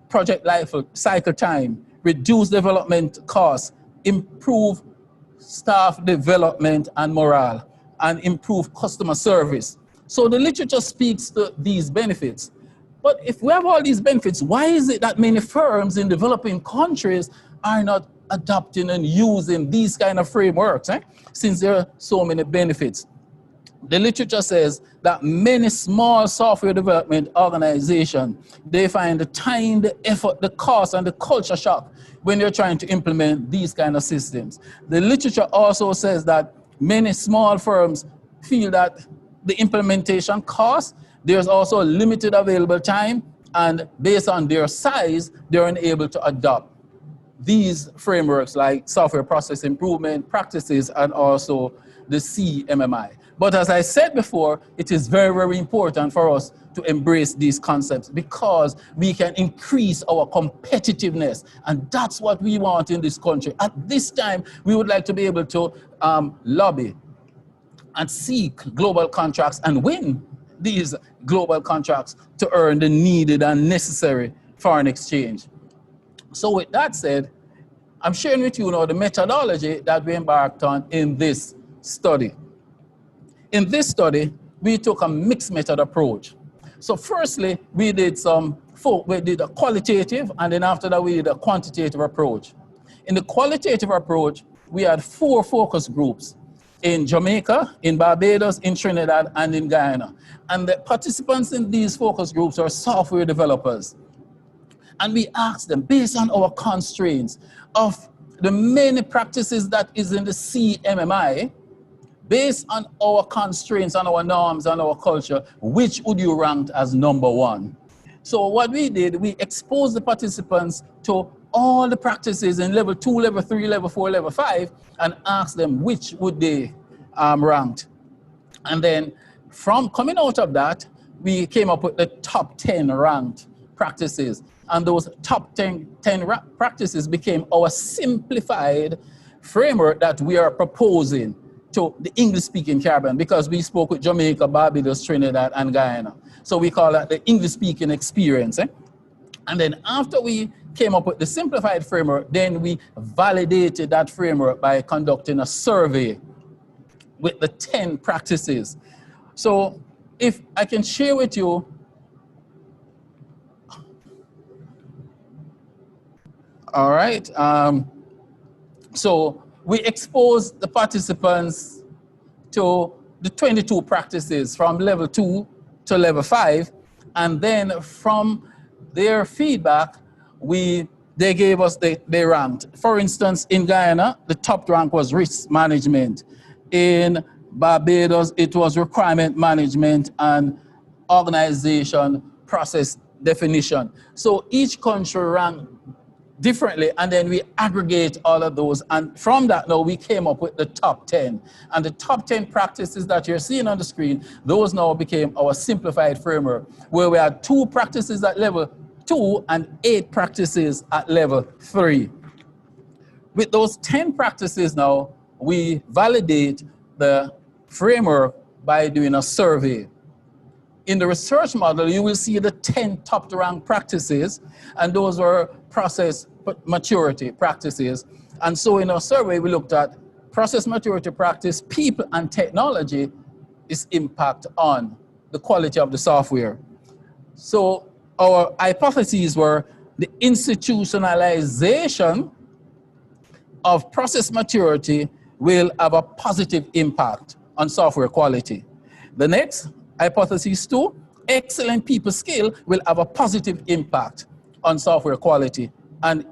[SPEAKER 11] project life cycle time, reduce development costs, improve staff development and morale, and improve customer service. So the literature speaks to these benefits. But if we have all these benefits, why is it that many firms in developing countries are not adopting and using these kind of frameworks, since there are so many benefits? The literature says that many small software development organizations, they find the time, the effort, the cost, and the culture shock when they're trying to implement these kind of systems. The literature also says that many small firms feel that the implementation cost, there's also a limited available time, and based on their size, they're unable to adopt these frameworks like software process improvement practices and also the CMMI. But as I said before, it is very, very important for us to embrace these concepts because we can increase our competitiveness, and that's what we want in this country. At this time, we would like to be able to lobby and seek global contracts and win these global contracts to earn the needed and necessary foreign exchange. So with that said, I'm sharing with you now the methodology that we embarked on in this study. In this study, we took a mixed method approach. So firstly, we did a qualitative, and then after that we did a quantitative approach. In the qualitative approach, we had 4 focus groups in Jamaica, in Barbados, in Trinidad, and in Guyana. And the participants in these focus groups are software developers. And we asked them, based on our constraints of the many practices that is in the CMMI, based on our constraints and our norms and our culture, which would you rank as number 1? So what we did, we exposed the participants to all the practices in level 2, level 3, level 4, level 5, and asked them which would they rank. And then from coming out of that, we came up with the top 10 ranked practices. And those top 10 practices became our simplified framework that we are proposing to the English-speaking Caribbean, because we spoke with Jamaica, Barbados, Trinidad, and Guyana. So we call that the English-speaking experience. And then after we came up with the simplified framework, then we validated that framework by conducting a survey with the 10 practices. So if I can share with you, all right. So we exposed the participants to the 22 practices from level 2 to level 5. And then from their feedback, they gave us, they ranked. For instance, in Guyana, the top rank was risk management. In Barbados, it was requirement management and organization process definition. So each country ranked differently, and then we aggregate all of those. And from that, now we came up with the top 10. And the top 10 practices that you're seeing on the screen, those now became our simplified framework, where we had 2 practices at level 2 and 8 practices at level 3. With those 10 practices now, we validate the framework by doing a survey. In the research model, you will see the 10 top-ranked practices, and those were process maturity practices. And so in our survey, we looked at process maturity practice, people, and technology, its impact on the quality of the software. So our hypotheses were the institutionalization of process maturity will have a positive impact on software quality. The next, hypothesis 2, excellent people skill will have a positive impact on software quality. And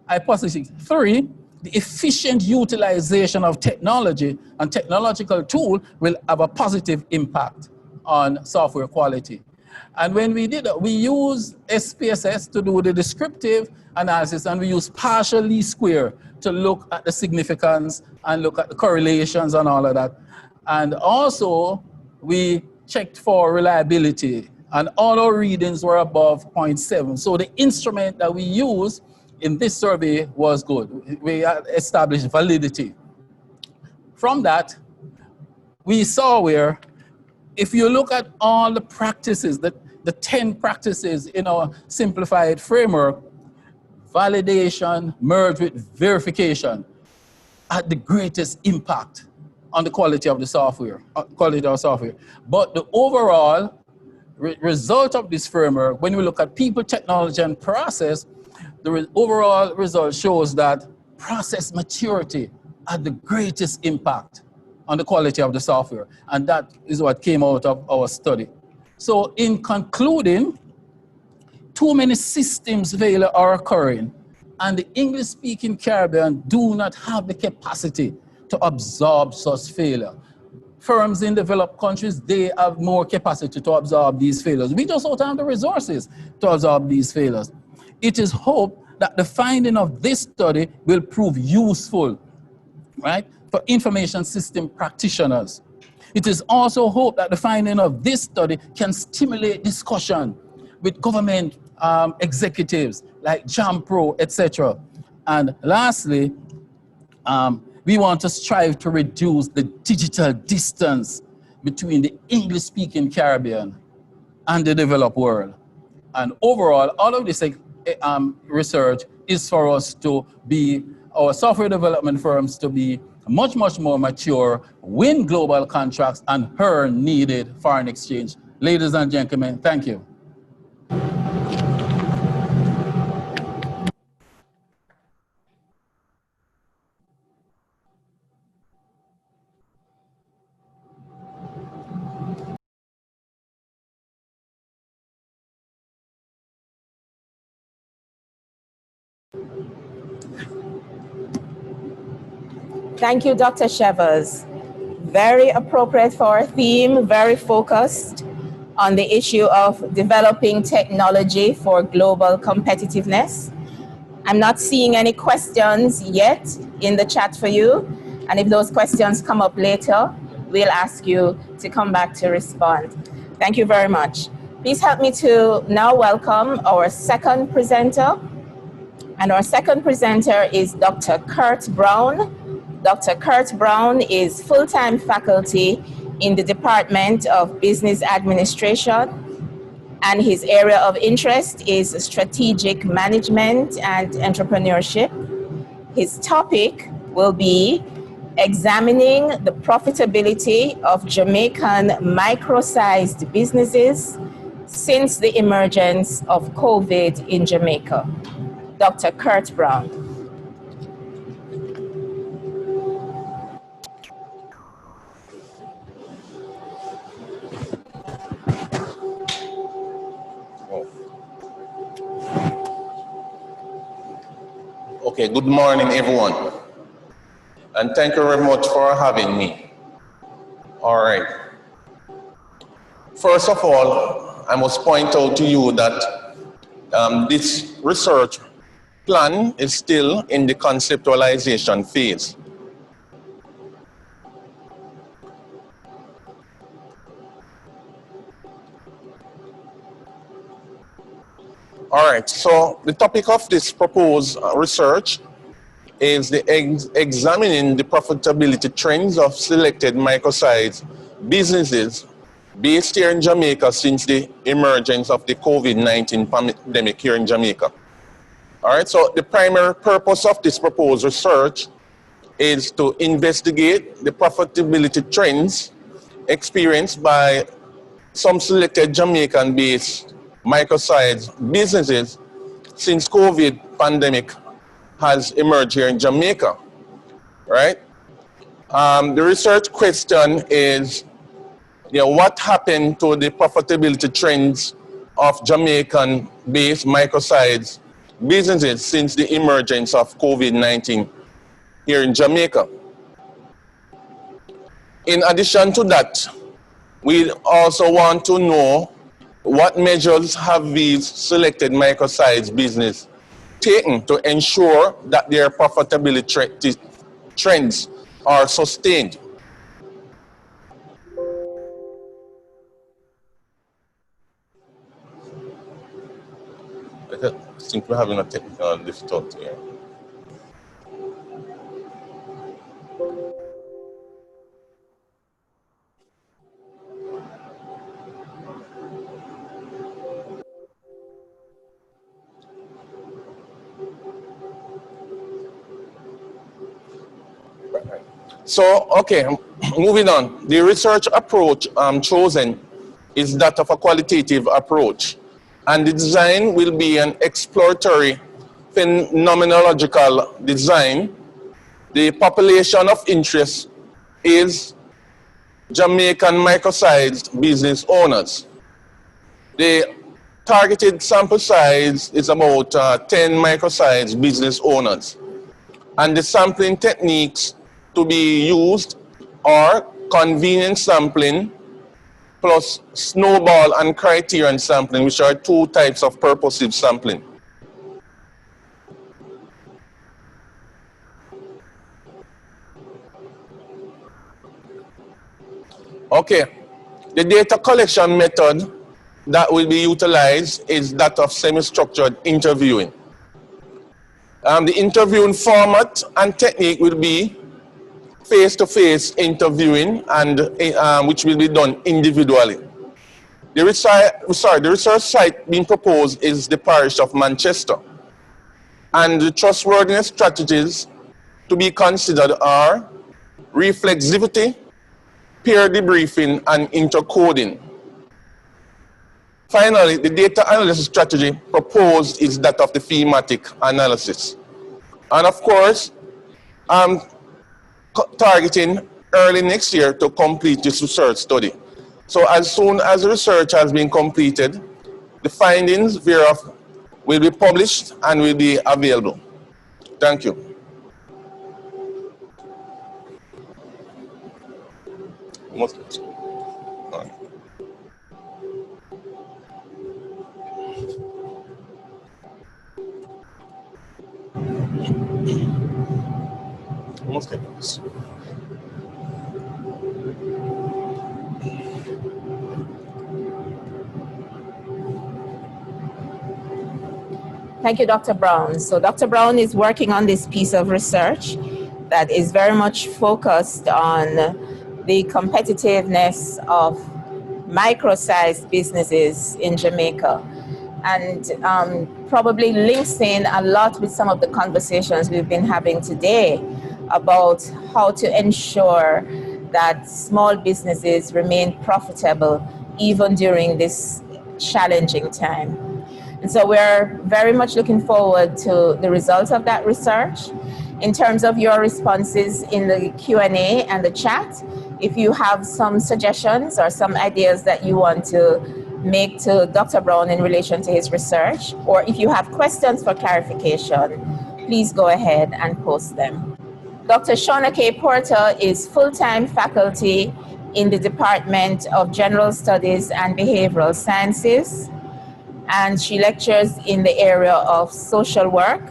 [SPEAKER 11] hypothesis 3, the efficient utilization of technology and technological tool will have a positive impact on software quality. And when we did that, we used SPSS to do the descriptive analysis, and we used partial least square to look at the significance and look at the correlations and all of that. And also, we checked for reliability, and all our readings were above 0.7. So the instrument that we used in this survey was good. We established validity. From that, we saw where, if you look at all the practices, the 10 practices in our simplified framework, validation merged with verification had the greatest impact on the quality of the software, But the overall result of this framework, when we look at people, technology, and process, the overall result shows that process maturity had the greatest impact on the quality of the software. And that is what came out of our study. So in concluding, too many systems failure are occurring, and the English-speaking Caribbean do not have the capacity to absorb such failure. Firms in developed countries, they have more capacity to absorb these failures. We just don't have the resources to absorb these failures. It is hoped that the finding of this study will prove useful, right, for information system practitioners. It is also hoped that the finding of this study can stimulate discussion with government executives like JAMPRO, etc. And lastly, we want to strive to reduce the digital distance between the English-speaking Caribbean and the developed world. And overall, all of this research is for us to be, our software development firms to be much, much more mature, win global contracts, and earn needed foreign exchange. Ladies and gentlemen, thank you.
[SPEAKER 10] Thank you, Dr. Chevas. Very appropriate for our theme, very focused on the issue of developing technology for global competitiveness. I'm not seeing any questions yet in the chat for you. And if those questions come up later, we'll ask you to come back to respond. Thank you very much. Please help me to now welcome our second presenter. And our second presenter is Dr. Kurt Brown, Dr. Kurt Brown is full-time faculty in the Department of Business Administration, and his area of interest is strategic management and entrepreneurship. His topic will be examining the profitability of Jamaican micro-sized businesses since the emergence of COVID in Jamaica. Dr. Kurt Brown.
[SPEAKER 12] Okay, good morning, everyone. And thank you very much for having me. All right. First of all, I must point out to you that this research plan is still in the conceptualization phase. All right, so the topic of this proposed research is examining the profitability trends of selected micro-sized businesses based here in Jamaica since the emergence of the COVID-19 pandemic here in Jamaica. All right, so the primary purpose of this proposed research is to investigate the profitability trends experienced by some selected Jamaican-based micro-sized businesses since COVID pandemic has emerged here in Jamaica, right? The research question is, what happened to the profitability trends of Jamaican-based micro-sized businesses since the emergence of COVID-19 here in Jamaica? In addition to that, we also want to know what measures have these selected micro-sized businesses taken to ensure that their profitability trends are sustained. I think we're having a technical difficulty here. So, okay, moving on. The research approach chosen is that of a qualitative approach, and the design will be an exploratory phenomenological design. The population of interest is Jamaican micro-sized business owners. The targeted sample size is about 10 micro-sized business owners, and the sampling techniques to be used are convenience sampling plus snowball and criterion sampling, which are two types of purposive sampling. Okay, the data collection method that will be utilized is that of semi-structured interviewing. The interviewing format and technique will be face-to-face interviewing, and which will be done individually. The research site being proposed is the parish of Manchester, and the trustworthiness strategies to be considered are reflexivity, peer debriefing, and intercoding. Finally, the data analysis strategy proposed is that of the thematic analysis. And of course, targeting early next year to complete this research study. So as soon as the research has been completed, the findings thereof will be published and will be available. Thank you.
[SPEAKER 10] Thank you, Dr. Brown. So Dr. Brown is working on this piece of research, that is very much focused on the competitiveness of micro-sized businesses in Jamaica, and probably links in a lot with some of the conversations we've been having today about how to ensure that small businesses remain profitable even during this challenging time. And so we're very much looking forward to the results of that research. In terms of your responses in the Q&A and the chat, if you have some suggestions or some ideas that you want to make to Dr. Brown in relation to his research, or if you have questions for clarification, please go ahead and post them. Dr. Shauna K. Porter is full-time faculty in the Department of General Studies and Behavioral Sciences, and she lectures in the area of social work.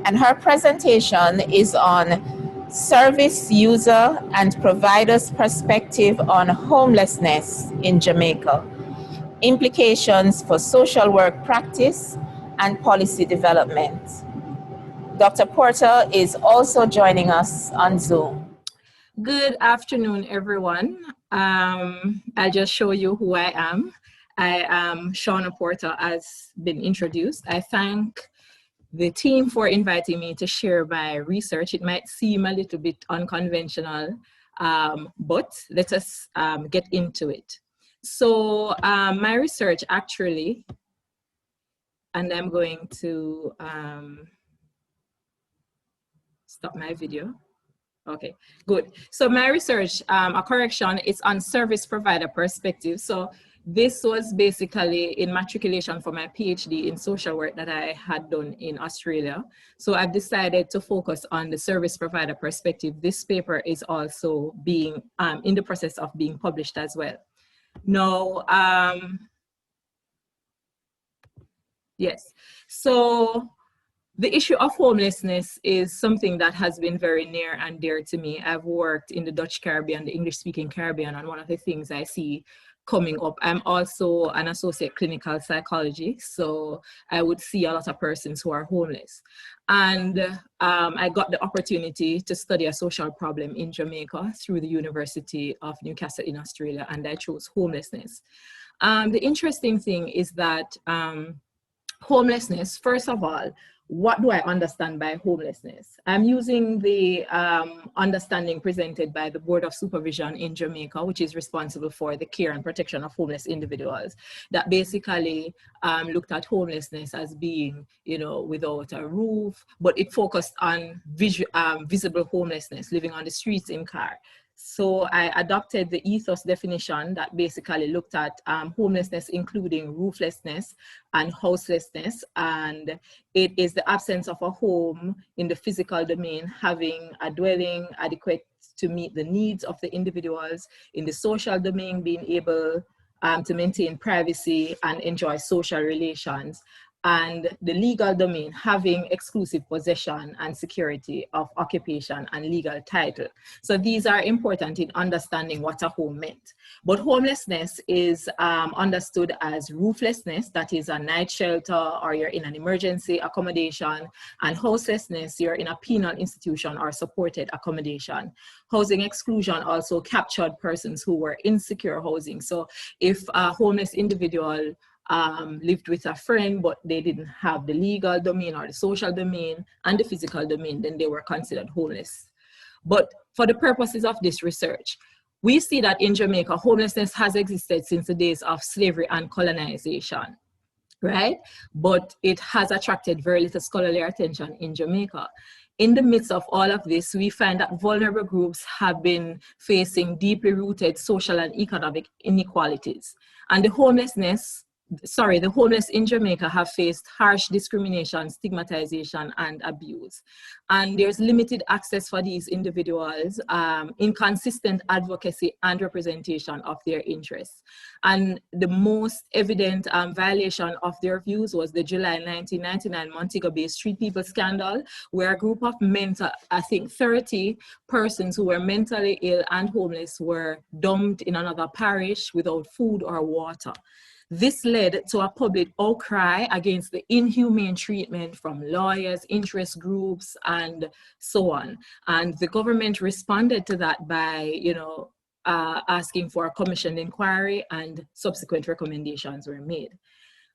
[SPEAKER 10] And her presentation is on service user and provider's perspective on homelessness in Jamaica, implications for social work practice and policy development. Dr. Porter is also joining us on Zoom.
[SPEAKER 13] Good afternoon, everyone. I'll just show you who I am. I am Shauna Porter, as been introduced. I thank the team for inviting me to share my research. It might seem a little bit unconventional, but let us get into it. So my research actually, and I'm going to stop my video. Okay, good. So my research, a correction, is on service provider perspective. So this was basically in matriculation for my PhD in social work that I had done in Australia. So I've decided to focus on the service provider perspective. This paper is also being in the process of being published as well. Now, yes, so the issue of homelessness is something that has been very near and dear to me. I've worked in the Dutch Caribbean, the English-speaking Caribbean, and one of the things I see coming up, I'm also an associate clinical psychologist, so I would see a lot of persons who are homeless. And I got the opportunity to study a social problem in Jamaica through the University of Newcastle in Australia, and I chose homelessness. The interesting thing is that homelessness, first of all, what do I understand by homelessness? I'm using the understanding presented by the Board of Supervision in Jamaica, which is responsible for the care and protection of homeless individuals, that basically looked at homelessness as being, you know, without a roof, but it focused on visible homelessness, living on the streets in car. So I adopted the ethos definition that basically looked at homelessness, including rooflessness and houselessness. And it is the absence of a home in the physical domain, having a dwelling adequate to meet the needs of the individuals. In the social domain, being able to maintain privacy and enjoy social relations. And the legal domain, having exclusive possession and security of occupation and legal title. So these are important in understanding what a home meant. But homelessness is understood as rooflessness, that is a night shelter, or you're in an emergency accommodation, and houselessness, you're in a penal institution or supported accommodation. Housing exclusion also captured persons who were in secure housing. So if a homeless individual lived with a friend, but they didn't have the legal domain or the social domain and the physical domain, then they were considered homeless. But for the purposes of this research, we see that in Jamaica, homelessness has existed since the days of slavery and colonization, right? But it has attracted very little scholarly attention in Jamaica. In the midst of all of this, we find that vulnerable groups have been facing deeply rooted social and economic inequalities. And the homeless in Jamaica have faced harsh discrimination, stigmatization, and abuse. And there's limited access for these individuals, inconsistent advocacy and representation of their interests. And the most evident violation of their views was the July 1999 Montego Bay Street People scandal, where a group of 30 persons who were mentally ill and homeless were dumped in another parish without food or water. This led to a public outcry against the inhumane treatment from lawyers, interest groups, and so on. And the government responded to that by, asking for a commissioned inquiry, and subsequent recommendations were made.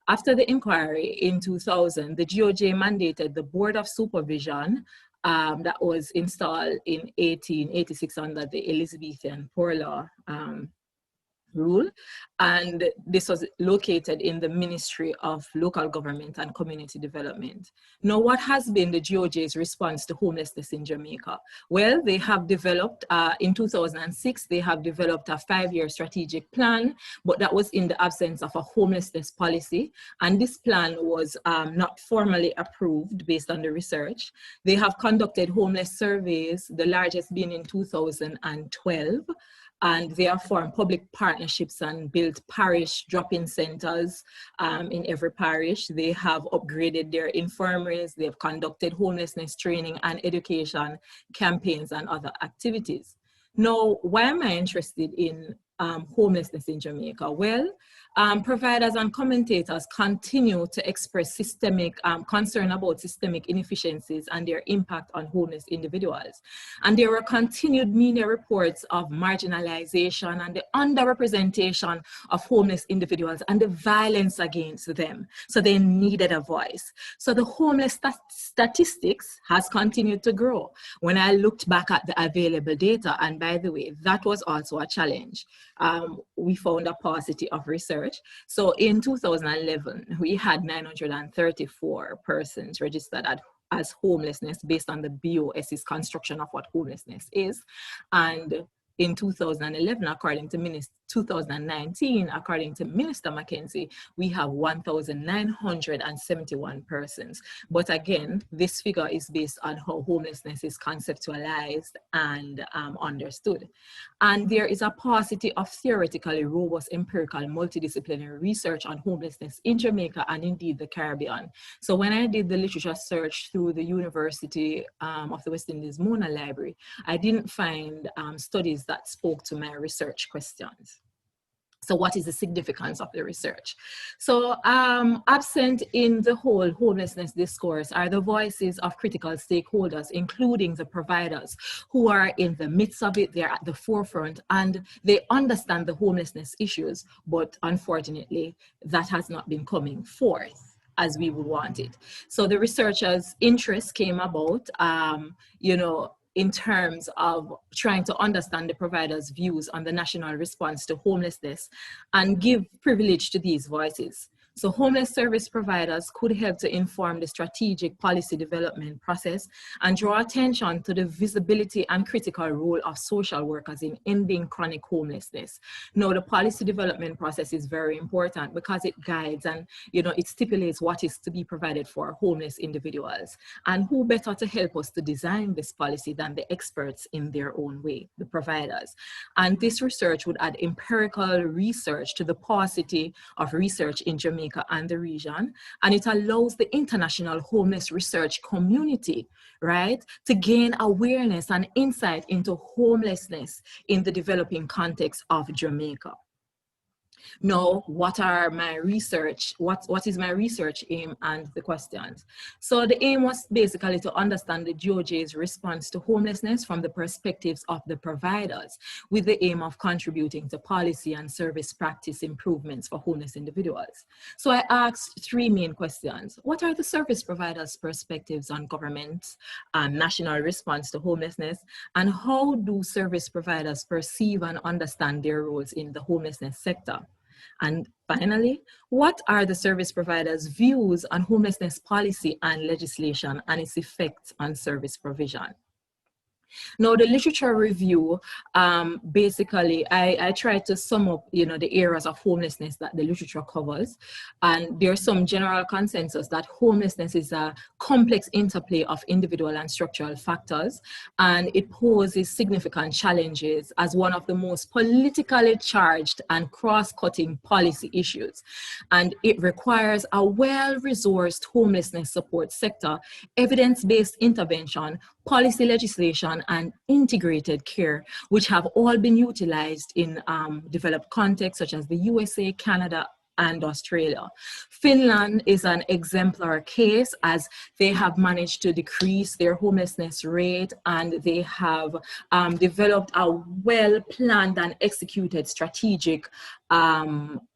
[SPEAKER 13] After the inquiry in 2000, the GOJ mandated the Board of Supervision that was installed in 1886 under the Elizabethan Poor Law rule, and this was located in the Ministry of Local Government and Community Development. Now, what has been the GOJ's response to homelessness in Jamaica? Well, they have developed, in 2006, they have developed a 5-year strategic plan, but that was in the absence of a homelessness policy, and this plan was not formally approved based on the research. They have conducted homeless surveys, the largest being in 2012, and they have formed public partnerships and built parish drop-in centers in every parish. They have upgraded their infirmaries. They have conducted homelessness training and education campaigns and other activities. Now, why am I interested in homelessness in Jamaica? Well, providers and commentators continue to express systemic concern about systemic inefficiencies and their impact on homeless individuals. And there were continued media reports of marginalization and the underrepresentation of homeless individuals and the violence against them. So they needed a voice. So the homeless statistics has continued to grow. When I looked back at the available data, and by the way, that was also a challenge. We found a paucity of research. So in 2011, we had 934 persons registered as homelessness based on the BOS's construction of what homelessness is. And in 2011, according to 2019, according to Minister Mackenzie, we have 1,971 persons. But again, this figure is based on how homelessness is conceptualized and understood. And there is a paucity of theoretically robust, empirical, multidisciplinary research on homelessness in Jamaica and indeed the Caribbean. So when I did the literature search through the University of the West Indies Mona Library, I didn't find studies that spoke to my research questions. So what is the significance of the research? So absent in the whole homelessness discourse are the voices of critical stakeholders, including the providers who are in the midst of it. They're at the forefront and they understand the homelessness issues, but unfortunately, that has not been coming forth as we would want it. So the researchers' interest came about, in terms of trying to understand the providers' views on the national response to homelessness and give privilege to these voices. So homeless service providers could help to inform the strategic policy development process and draw attention to the visibility and critical role of social workers in ending chronic homelessness. Now, the policy development process is very important because it guides and it stipulates what is to be provided for homeless individuals. And who better to help us to design this policy than the experts in their own way, the providers. And this research would add empirical research to the paucity of research in Jamaica and the region, and it allows the international homeless research community, right, to gain awareness and insight into homelessness in the developing context of Jamaica. Now, what are my research? What is my research aim and the questions? So the aim was basically to understand the GOJ's response to homelessness from the perspectives of the providers, with the aim of contributing to policy and service practice improvements for homeless individuals. So I asked 3 main questions. What are the service providers' perspectives on government and national response to homelessness? And how do service providers perceive and understand their roles in the homelessness sector? And finally, what are the service providers' views on homelessness policy and legislation and its effects on service provision? Now, the literature review, basically, I tried to sum up, the areas of homelessness that the literature covers. And there's some general consensus that homelessness is a complex interplay of individual and structural factors. And it poses significant challenges as one of the most politically charged and cross-cutting policy issues. And it requires a well-resourced homelessness support sector, evidence-based intervention, policy legislation, and integrated care, which have all been utilized in developed contexts such as the USA, Canada, and Australia. Finland is an exemplar case as they have managed to decrease their homelessness rate, and they have developed a well-planned and executed strategic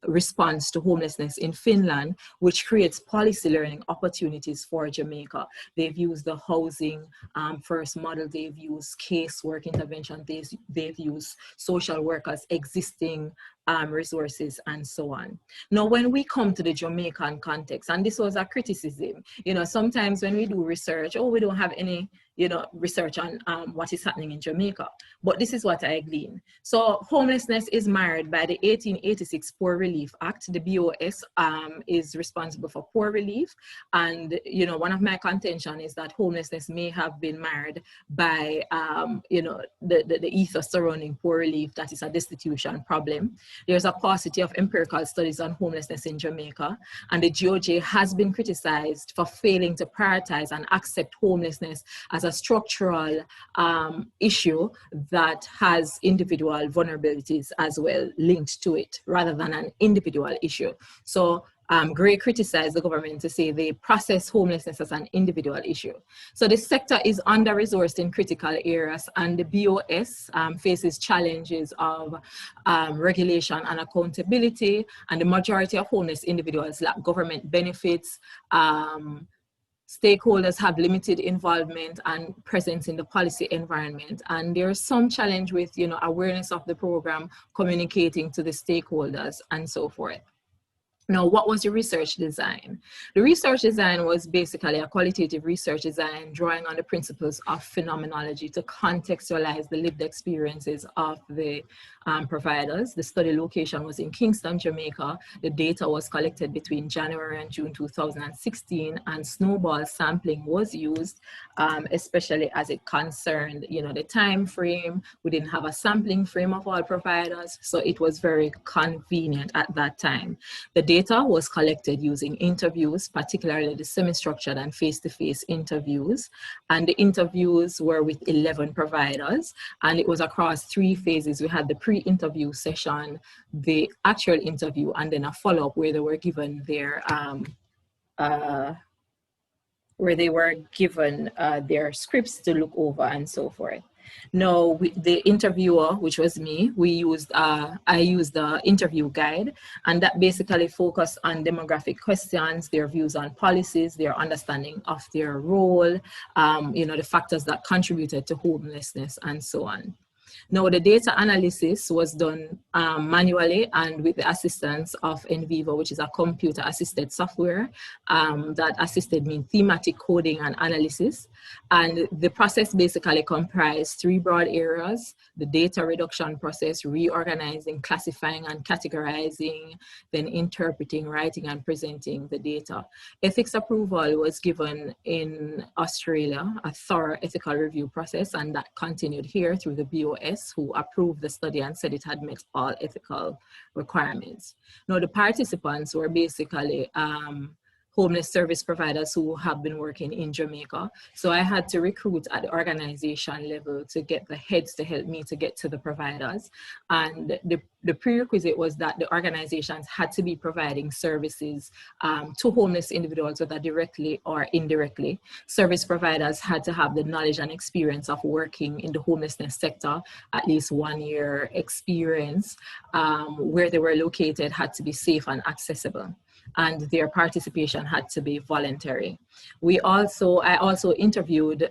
[SPEAKER 13] response to homelessness in Finland, which creates policy learning opportunities for Jamaica. They've used the housing first model, they've used casework intervention, they've used social workers, existing resources, and so on. Now, when we come to the Jamaican context, and this was a criticism, you know, sometimes when we do research, oh, we don't have any, you know, research on what is happening in Jamaica. But this is what I glean. So homelessness is marred by the 1886 Poor Relief Act. The BOS is responsible for poor relief. And, you know, one of my contention is that homelessness may have been marred by, you know, the ethos surrounding poor relief, that is a destitution problem. There's a paucity of empirical studies on homelessness in Jamaica, and the GOJ has been criticized for failing to prioritize and accept homelessness as a structural issue that has individual vulnerabilities as well linked to it, rather than an individual issue. So Gray criticized the government to say they process homelessness as an individual issue. So the sector is under-resourced in critical areas, and the BOS faces challenges of regulation and accountability, and the majority of homeless individuals lack government benefits. Stakeholders have limited involvement and presence in the policy environment, and there's some challenge with, you know, awareness of the program, communicating to the stakeholders, and so forth. Now, what was the research design? The research design was basically a qualitative research design drawing on the principles of phenomenology to contextualize the lived experiences of the providers. The study location was in Kingston, Jamaica. The data was collected between January and June 2016, and snowball sampling was used, especially as it concerned, you know, the time frame. We didn't have a sampling frame of all providers, so it was very convenient at that time. The data was collected using interviews, particularly the semi-structured and face-to-face interviews. And the interviews were with 11 providers, and it was across 3 phases. We had the pre-interview session, the actual interview, and then a follow-up where they were given their their scripts to look over and so forth. Now, the interviewer, which was me, I used the interview guide, and that basically focused on demographic questions, their views on policies, their understanding of their role, you know, the factors that contributed to homelessness, and so on. Now, the data analysis was done manually and with the assistance of NVivo, which is a computer-assisted software that assisted me in thematic coding and analysis. And the process basically comprised 3 broad areas: the data reduction process, reorganizing, classifying, and categorizing, then interpreting, writing, and presenting the data. Ethics approval was given in Australia, a thorough ethical review process, and that continued here through the BOS, who approved the study and said it had met all ethical requirements. Now, the participants were basically homeless service providers who have been working in Jamaica. So I had to recruit at the organization level to get the heads to help me to get to the providers. And the prerequisite was that the organizations had to be providing services to homeless individuals, whether directly or indirectly. Service providers had to have the knowledge and experience of working in the homelessness sector, at least 1 year experience. Where they were located had to be safe and accessible, and their participation had to be voluntary. I also interviewed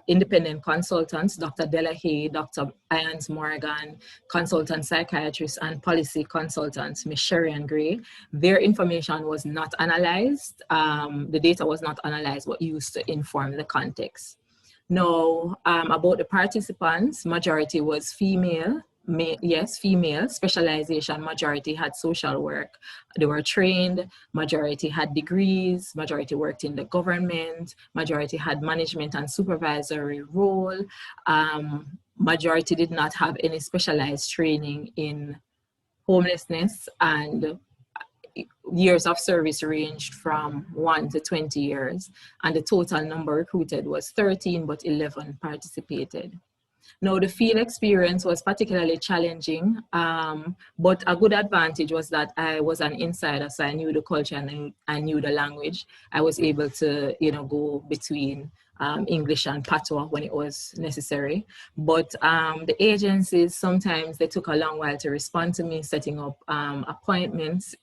[SPEAKER 13] independent consultants, Dr. Delahaye, Dr. Irons Morgan, consultant psychiatrists, and policy consultants, Ms. Sherry Gray. Their information was not analyzed. The data was not analyzed, but used to inform the context. Now, about the participants, majority was female. Female specialization, majority had social work. They were trained, majority had degrees, majority worked in the government, majority had management and supervisory role. Majority did not have any specialized training in homelessness, and years of service ranged from 1 to 20 years. And the total number recruited was 13, but 11 participated. Now, the field experience was particularly challenging, but a good advantage was that I was an insider, so I knew the culture and I knew the language. I was able to, go between English and patois when it was necessary. But the agencies, sometimes they took a long while to respond to me, setting up appointments,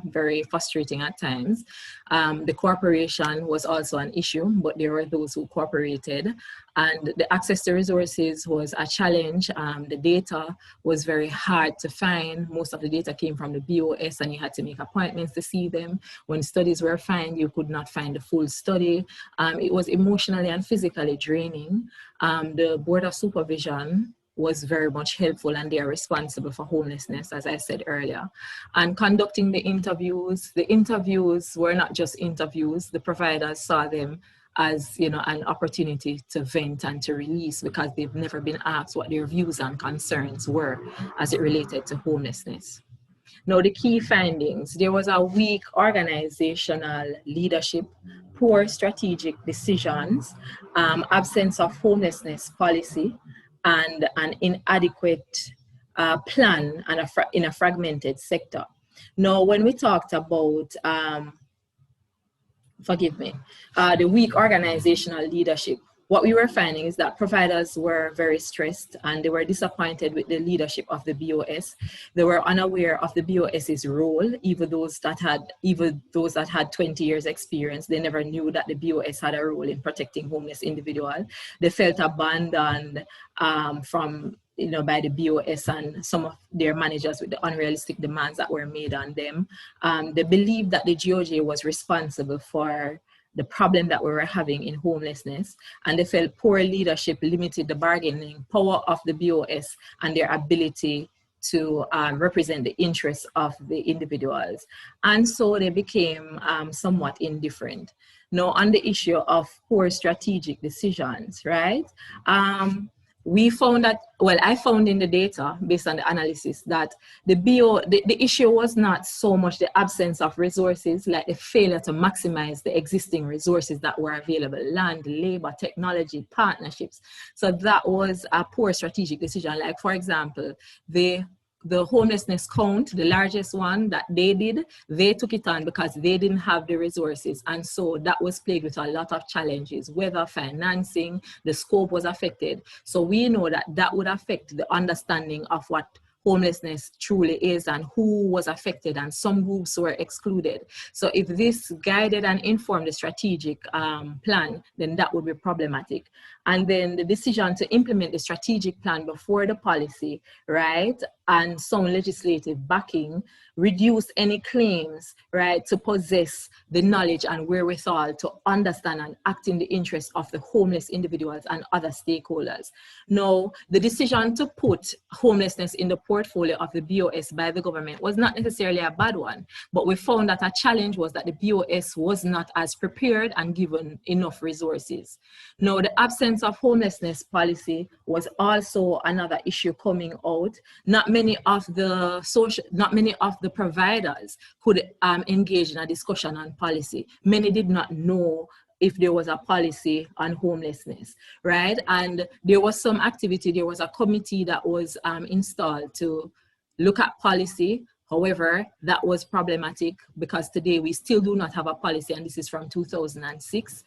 [SPEAKER 13] very frustrating at times. The cooperation was also an issue, but there were those who cooperated. And the access to resources was a challenge. The data was very hard to find. Most of the data came from the BOS and you had to make appointments to see them. When studies were found, you could not find the full study. It was emotionally and physically draining. The Board of Supervision was very much helpful, and they are responsible for homelessness, as I said earlier. And conducting the interviews were not just interviews. The providers saw them as an opportunity to vent and to release, because they've never been asked what their views and concerns were as it related to homelessness. Now, the key findings: there was a weak organizational leadership, poor strategic decisions, absence of homelessness policy, and an inadequate plan and in a fragmented sector. Now, when we talked about the weak organizational leadership, what we were finding is that providers were very stressed and they were disappointed with the leadership of the BOS. They were unaware of the BOS's role. Even those that had 20 years experience, they never knew that the BOS had a role in protecting homeless individuals. They felt abandoned from by the BOS and some of their managers with the unrealistic demands that were made on them. They believed that the GOJ was responsible for the problem that we were having in homelessness, and they felt poor leadership limited the bargaining power of the BOS and their ability to represent the interests of the individuals. And so they became somewhat indifferent. Now, on the issue of poor strategic decisions, right? We found that, I found in the data, based on the analysis, that the issue was not so much the absence of resources, like the failure to maximize the existing resources that were available: land, labor, technology, partnerships. So that was a poor strategic decision. Like, for example, the homelessness count, the largest one that they did, they took it on because they didn't have the resources. And so that was plagued with a lot of challenges, whether financing, the scope was affected. So we know that that would affect the understanding of what homelessness truly is and who was affected, and some groups were excluded. So if this guided and informed the strategic plan, then that would be problematic. And then the decision to implement the strategic plan before the policy, right, and some legislative backing, reduce any claims, right, to possess the knowledge and wherewithal to understand and act in the interest of the homeless individuals and other stakeholders. Now, the decision to put homelessness in the portfolio of the BOS by the government was not necessarily a bad one, but we found that a challenge was that the BOS was not as prepared and given enough resources. Now, the absence of homelessness policy was also another issue coming out. Not many of the providers could engage in a discussion on policy. Many did not know if there was a policy on homelessness, right? And there was some activity. There was a committee that was installed to look at policy. However, that was problematic because today we still do not have a policy, and this is from 2006.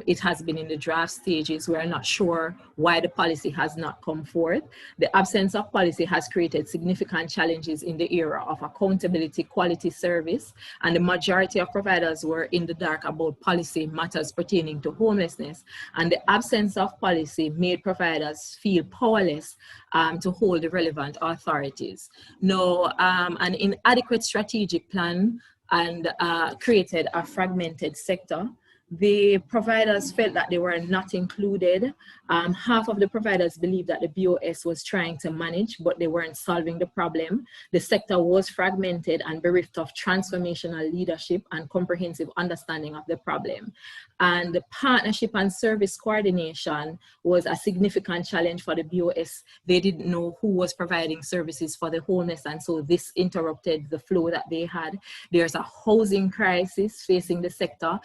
[SPEAKER 13] It has been in the draft stages. We are not sure why the policy has not come forth. The absence of policy has created significant challenges in the era of accountability, quality service, and the majority of providers were in the dark about policy matters pertaining to homelessness. And the absence of policy made providers feel powerless to hold the relevant authorities. Now, an inadequate strategic plan and created a fragmented sector. The providers felt that they were not included. Half of the providers believed that the BOS was trying to manage, but they weren't solving the problem. The sector was fragmented and bereft of transformational leadership and comprehensive understanding of the problem. And the partnership and service coordination was a significant challenge for the BOS. They didn't know who was providing services for the homeless, and so this interrupted the flow that they had. There's a housing crisis facing the sector.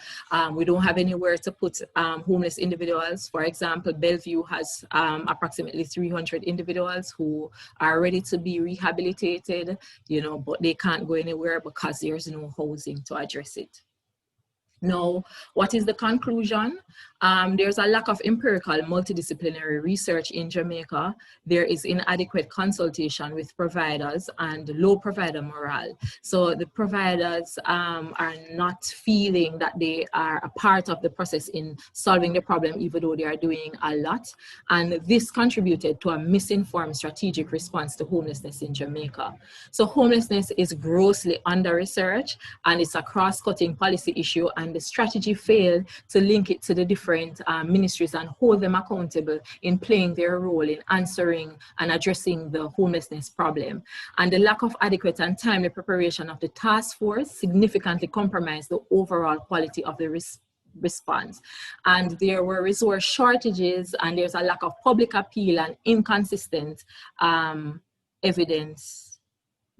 [SPEAKER 13] We don't don't have anywhere to put homeless individuals. For example, Bellevue has approximately 300 individuals who are ready to be rehabilitated, you know, but they can't go anywhere because there's no housing to address it. Now, what is the conclusion? There's a lack of empirical multidisciplinary research in Jamaica. There is inadequate consultation with providers and low provider morale. So the providers are not feeling that they are a part of the process in solving the problem, even though they are doing a lot. And this contributed to a misinformed strategic response to homelessness in Jamaica. So homelessness is grossly under-researched, and it's a cross-cutting policy issue, and the strategy failed to link it to the different ministries and hold them accountable in playing their role in answering and addressing the homelessness problem. And the lack of adequate and timely preparation of the task force significantly compromised the overall quality of the response. And there were resource shortages, and there's a lack of public appeal and inconsistent evidence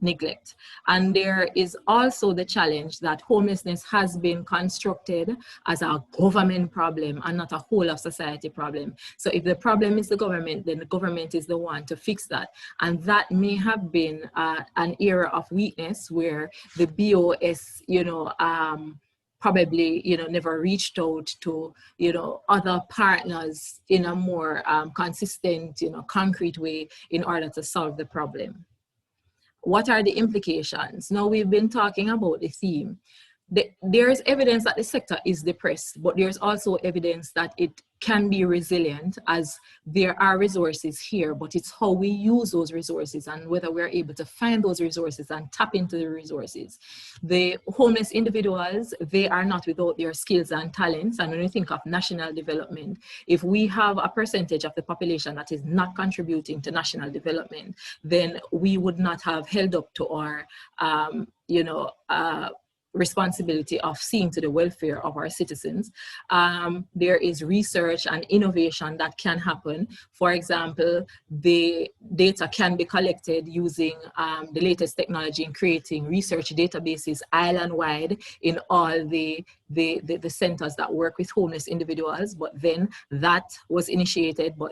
[SPEAKER 13] neglect. And there is also the challenge that homelessness has been constructed as a government problem and not a whole of society problem. So if the problem is the government, then the government is the one to fix that. And that may have been an area of weakness where the BOS, you know, probably, you know, never reached out to, you know, other partners in a more consistent, you know, concrete way in order to solve the problem. What are the implications? Now, we've been talking about the theme. There is evidence that the sector is depressed, but there's also evidence that it can be resilient, as there are resources here, but it's how we use those resources and whether we're able to find those resources and tap into the resources. The homeless individuals, they are not without their skills and talents. And when you think of national development, if we have a percentage of the population that is not contributing to national development, then we would not have held up to our, you know, responsibility of seeing to the welfare of our citizens. There is research and innovation that can happen. For example, the data can be collected using the latest technology in creating research databases island-wide in all the centers that work with homeless individuals, but then that was initiated, but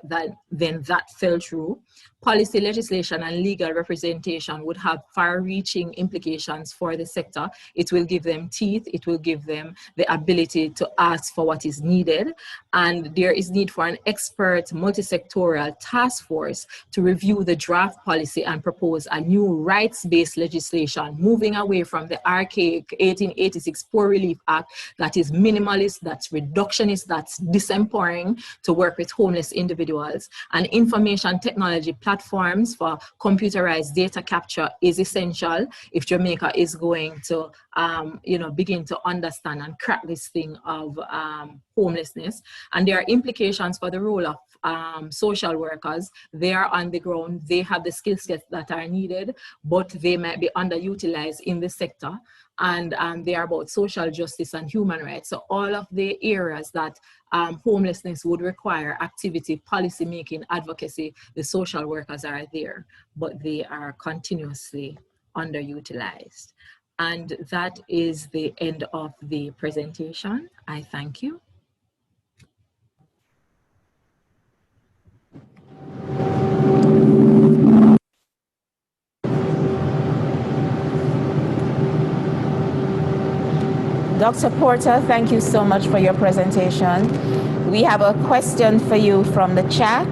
[SPEAKER 13] then that fell through. Policy, legislation, and legal representation would have far-reaching implications for the sector. It will give them teeth, it will give them the ability to ask for what is needed, and there is need for an expert multi-sectoral task force to review the draft policy and propose a new rights-based legislation, moving away from the archaic 1886 Poor Relief Act that is minimalist, that's reductionist, that's disempowering to work with homeless individuals. And information technology platforms for computerized data capture is essential if Jamaica is going to you know, begin to understand and crack this thing of homelessness. And there are implications for the role of social workers. They are on the ground, they have the skill sets that are needed, but they might be underutilized in the sector. And they are about social justice and human rights. So all of the areas that homelessness would require activity, policy making, advocacy, the social workers are there, but they are continuously underutilized. And that is the end of the presentation. I thank you.
[SPEAKER 10] Dr. Porter, thank you so much for your presentation. We have a question for you from the chat.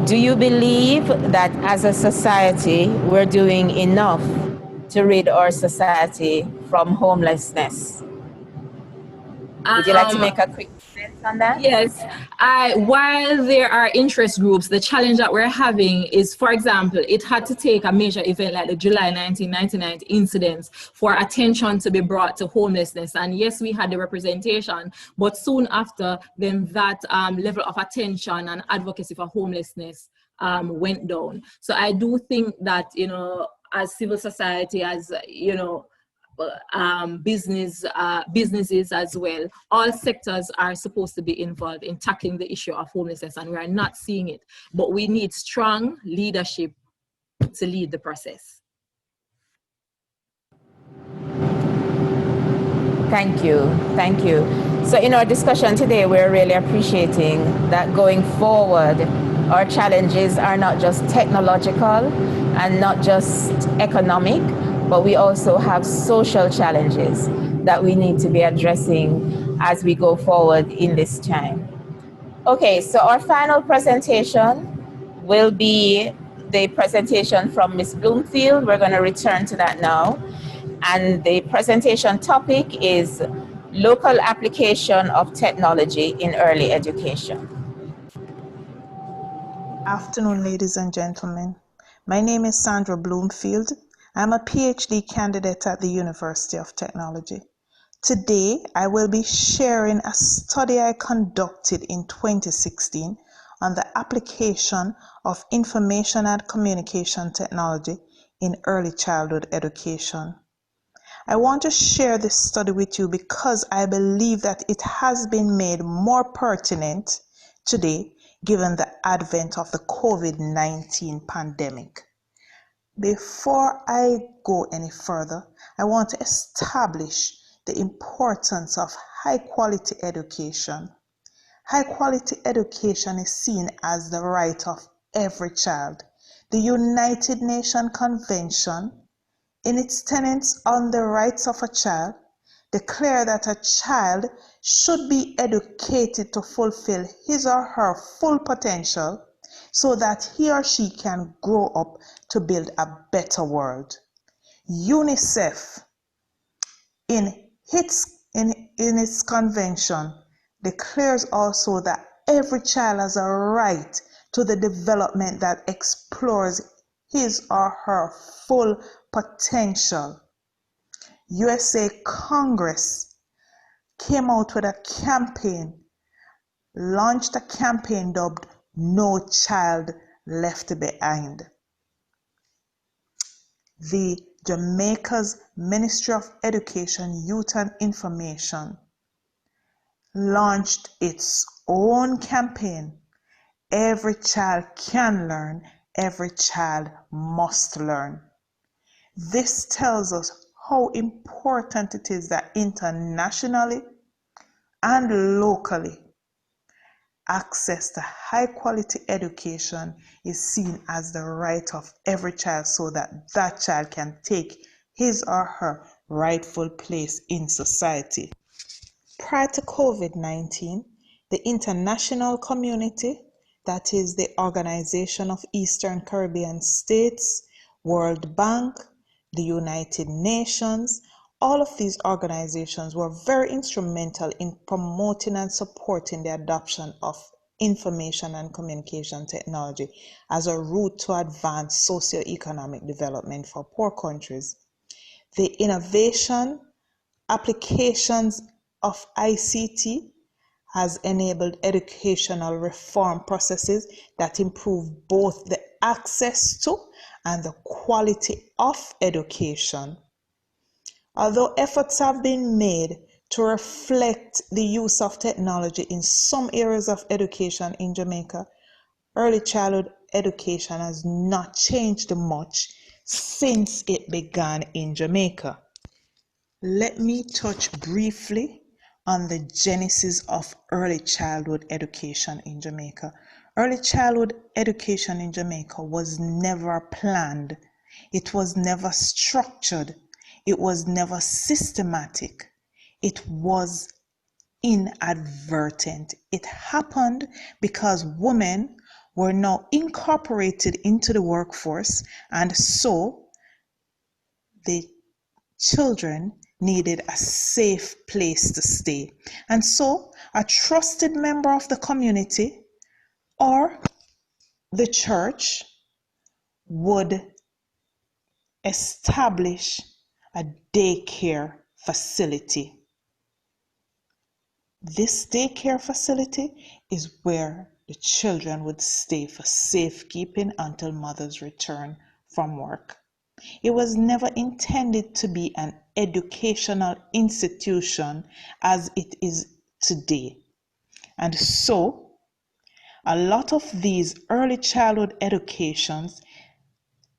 [SPEAKER 10] Do you believe that as a society, we're doing enough to rid our society from homelessness? Would you like to make a quick comment on that?
[SPEAKER 13] Yes. While there are interest groups, the challenge that we're having is, for example, it had to take a major event like the July 1999 incidents for attention to be brought to homelessness. And yes, we had the representation, but soon after, then that level of attention and advocacy for homelessness went down. So I do think that, you know, as civil society, as, you know, businesses as well, all sectors are supposed to be involved in tackling the issue of homelessness, and we are not seeing it. But we need strong leadership to lead the process.
[SPEAKER 10] Thank you. Thank you. So in our discussion today, we're really appreciating that going forward, our challenges are not just technological and not just economic, but we also have social challenges that we need to be addressing as we go forward in this time. Okay, so our final presentation will be the presentation from Ms. Bloomfield. We're going to return to that now. And the presentation topic is local application of technology in early education.
[SPEAKER 14] Afternoon, ladies and gentlemen. My name is Sandra Bloomfield. I'm a PhD candidate at the University of Technology. Today, I will be sharing a study I conducted in 2016 on the application of information and communication technology in early childhood education. I want to share this study with you because I believe that it has been made more pertinent today given the advent of the COVID-19 pandemic. Before I go any further, I want to establish the importance of high-quality education. High-quality education is seen as the right of every child. The United Nations Convention, in its tenets on the rights of a child, declare that a child should be educated to fulfill his or her full potential so that he or she can grow up to build a better world. UNICEF, in its convention, declares also that every child has a right to the development that explores his or her full potential. USA Congress came out with a campaign, launched a campaign dubbed No Child Left Behind. The Jamaica's Ministry of Education, Youth and Information launched its own campaign, Every Child Can Learn, Every Child Must Learn. This tells us how important it is that internationally and locally, access to high quality education is seen as the right of every child so that that child can take his or her rightful place in society. Prior to COVID-19, the international community, that is the Organization of Eastern Caribbean States, World Bank, the United Nations, all of these organizations were very instrumental in promoting and supporting the adoption of information and communication technology as a route to advance socio-economic development for poor countries. The innovation applications of ICT has enabled educational reform processes that improve both the access to and the quality of education. Although efforts have been made to reflect the use of technology in some areas of education in Jamaica, early childhood education has not changed much since it began in Jamaica. Let me touch briefly on the genesis of early childhood education in Jamaica. Early childhood education in Jamaica was never planned. It was never structured. It was never systematic. It was inadvertent. It happened because women were now incorporated into the workforce, and so the children needed a safe place to stay. And so a trusted member of the community or the church would establish a daycare facility. This daycare facility is where the children would stay for safekeeping until mothers return from work. It was never intended to be an educational institution as it is today. And so, a lot of these early childhood educations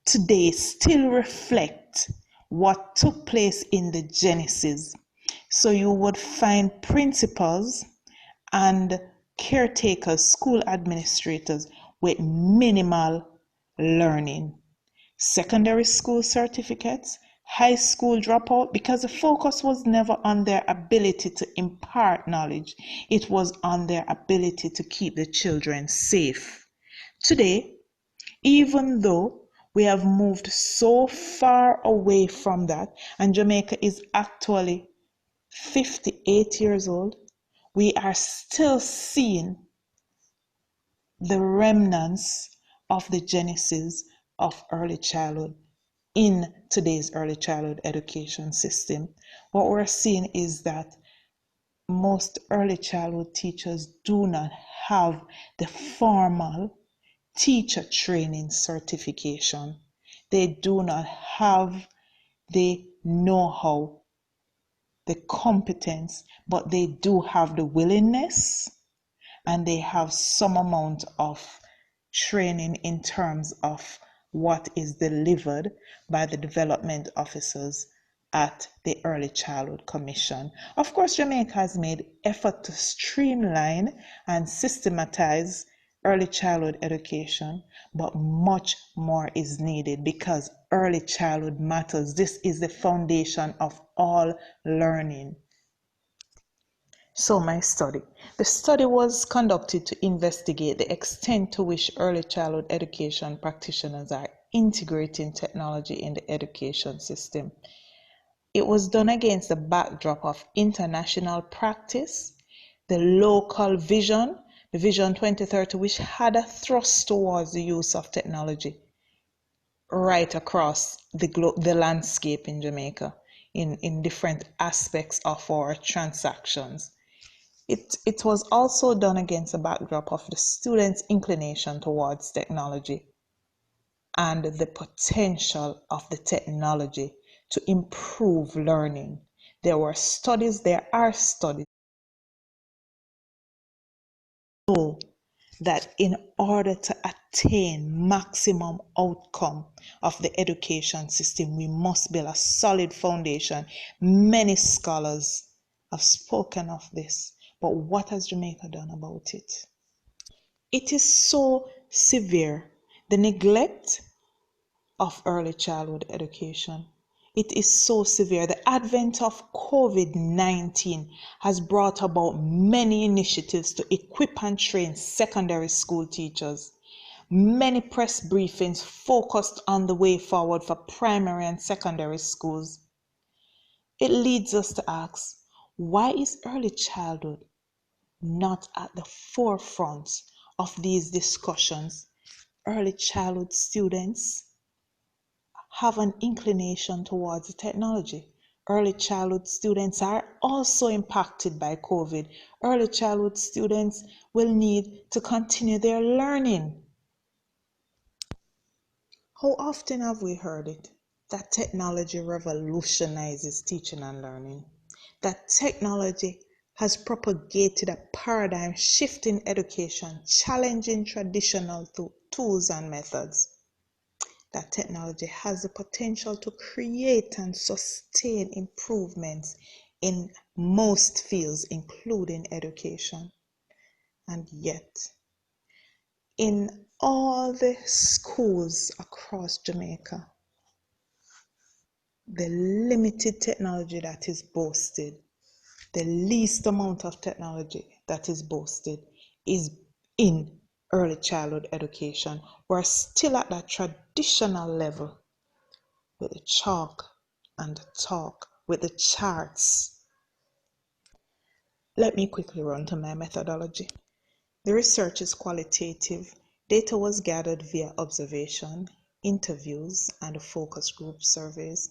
[SPEAKER 14] today still reflect what took place in the Genesis. So you would find principals and caretakers, school administrators with minimal learning. Secondary school certificates, high school dropout, because the focus was never on their ability to impart knowledge. It was on their ability to keep the children safe. Today, even though we have moved so far away from that, and Jamaica is actually 58 years old, we are still seeing the remnants of the genesis of early childhood in today's early childhood education system. What we're seeing is that most early childhood teachers do not have the formal teacher training certification. They do not have the know-how, the competence, but they do have the willingness, and they have some amount of training in terms of what is delivered by the development officers at the Early Childhood Commission. Of course, Jamaica has made effort to streamline and systematize early childhood education, but much more is needed because early childhood matters. This is the foundation of all learning. So my study. The study was conducted to investigate the extent to which early childhood education practitioners are integrating technology in the education system. It was done against the backdrop of international practice, the local vision, the Vision 2030, which had a thrust towards the use of technology right across the landscape in Jamaica, in different aspects of our transactions. It was also done against the backdrop of the students' inclination towards technology and the potential of the technology to improve learning. There are studies show that in order to attain maximum outcome of the education system, we must build a solid foundation. Many scholars have spoken of this, but what has Jamaica done about it? It is so severe, the neglect of early childhood education. It is so severe. The advent of COVID-19 has brought about many initiatives to equip and train secondary school teachers. Many press briefings focused on the way forward for primary and secondary schools. It leads us to ask, why is early childhood not at the forefront of these discussions? Early childhood students have an inclination towards the technology. Early childhood students are also impacted by COVID. Early childhood students will need to continue their learning. How often have we heard it? That technology revolutionizes teaching and learning. That technology has propagated a paradigm shift in education, challenging traditional tools and methods. That technology has the potential to create and sustain improvements in most fields, including education. And yet, in all the schools across Jamaica, the limited technology that is boasted, the least amount of technology that is boasted is in early childhood education. We're still at that traditional level with the chalk and the talk, with the charts. Let me quickly run to my methodology. The research is qualitative. Data was gathered via observation, interviews, and focus group surveys.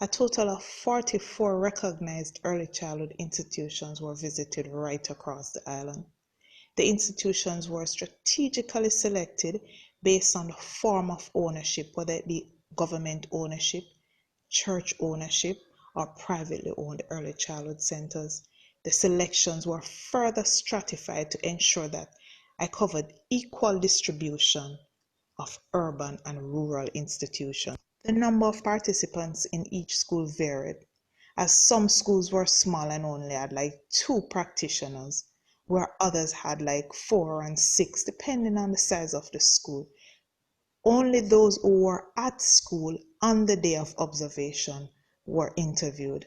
[SPEAKER 14] A total of 44 recognized early childhood institutions were visited right across the island. The institutions were strategically selected based on the form of ownership, whether it be government ownership, church ownership, or privately owned early childhood centers. The selections were further stratified to ensure that I covered equal distribution of urban and rural institutions. The number of participants in each school varied, as some schools were small and only had like 2 practitioners, where others had like 4 and 6, depending on the size of the school. Only those who were at school on the day of observation were interviewed.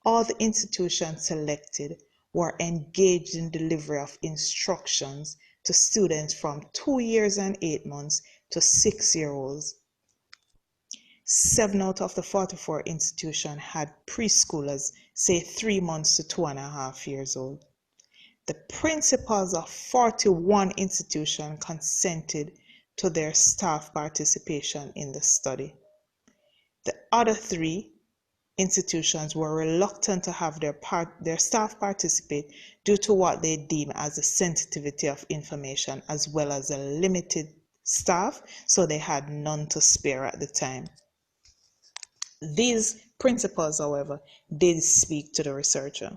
[SPEAKER 14] All the institutions selected were engaged in delivery of instructions to students from 2 years and 8 months to 6-year-olds. 7 out of the 44 institutions had preschoolers, say 3 months to 2.5 years old. The principals of 41 institutions consented to their staff participation in the study. The other 3 institutions were reluctant to have their staff participate due to what they deem as the sensitivity of information as well as a limited staff, so they had none to spare at the time. These principals, however, did speak to the researcher.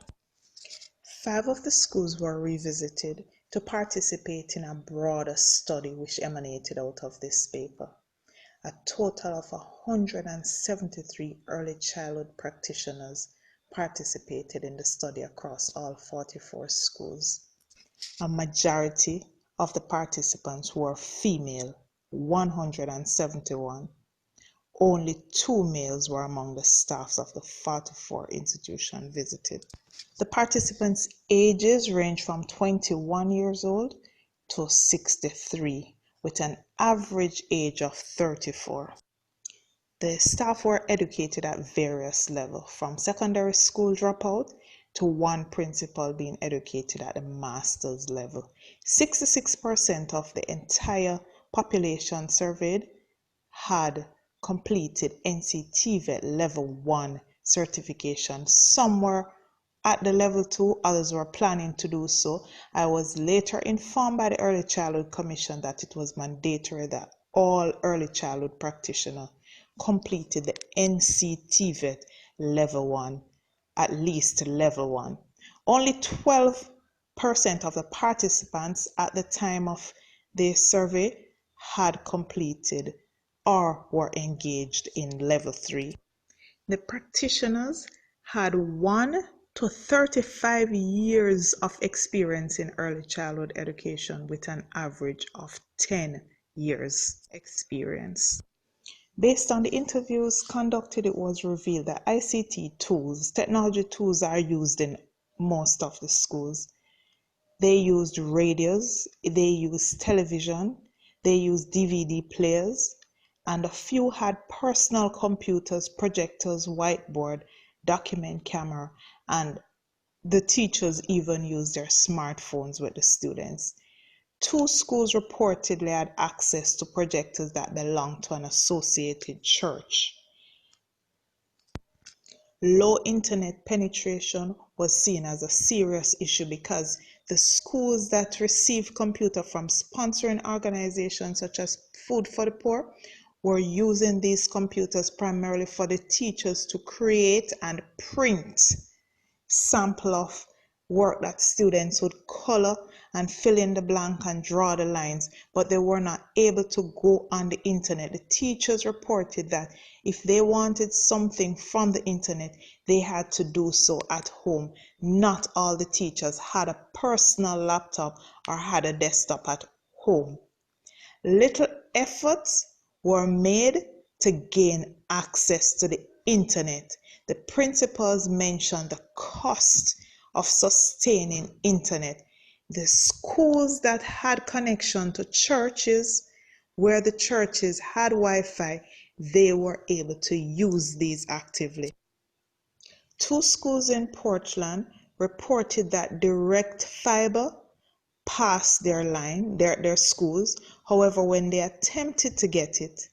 [SPEAKER 14] 5 of the schools were revisited to participate in a broader study which emanated out of this paper. A total of 173 early childhood practitioners participated in the study across all 44 schools. A majority of the participants were female, 171. Only 2 males were among the staffs of the 44 institutions visited. The participants' ages range from 21 years old to 63, with an average age of 34. The staff were educated at various levels, from secondary school dropout to one principal being educated at the master's level. 66% of the entire population surveyed had completed NCTVET level 1 certification. Some were at the level 2, others were planning to do so. I was later informed by the Early Childhood Commission that it was mandatory that all early childhood practitioners completed the NCTVET level 1, at least level 1. Only 12% of the participants at the time of the survey had completed or were engaged in level 3. The practitioners had 1 to 35 years of experience in early childhood education, with an average of 10 years experience. Based on the interviews conducted, it was revealed that ICT tools, technology tools, are used in most of the schools. They used radios, they used television, they used DVD players, and a few had personal computers, projectors, whiteboard, document camera, and the teachers even used their smartphones with the students. 2 schools reportedly had access to projectors that belonged to an associated church. Low internet penetration was seen as a serious issue because the schools that receive computers from sponsoring organizations such as Food for the Poor were using these computers primarily for the teachers to create and print sample of work that students would color and fill in the blank and draw the lines, but they were not able to go on the internet. The teachers reported that if they wanted something from the internet, they had to do so at home. Not all the teachers had a personal laptop or had a desktop at home. Little efforts were made to gain access to the internet. The principals mentioned the cost of sustaining internet. The schools that had connection to churches, where the churches had Wi-Fi, they were able to use these actively. 2 schools in Portland reported that direct fiber passed their line, their schools. However, when they attempted to get it,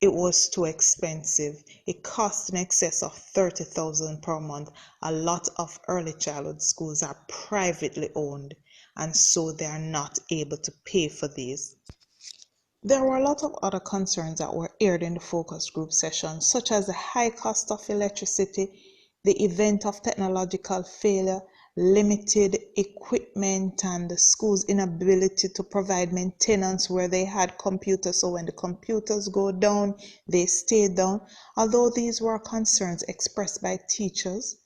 [SPEAKER 14] it was too expensive. It cost in excess of $30,000 per month. A lot of early childhood schools are privately owned, and so they are not able to pay for these. There were a lot of other concerns that were aired in the focus group sessions, such as the high cost of electricity, the event of technological failure, limited equipment and the school's inability to provide maintenance where they had computers. So when the computers go down, they stay down. Although these were concerns expressed by teachers,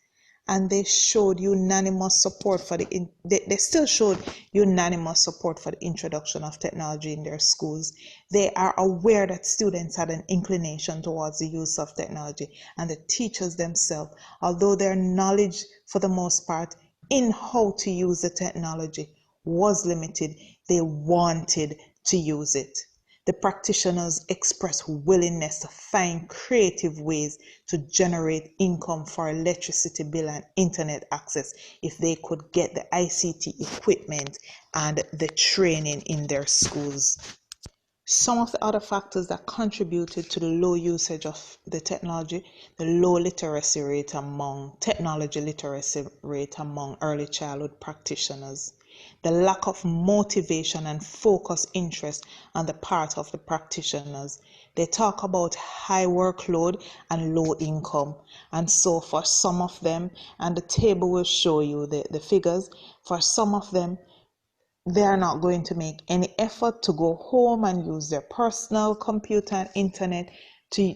[SPEAKER 14] and they showed unanimous support for they still showed unanimous support for the introduction of technology in their schools. They are aware that students had an inclination towards the use of technology, and the teachers themselves, although their knowledge for the most part in how to use the technology was limited, they wanted to use it. The practitioners expressed willingness to find creative ways to generate income for electricity bill and internet access if they could get the ICT equipment and the training in their schools. Some of the other factors that contributed to the low usage of the technology, the low technology literacy rate among early childhood practitioners, the lack of motivation and focused interest on the part of the practitioners. They talk about high workload and low income. And so for some of them, and the table will show you the figures, for some of them, they are not going to make any effort to go home and use their personal computer and internet to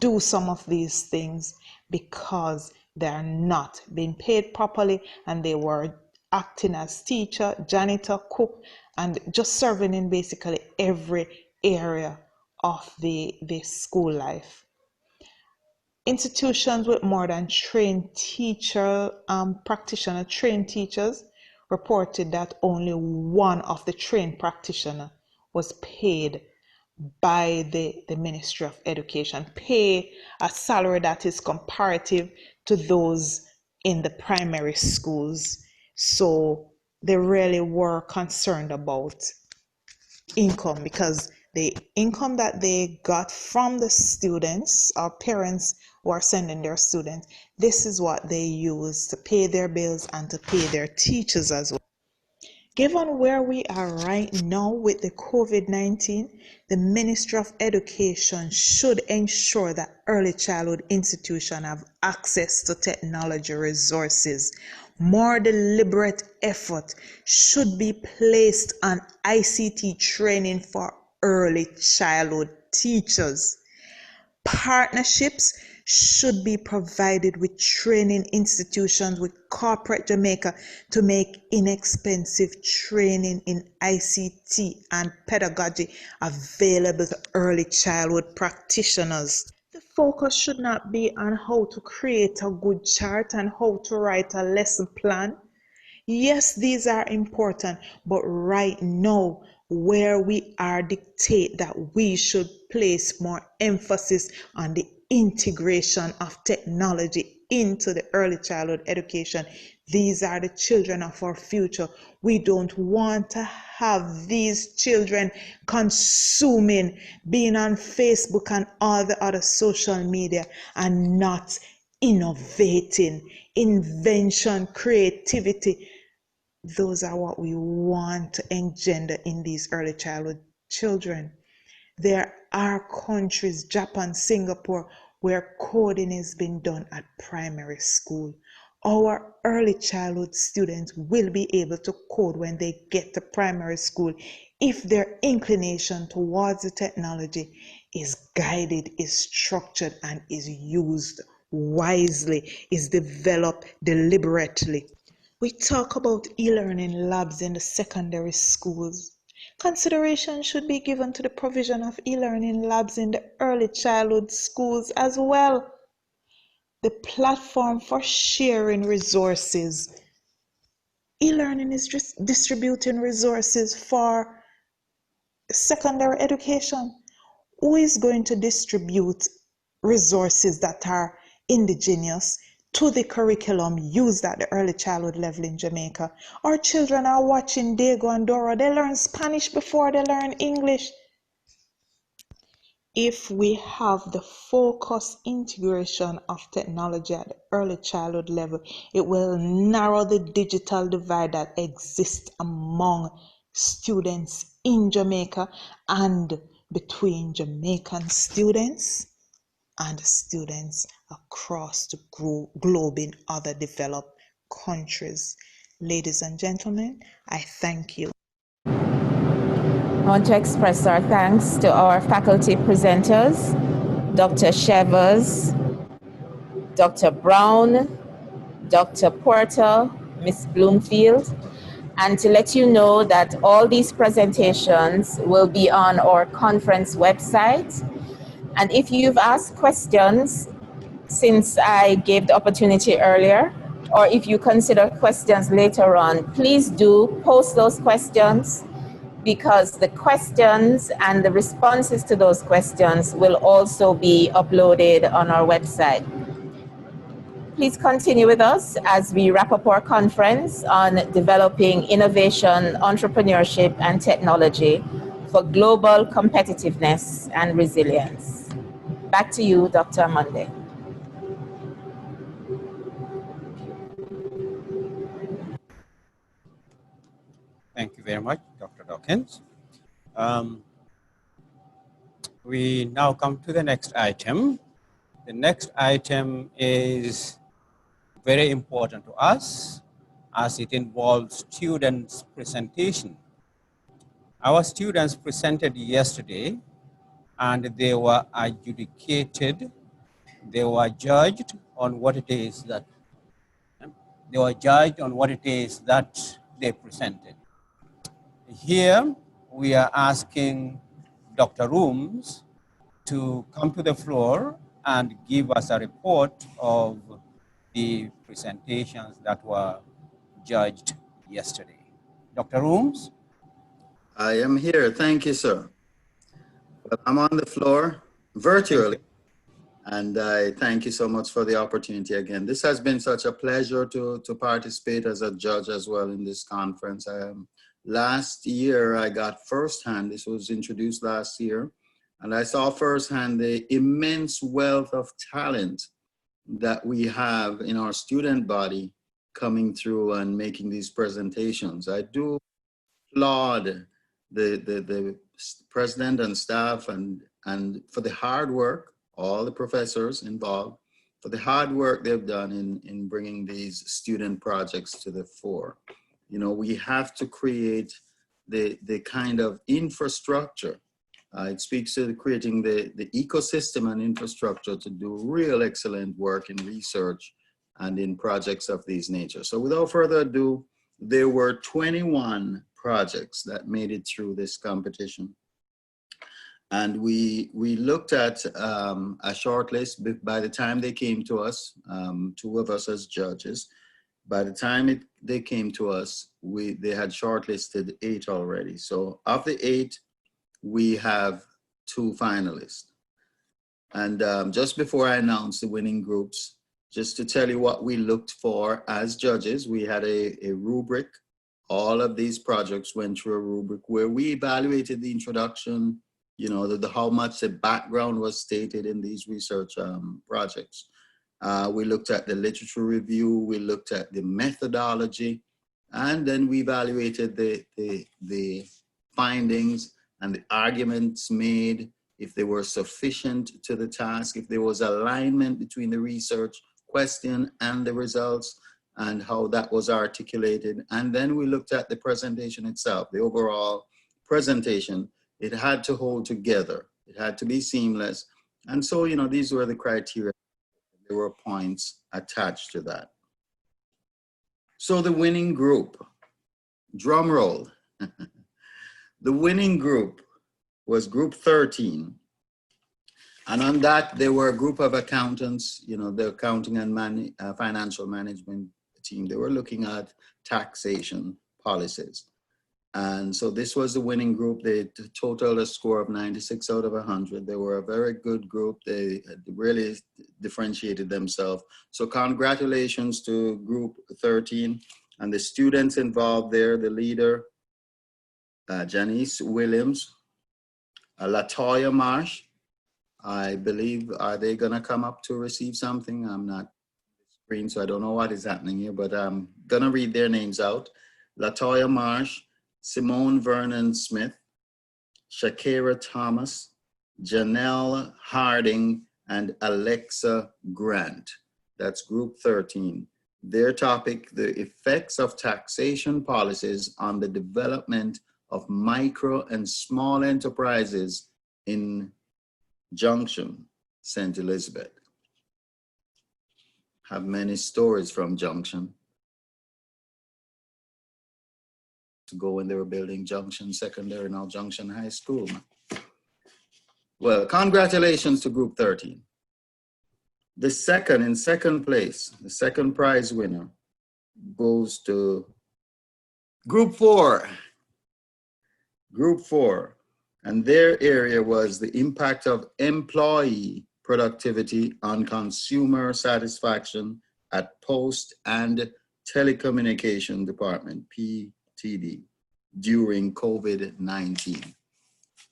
[SPEAKER 14] do some of these things because they are not being paid properly, and they were acting as teacher, janitor, cook, and just serving in basically every area of the school life. Institutions with more than trained trained teachers reported that only one of the trained practitioners was paid by the Ministry of Education, pay a salary that is comparative to those in the primary schools. So they really were concerned about income, because the income that they got from the students or parents who are sending their students, this is what they use to pay their bills and to pay their teachers as well. Given where we are right now with the COVID-19, the Ministry of Education should ensure that early childhood institutions have access to technology resources. More deliberate effort should be placed on ICT training for early childhood teachers. Partnerships should be provided with training institutions with corporate Jamaica to make inexpensive training in ICT and pedagogy available to early childhood practitioners. The focus should not be on how to create a good chart and how to write a lesson plan. Yes, these are important, but right now, where we are dictate that we should place more emphasis on the integration of technology into the early childhood education. These are the children of our future. We don't want to have these children consuming, being on Facebook and all the other social media and not innovating, invention, creativity. Those are what we want to engender in these early childhood children. There are countries, Japan, Singapore, where coding is being done at primary school. Our early childhood students will be able to code when they get to primary school if their inclination towards the technology is guided, is structured, and is used wisely, is developed deliberately. We talk about e-learning labs in the secondary schools. Consideration should be given to the provision of e-learning labs in the early childhood schools as well. The platform for sharing resources. E-learning is just distributing resources for secondary education. Who is going to distribute resources that are indigenous to the curriculum used at the early childhood level in Jamaica? Our children are watching Diego and Dora. They learn Spanish before they learn English. If we have the focused integration of technology at the early childhood level, it will narrow the digital divide that exists among students in Jamaica and between Jamaican students and students across the globe in other developed countries. Ladies and gentlemen, I thank you.
[SPEAKER 10] I want to express our thanks to our faculty presenters, Dr. Chevas, Dr. Brown, Dr. Porter, Ms. Bloomfield, and to let you know that all these presentations will be on our conference website. And if you've asked questions since I gave the opportunity earlier, or if you consider questions later on, please do post those questions, because the questions and the responses to those questions will also be uploaded on our website. Please continue with us as we wrap up our conference on developing innovation, entrepreneurship, and technology for global competitiveness and resilience. Back to you, Dr. Monday.
[SPEAKER 1] Thank you very much, Dr. Dawkins. We now come to the next item. The next item is very important to us as it involves students' presentation. Our students presented yesterday and they were adjudicated, they were judged on what it is that they presented. Here we are asking Dr. Roons to come to the floor and give us a report of the presentations that were judged yesterday. Dr. Roons?
[SPEAKER 5] I am here. Thank you, sir. Well, I'm on the floor virtually, and I thank you so much for the opportunity again. This has been such a pleasure to participate as a judge as well in this conference. Last year, I got firsthand, this was introduced last year, and I saw firsthand the immense wealth of talent that we have in our student body coming through and making these presentations. I do applaud the president and staff and for the hard work, all the professors involved, for the hard work they've done in bringing these student projects to the fore. You know, we have to create the kind of infrastructure. It speaks to creating the ecosystem and infrastructure to do real excellent work in research and in projects of these nature. So without further ado, there were 21 projects that made it through this competition. And we looked at a short list. By the time they came to us, two of us as judges, by the time they came to us, they had shortlisted 8 already. So of the 8, we have 2 finalists. And just before I announce the winning groups, just to tell you what we looked for as judges, we had a rubric. All of these projects went through a rubric where we evaluated the introduction, you know, how much the background was stated in these research projects. We looked at the literature review, we looked at the methodology, and then we evaluated the findings and the arguments made, if they were sufficient to the task, if there was alignment between the research question and the results, and how that was articulated. And then we looked at the presentation itself, the overall presentation. It had to hold together. It had to be seamless. And so, you know, these were the criteria. There were points attached to that. So the winning group, drum roll. The winning group was group 13. And on that, there were a group of accountants, you know, the accounting and financial management team. They were looking at taxation policies. And so this was the winning group. They totaled a score of 96 out of 100. They were a very good group. They really differentiated themselves. So congratulations to group 13 and the students involved there, the leader, Janice Williams, Latoya Marsh. I believe, are they gonna come up to receive something? I'm not on the screen, so I don't know what is happening here, but I'm gonna read their names out. Latoya Marsh, Simone Vernon Smith, Shakira Thomas, Janelle Harding, and Alexa Grant. That's group 13. Their topic, the effects of taxation policies on the development of micro and small enterprises in Junction, St. Elizabeth. Have many stories from Junction. To go when they were building Junction Secondary, now Junction High School. Well, congratulations to Group 13. In second place, the second prize winner goes to Group 4. Group 4, and their area was the impact of employee productivity on consumer satisfaction at Post and Telecommunication Department, PTD, during COVID-19.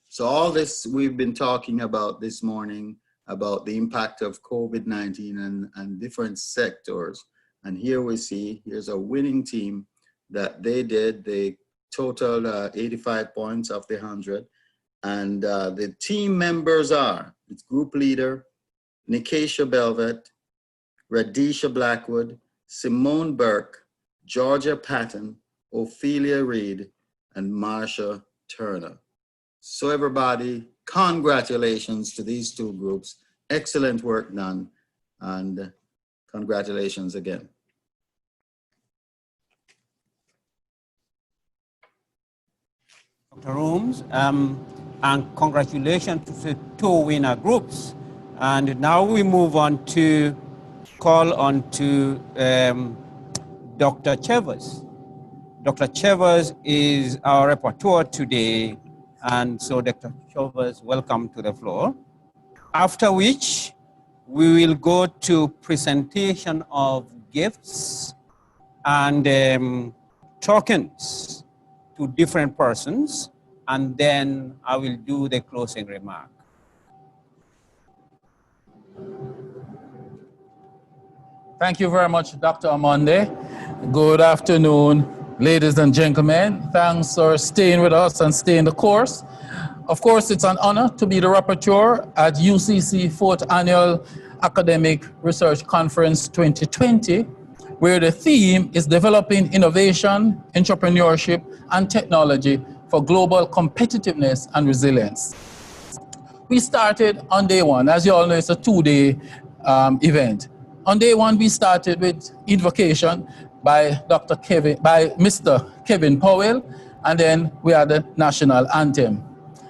[SPEAKER 5] So all this we've been talking about this morning, about the impact of COVID-19 and different sectors. And here we see, here's a winning team that they totaled 85 points of the 100. And the team members are, its group leader, Nikesha Belvet, Radisha Blackwood, Simone Burke, Georgia Patton, Ophelia Reed, and Marsha Turner. So everybody, congratulations to these two groups. Excellent work done, and congratulations again.
[SPEAKER 1] Dr. Roons, and congratulations to the two winner groups. And now we move on to call on to Dr. Chevas. Dr. Chevas is our rapporteur today. And so Dr. Chevas, welcome to the floor. After which, we will go to presentation of gifts and tokens to different persons, and then I will do the closing remark.
[SPEAKER 11] Thank you very much, Dr. Amonde. Good afternoon, ladies and gentlemen. Thanks for staying with us and staying the course. Of course, it's an honor to be the rapporteur at UCC 4th Annual Academic Research Conference 2020, where the theme is developing innovation, entrepreneurship, and technology for global competitiveness and resilience. We started on day one. As you all know, it's a two-day event. On day one, we started with Invocation by Mr. Kevin Powell, and then we had the National Anthem,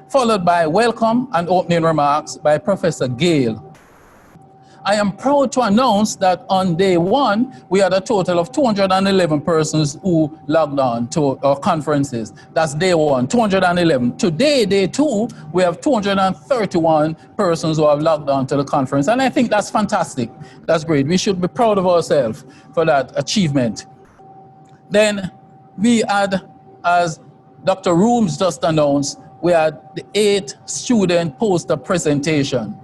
[SPEAKER 11] followed by welcome and opening remarks by Professor Gale. I am proud to announce that on day one, we had a total of 211 persons who logged on to our conferences. That's day one, 211. Today, day two, we have 231 persons who have logged on to the conference. And I think that's fantastic. That's great. We should be proud of ourselves for that achievement. Then we had, as Dr. Roons just announced, we had the 8 student poster presentation.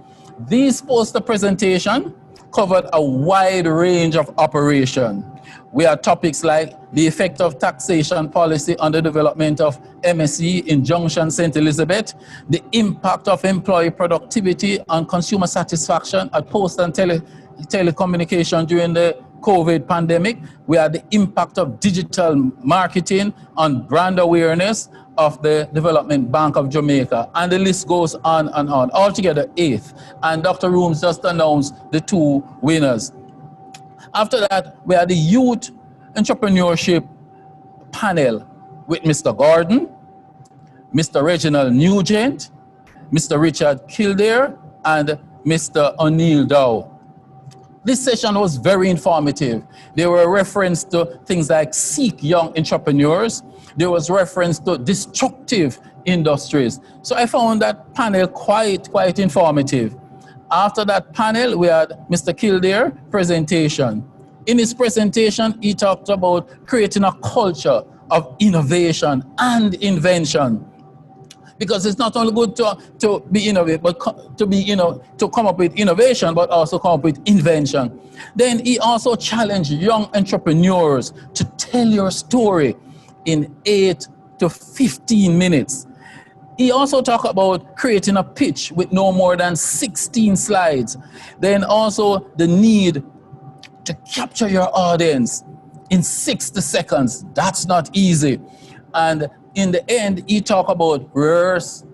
[SPEAKER 11] These poster presentations covered a wide range of operation. We had topics like the effect of taxation policy on the development of MSE in Junction St. Elizabeth, the impact of employee productivity on consumer satisfaction at Post and Telecommunication during the COVID pandemic. We had the impact of digital marketing on brand awareness of the Development Bank of Jamaica, and the list goes on and on. Altogether 8. And Dr. Roons just announced the 2 winners. After that, we had the Youth Entrepreneurship panel with Mr. Gordon, Mr. Reginald Nugent, Mr. Richard Kildare, and Mr. O'Neill Dow. This session was very informative. There were reference to things like seek young entrepreneurs. There was reference to destructive industries. So I found that panel quite informative. After that panel, we had Mr. Kildare presentation. In his presentation, he talked about creating a culture of innovation and invention. Because it's not only good to be innovative, but to come up with innovation, but also come up with invention. Then he also challenged young entrepreneurs to tell your story in 8 to 15 minutes. He also talked about creating a pitch with no more than 16 slides. Then also the need to capture your audience in 60 seconds. That's not easy. And in the end, he talked about rehearse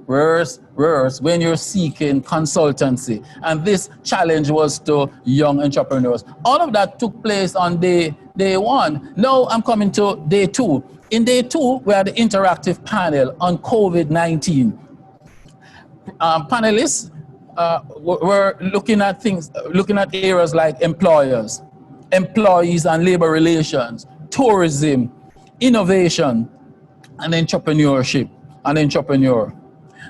[SPEAKER 11] when you're seeking consultancy. And this challenge was to young entrepreneurs. All of that took place on day one. Now I'm coming to day two. In day two, we had the interactive panel on COVID-19. Panelists were looking at areas like employers, employees and labor relations, tourism, innovation, and entrepreneurship, and entrepreneur.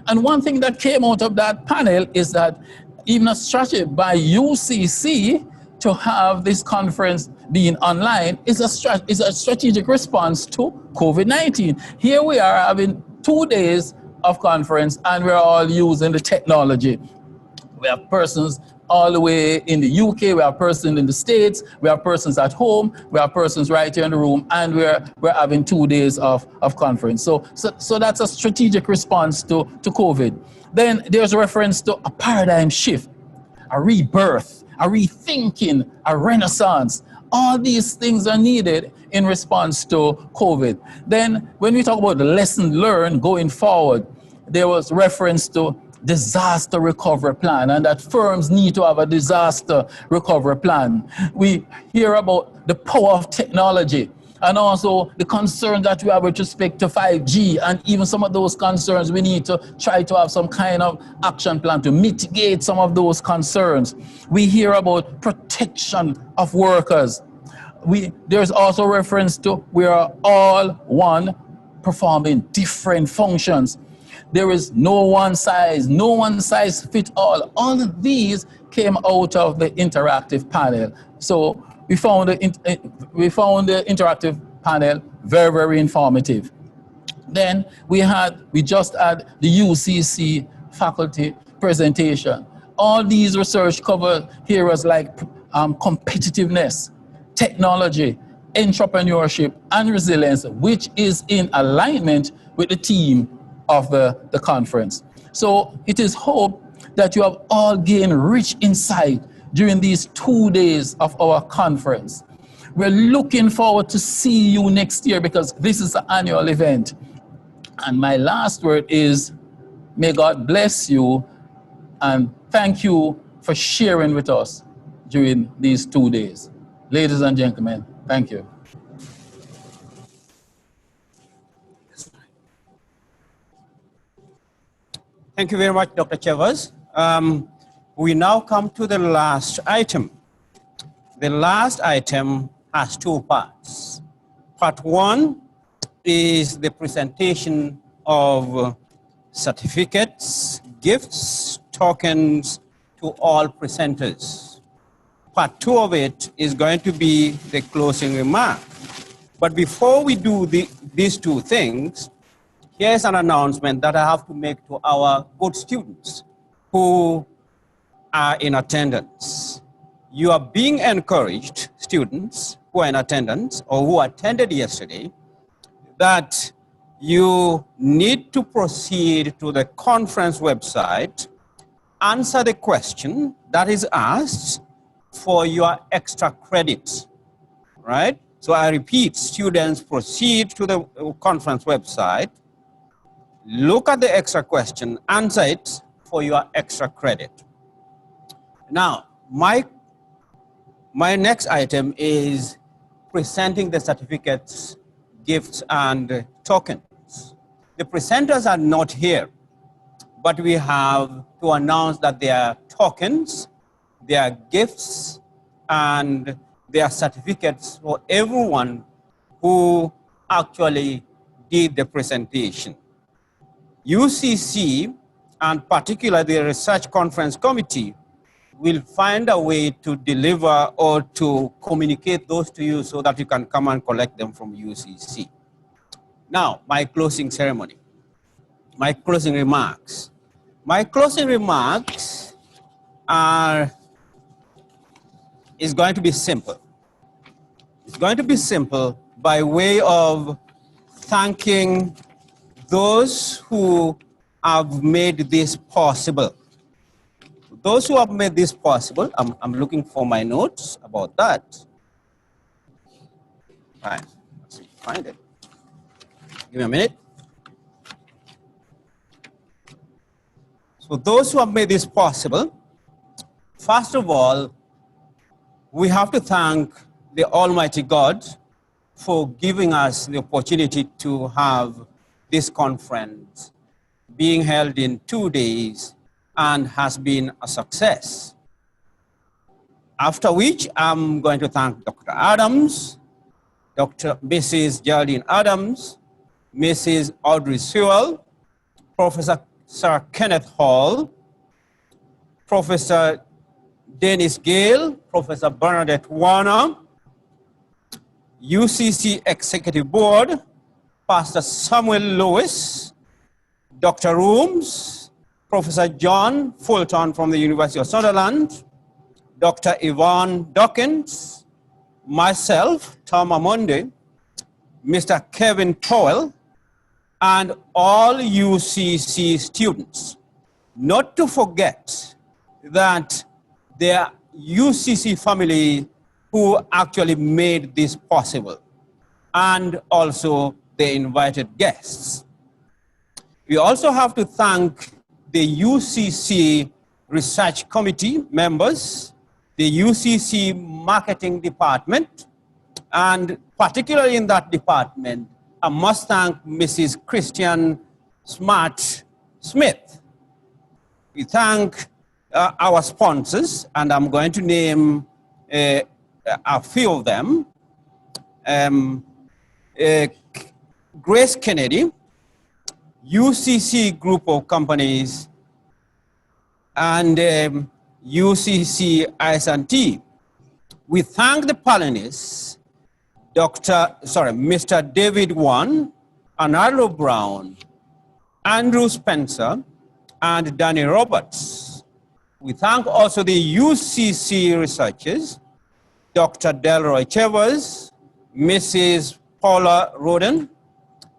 [SPEAKER 11] And one thing that came out of that panel is that even a strategy by UCC to have this conference being online is a strategic response to COVID-19. Here we are having 2 days of conference and we're all using the technology. We have persons all the way in the UK, we have persons in the States, we have persons at home, we have persons right here in the room, and we're having 2 days of conference. So that's a strategic response to COVID. Then there's a reference to a paradigm shift, a rebirth, a rethinking, a renaissance. All these things are needed in response to COVID. Then when we talk about the lesson learned going forward, there was reference to disaster recovery plan and that firms need to have a disaster recovery plan. We hear about the power of technology and also the concern that we have with respect to 5G, and even some of those concerns we need to try to have some kind of action plan to mitigate some of those concerns. We hear about protection of workers. There's also reference to we are all one performing different functions. There is no one size fit all. All of these came out of the interactive panel. So we found the interactive panel very, very informative. Then we just had the UCC faculty presentation. All these research cover areas like competitiveness, technology, entrepreneurship, and resilience, which is in alignment with the theme of the conference. So it is hoped that you have all gained rich insight during these 2 days of our conference. We're looking forward to see you next year because this is an annual event. And my last word is, may God bless you and thank you for sharing with us during these 2 days. Ladies and gentlemen, thank you.
[SPEAKER 1] Thank you very much, Dr. Chevas. We now come to the last item. The last item has 2 parts. Part 1 is the presentation of certificates, gifts, tokens to all presenters. Part 2 of it is going to be the closing remark. But before we do these 2 things, here's an announcement that I have to make to our good students who are in attendance. You are being encouraged, students who are in attendance or who attended yesterday, that you need to proceed to the conference website, answer the question that is asked for your extra credit, right? So I repeat, students proceed to the conference website, look at the extra question, answer it for your extra credit. Now, my next item is presenting the certificates, gifts, and tokens. The presenters are not here, but we have to announce that their tokens, their gifts, and their certificates for everyone who actually did the presentation. UCC, and particularly the Research Conference Committee, will find a way to deliver or to communicate those to you so that you can come and collect them from UCC. Now, my closing ceremony, my closing remarks. My closing remarks is going to be simple. It's going to be simple by way of thanking those who have made this possible. Those who have made this possible, I'm looking for my notes about that. Fine. Let's see, find it. Give me a minute. So those who have made this possible, first of all, we have to thank the Almighty God for giving us the opportunity to have this conference being held in 2 days and has been a success. After which, I'm going to thank Dr. Adams, Mrs. Geraldine Adams, Mrs. Audrey Sewell, Professor Sir Kenneth Hall, Professor Dennis Gale, Professor Bernadette Warner, UCC Executive Board, Pastor Samuel Lewis, Dr. Roons, Professor John Fulton from the University of Sunderland, Dr. Yvonne Dawkins, myself, Tom Amonde, Mr. Kevin Powell, and all UCC students. Not to forget that the UCC family who actually made this possible, and also the invited guests. We also have to thank the UCC Research Committee members, the UCC Marketing Department, and particularly in that department, I must thank Mrs. Christian Smart Smith. We thank our sponsors, and I'm going to name a few of them. Grace Kennedy, UCC Group of Companies, and UCC IS&T. We thank the panelists, Mr. David Wan, Arnaldo Brown, Andrew Spencer, and Danny Roberts. We thank also the UCC researchers, Dr. Delroy Chevas, Mrs. Paula Roden,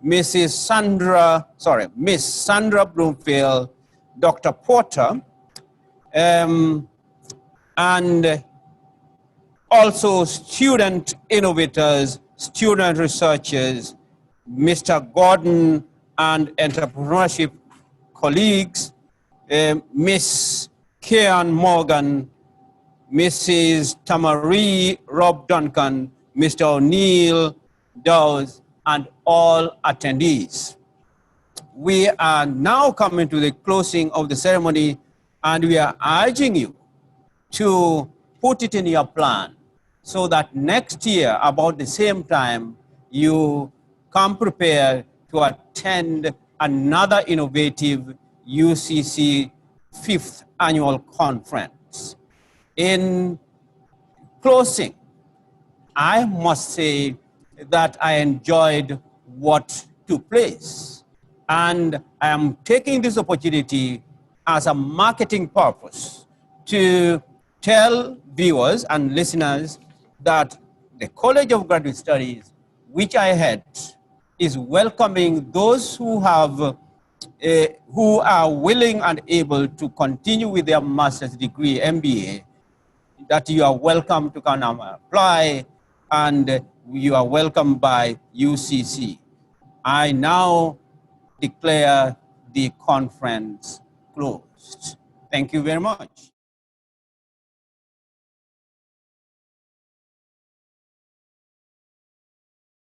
[SPEAKER 1] Miss Sandra Bloomfield, Dr. Porter, and also student innovators, student researchers, Mr. Gordon and entrepreneurship colleagues, Miss Kian Morgan, Mrs. Tamari Rob Duncan, Mr. O'Neill Dawes, and all attendees. We are now coming to the closing of the ceremony, and we are urging you to put it in your plan so that next year, about the same time, you come prepared to attend another innovative UCC 5th annual conference. In closing, I must say that I enjoyed what took place. And I am taking this opportunity as a marketing purpose to tell viewers and listeners that the College of Graduate Studies, which I head, is welcoming those who have who are willing and able to continue with their master's degree, MBA, that you are welcome to come and apply, and you are welcomed by UCC. I now declare the conference closed. Thank you very much.